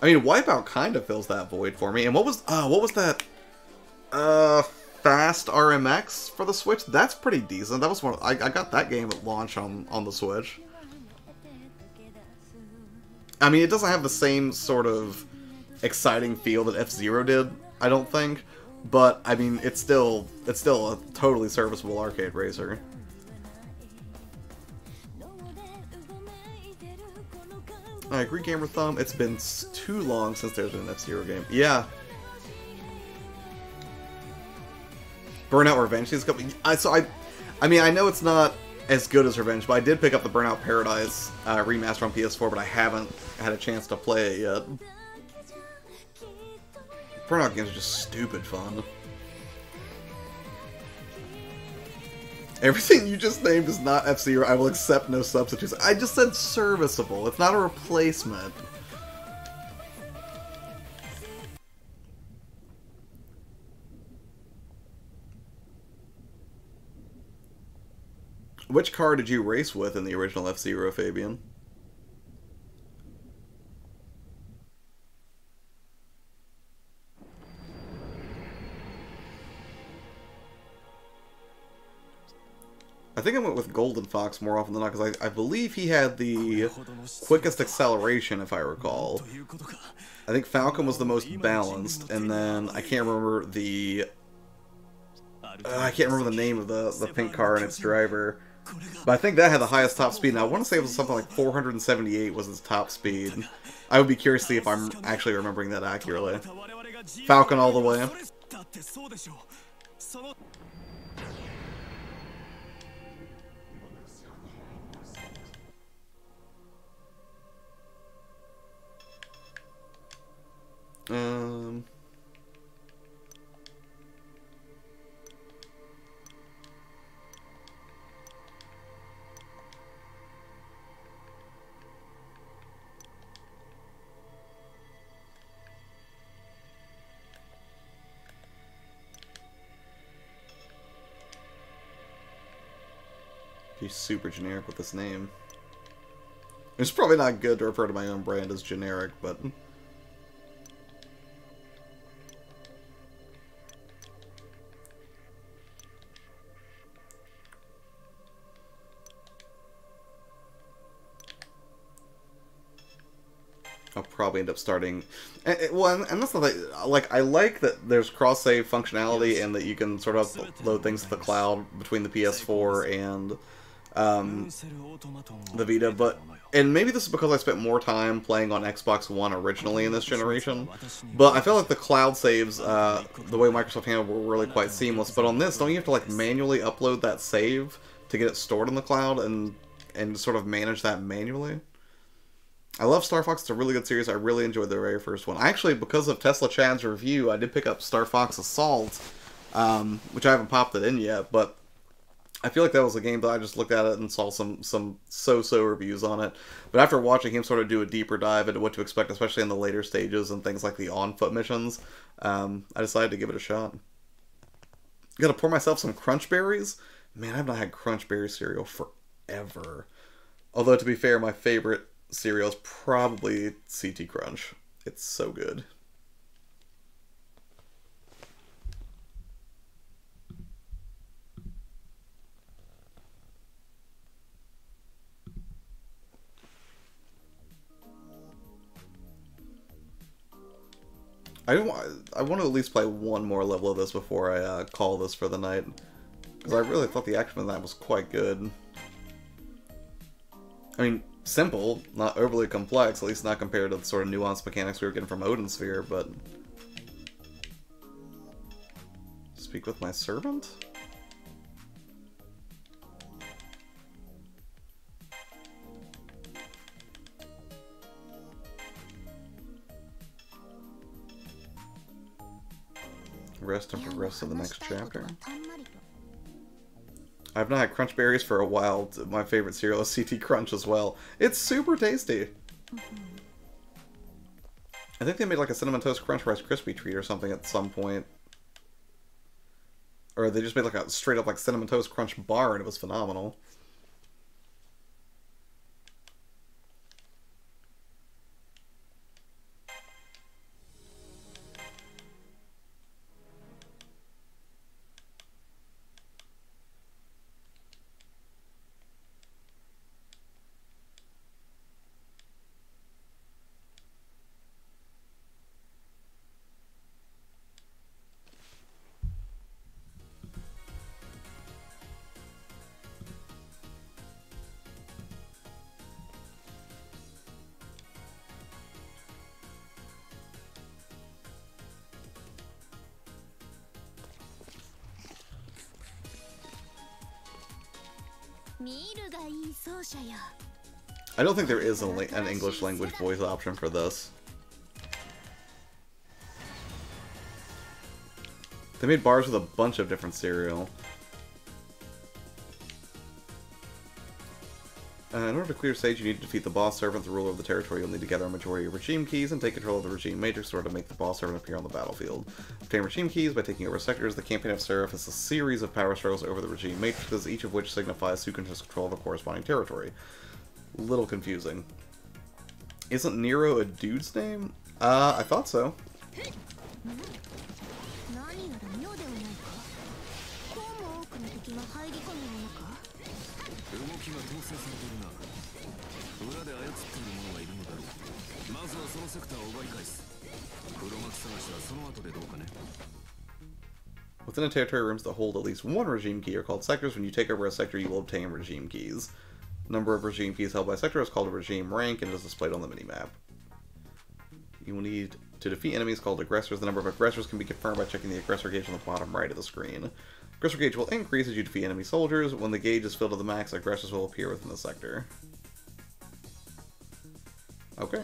I mean, Wipeout kind of fills that void for me. And what was that? Fast RMX for the Switch? That's pretty decent. That was one. I got that game at launch on the Switch. I mean, it doesn't have the same sort of exciting feel that F-Zero did, I don't think. But I mean, it's still a totally serviceable arcade racer. I agree, Gamer Thumb. It's been too long since there's been an F-Zero game. Yeah. Burnout Revenge is coming. I mean, I know it's not as good as Revenge, but I did pick up the Burnout Paradise remaster on PS4, but I haven't had a chance to play it yet. Burnout games are just stupid fun. Everything you just named is not F-Zero. I will accept no substitutes. I just said serviceable. It's not a replacement. Which car did you race with in the original F-Zero, Fabian? I think I went with Golden Fox more often than not, because I believe he had the quickest acceleration, if I recall. I think Falcon was the most balanced, and then I can't remember the... I can't remember the name of the pink car and its driver. But I think that had the highest top speed, and I want to say it was something like 478 was its top speed. I would be curious to see if I'm actually remembering that accurately. Falcon all the way. He's super generic with this name. It's probably not good to refer to my own brand as generic, but... I'll probably end up starting... Well, and that's the thing, like, I like that there's cross-save functionality and that you can sort of upload things to the cloud between the PS4 and the Vita, but, and maybe this is because I spent more time playing on Xbox One originally in this generation, but I felt like the cloud saves, the way Microsoft handled were really quite seamless, but on this, don't you have to like manually upload that save to get it stored in the cloud and sort of manage that manually? I love Star Fox, it's a really good series, I really enjoyed the very first one. Actually, because of Tesla Chad's review, I did pick up Star Fox Assault, which I haven't popped it in yet, but I feel like that was a game that I just looked at it and saw some so-so reviews on it. But after watching him sort of do a deeper dive into what to expect, especially in the later stages and things like the on-foot missions, I decided to give it a shot. Gotta pour myself some Crunch Berries? Man, I've not had Crunch Berry cereal forever. Although, to be fair, my favorite cereal is probably CT Crunch. It's so good. I want to at least play one more level of this before I call this for the night. Because I really thought the action in that was quite good. I mean, simple, not overly complex, at least not compared to the sort of nuanced mechanics we were getting from Odin Sphere, but... Speak with my servant? Rest and progress to the next chapter. I've not had Crunch Berries for a while. My favorite cereal is CT Crunch as well. It's super tasty. I think they made like a Cinnamon Toast Crunch Rice Krispie treat or something at some point. Or they just made like a straight up like Cinnamon Toast Crunch bar and it was phenomenal. I don't think there is an English language voice option for this. They made bars with a bunch of different cereal. In order to clear stage, you need to defeat the boss servant, the ruler of the territory. You'll need to gather a majority of regime keys and take control of the regime matrix in order to make the boss servant appear on the battlefield. Obtain regime keys by taking over sectors. The campaign of Seraph is a series of power struggles over the regime matrices, each of which signifies who can take control of a corresponding territory. Little confusing. Isn't Nero a dude's name? I thought so. Within a territory, rooms that hold at least one regime key are called sectors. When you take over a sector, you will obtain regime keys. Number of regime keys held by sector is called a regime rank and is displayed on the minimap. You will need to defeat enemies called aggressors. The number of aggressors can be confirmed by checking the aggressor gauge on the bottom right of the screen. Aggressor gauge will increase as you defeat enemy soldiers. When the gauge is filled to the max, aggressors will appear within the sector. Okay.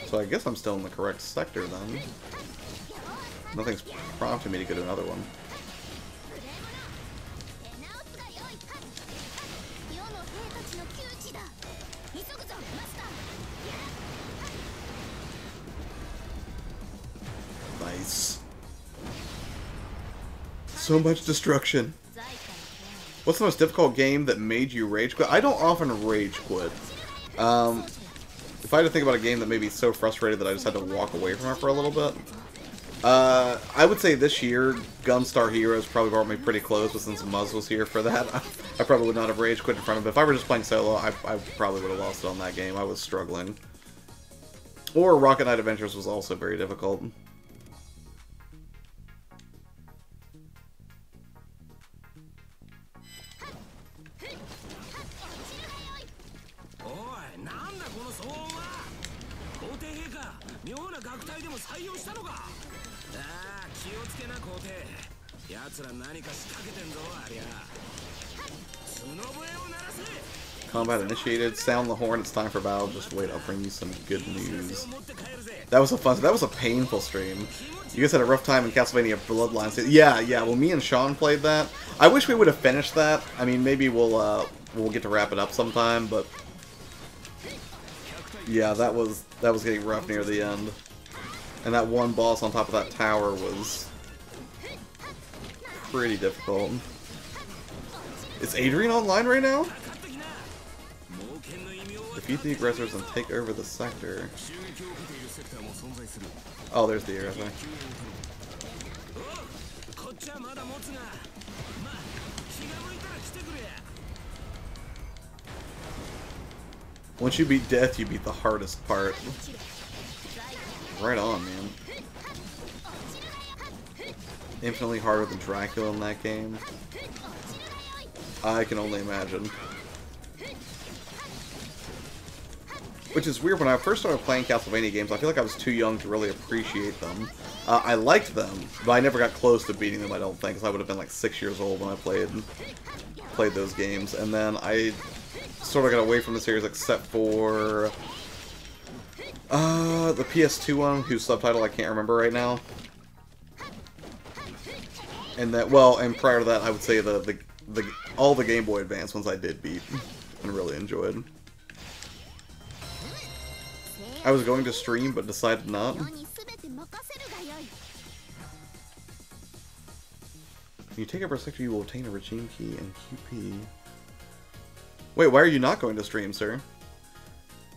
So I guess I'm still in the correct sector then. Nothing's prompting me to go to another one. Nice. So much destruction. What's the most difficult game that made you rage quit? I don't often rage quit. If I had to think about a game that made me so frustrated that I just had to walk away from it for a little bit, I would say this year, Gunstar Heroes probably brought me pretty close, but since Muzz was here for that, I probably would not have rage quit in front of it. If I were just playing solo, I probably would have lost it on that game. I was struggling. Or Rocket Knight Adventures was also very difficult. Combat initiated. Sound the horn. It's time for battle. Just wait. I'll bring you some good news. That was a painful stream. You guys had a rough time in Castlevania Bloodlines. Yeah. Well, me and Sean played that. I wish we would have finished that. I mean, maybe we'll get to wrap it up sometime. But yeah, that was getting rough near the end. And that one boss on top of that tower was pretty difficult. Is Adrian online right now? Defeat the aggressors and take over the sector. Oh, there's the aggressor. Once you beat death, you beat the hardest part. Right on, man. Infinitely harder than Dracula in that game. I can only imagine. Which is weird, when I first started playing Castlevania games, I feel like I was too young to really appreciate them. I liked them, but I never got close to beating them, I don't think, because I would have been like 6 years old when I played those games. And then I sort of got away from the series except for the PS2 one, whose subtitle I can't remember right now. And that, well, and prior to that, I would say all the Game Boy Advance ones I did beat and really enjoyed. I was going to stream, but decided not. When you take over a sector, you will obtain a regime key and QP. Wait, why are you not going to stream, sir?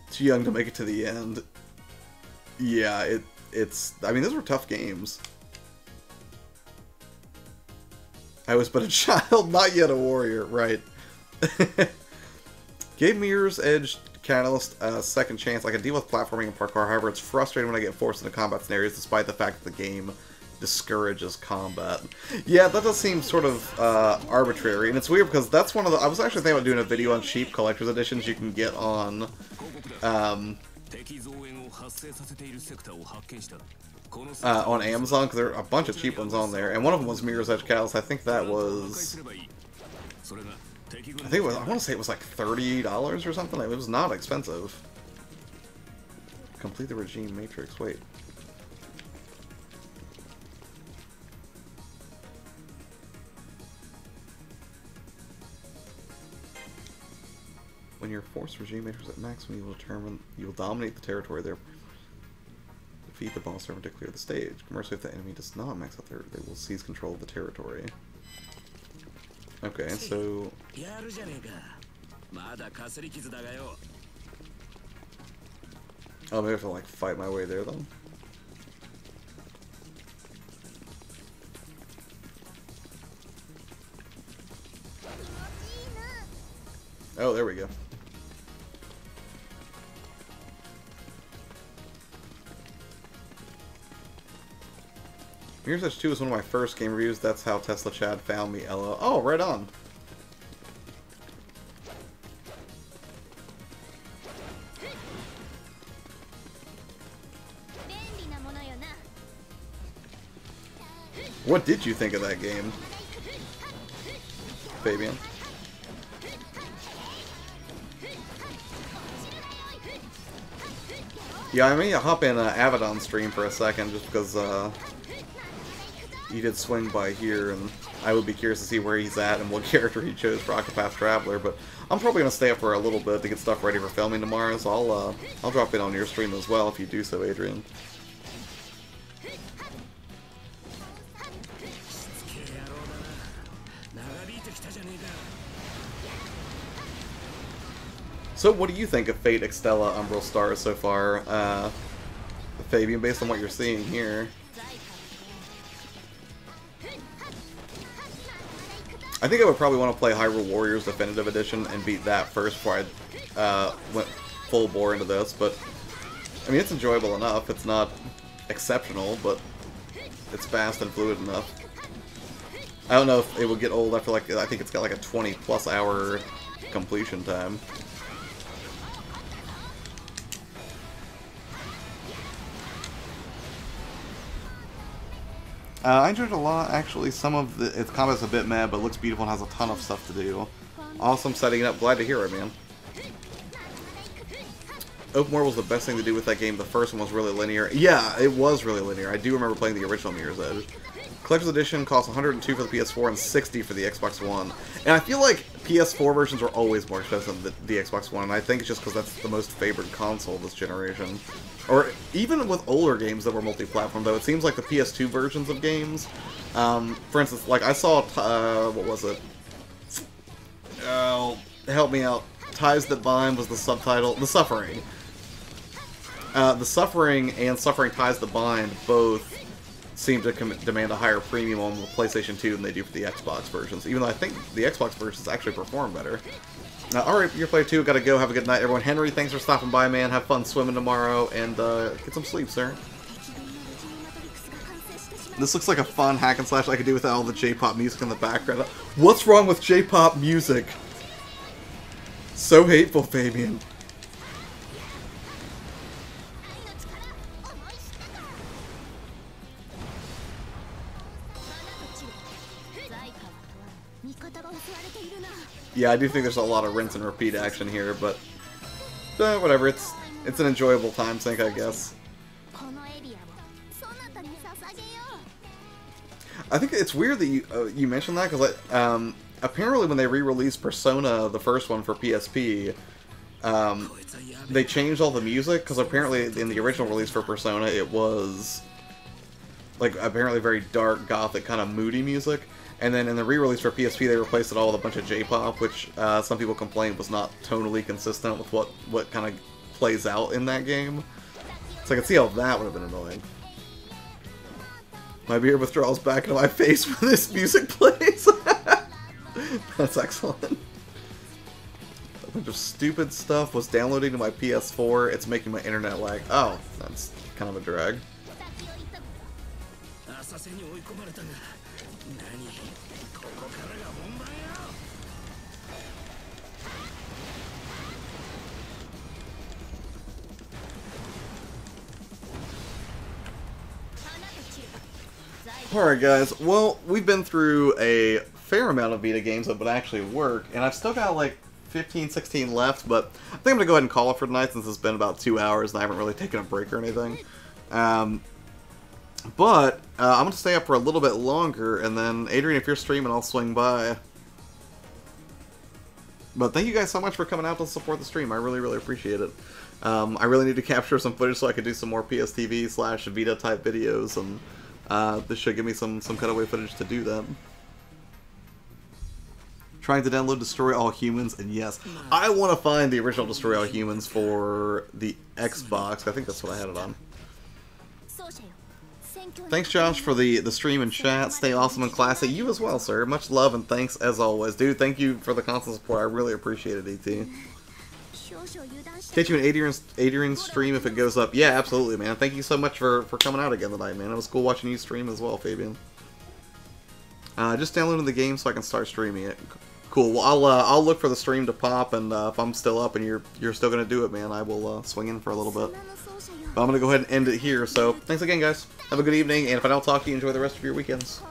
Too young to make it to the end. Yeah, it's... I mean, those were tough games. I was but a child, not yet a warrior, right. Gave Mirror's Edge Catalyst a second chance. I can deal with platforming and parkour, however it's frustrating when I get forced into combat scenarios despite the fact that the game discourages combat. Yeah, that does seem sort of arbitrary, and it's weird because that's one of the... I was actually thinking about doing a video on cheap collector's editions you can get on... on Amazon, because there are a bunch of cheap ones on there, and one of them was Mirror's Edge Catalyst. I think that was... I want to say it was like $30 or something. It was not expensive. Complete the regime matrix. Wait. When you're forced regime matrix at maximum, you will dominate the territory there. Defeat the boss servant to clear the stage. Conversely, if the enemy does not max out there, they will seize control of the territory. Okay, so... Oh, maybe I have to, like, fight my way there, then? Oh, there we go. Mirror's Edge 2 is one of my first game reviews. That's how Tesla Chad found me, LO. Oh, right on. What did you think of that game, Fabian? Yeah, I may hop in Avedon's stream for a second, just because he did swing by here, and I would be curious to see where he's at and what character he chose for Octopath Traveler. But I'm probably gonna stay up for a little bit to get stuff ready for filming tomorrow, so I'll drop in on your stream as well if you do so, Adrian. So, what do you think of Fate, Extella, Umbral Stars so far, Fabian, based on what you're seeing here? I think I would probably want to play Hyrule Warriors Definitive Edition and beat that first before I went full bore into this, but I mean, it's enjoyable enough. It's not exceptional, but it's fast and fluid enough. I don't know if it would get old after, like, I think it's got like a 20+ hour completion time. I enjoyed it a lot, actually. Some of its combat's a bit meh, but looks beautiful and has a ton of stuff to do. Awesome setting it up. Glad to hear it, man. Open world was the best thing to do with that game. The first one was really linear. Yeah, it was really linear. I do remember playing the original Mirror's Edge. Collector's Edition costs $102 for the PS4 and $60 for the Xbox One. And I feel like PS4 versions are always more expensive than the Xbox One, and I think it's just because that's the most favored console this generation. Or even with older games that were multi-platform, though, it seems like the PS2 versions of games, for instance, like I saw, what was it? Oh, help me out. Ties That Bind was the subtitle. The Suffering. The Suffering and Suffering Ties That Bind both seem to demand a higher premium on the PlayStation 2 than they do for the Xbox versions, even though I think the Xbox versions actually perform better. Alright, YourPlayerTwo, gotta go. Have a good night, everyone. Henry, thanks for stopping by, man. Have fun swimming tomorrow, and get some sleep, sir. This looks like a fun hack and slash I could do without all the J-pop music in the background. What's wrong with J-pop music? So hateful, Fabian. Yeah, I do think there's a lot of rinse and repeat action here, but whatever. It's an enjoyable time sink, I guess. I think it's weird that you mentioned that because apparently when they re-released Persona, the first one for PSP, they changed all the music because apparently in the original release for Persona it was like apparently very dark, gothic, kind of moody music. And then in the re-release for PSP, they replaced it all with a bunch of J-pop, which some people complained was not tonally consistent with what kind of plays out in that game. So I can see how that would have been annoying. My beard withdrawals back into my face when this music plays. That's excellent. A bunch of stupid stuff was downloading to my PS4. It's making my internet lag. Oh, that's kind of a drag. Alright guys, well, we've been through a fair amount of Vita games that would actually work, and I've still got like 15, 16 left, but I think I'm going to go ahead and call it for tonight since it's been about 2 hours and I haven't really taken a break or anything. But I'm going to stay up for a little bit longer, and then Adrian, if you're streaming, I'll swing by. But thank you guys so much for coming out to support the stream. I really, really appreciate it. I really need to capture some footage so I can do some more PSTV/Vita type videos, and this should give me some cutaway footage to do that. Trying to download Destroy All Humans, and yes, I want to find the original Destroy All Humans for the Xbox. I think that's what I had it on. Thanks, Josh, for the stream and chat. Stay awesome and classy. You as well, sir. Much love and thanks as always. Dude, thank you for the constant support. I really appreciate it, ET. Catch you in Adrian's stream if it goes up. Yeah, absolutely, man. Thank you so much for coming out again tonight, man. It was cool watching you stream as well, Fabian. Just downloading the game so I can start streaming it. Cool. Well, I'll look for the stream to pop, and if I'm still up and you're still gonna do it, man, I will swing in for a little bit. But I'm gonna go ahead and end it here. So thanks again, guys. Have a good evening, and if I don't talk to you, enjoy the rest of your weekends.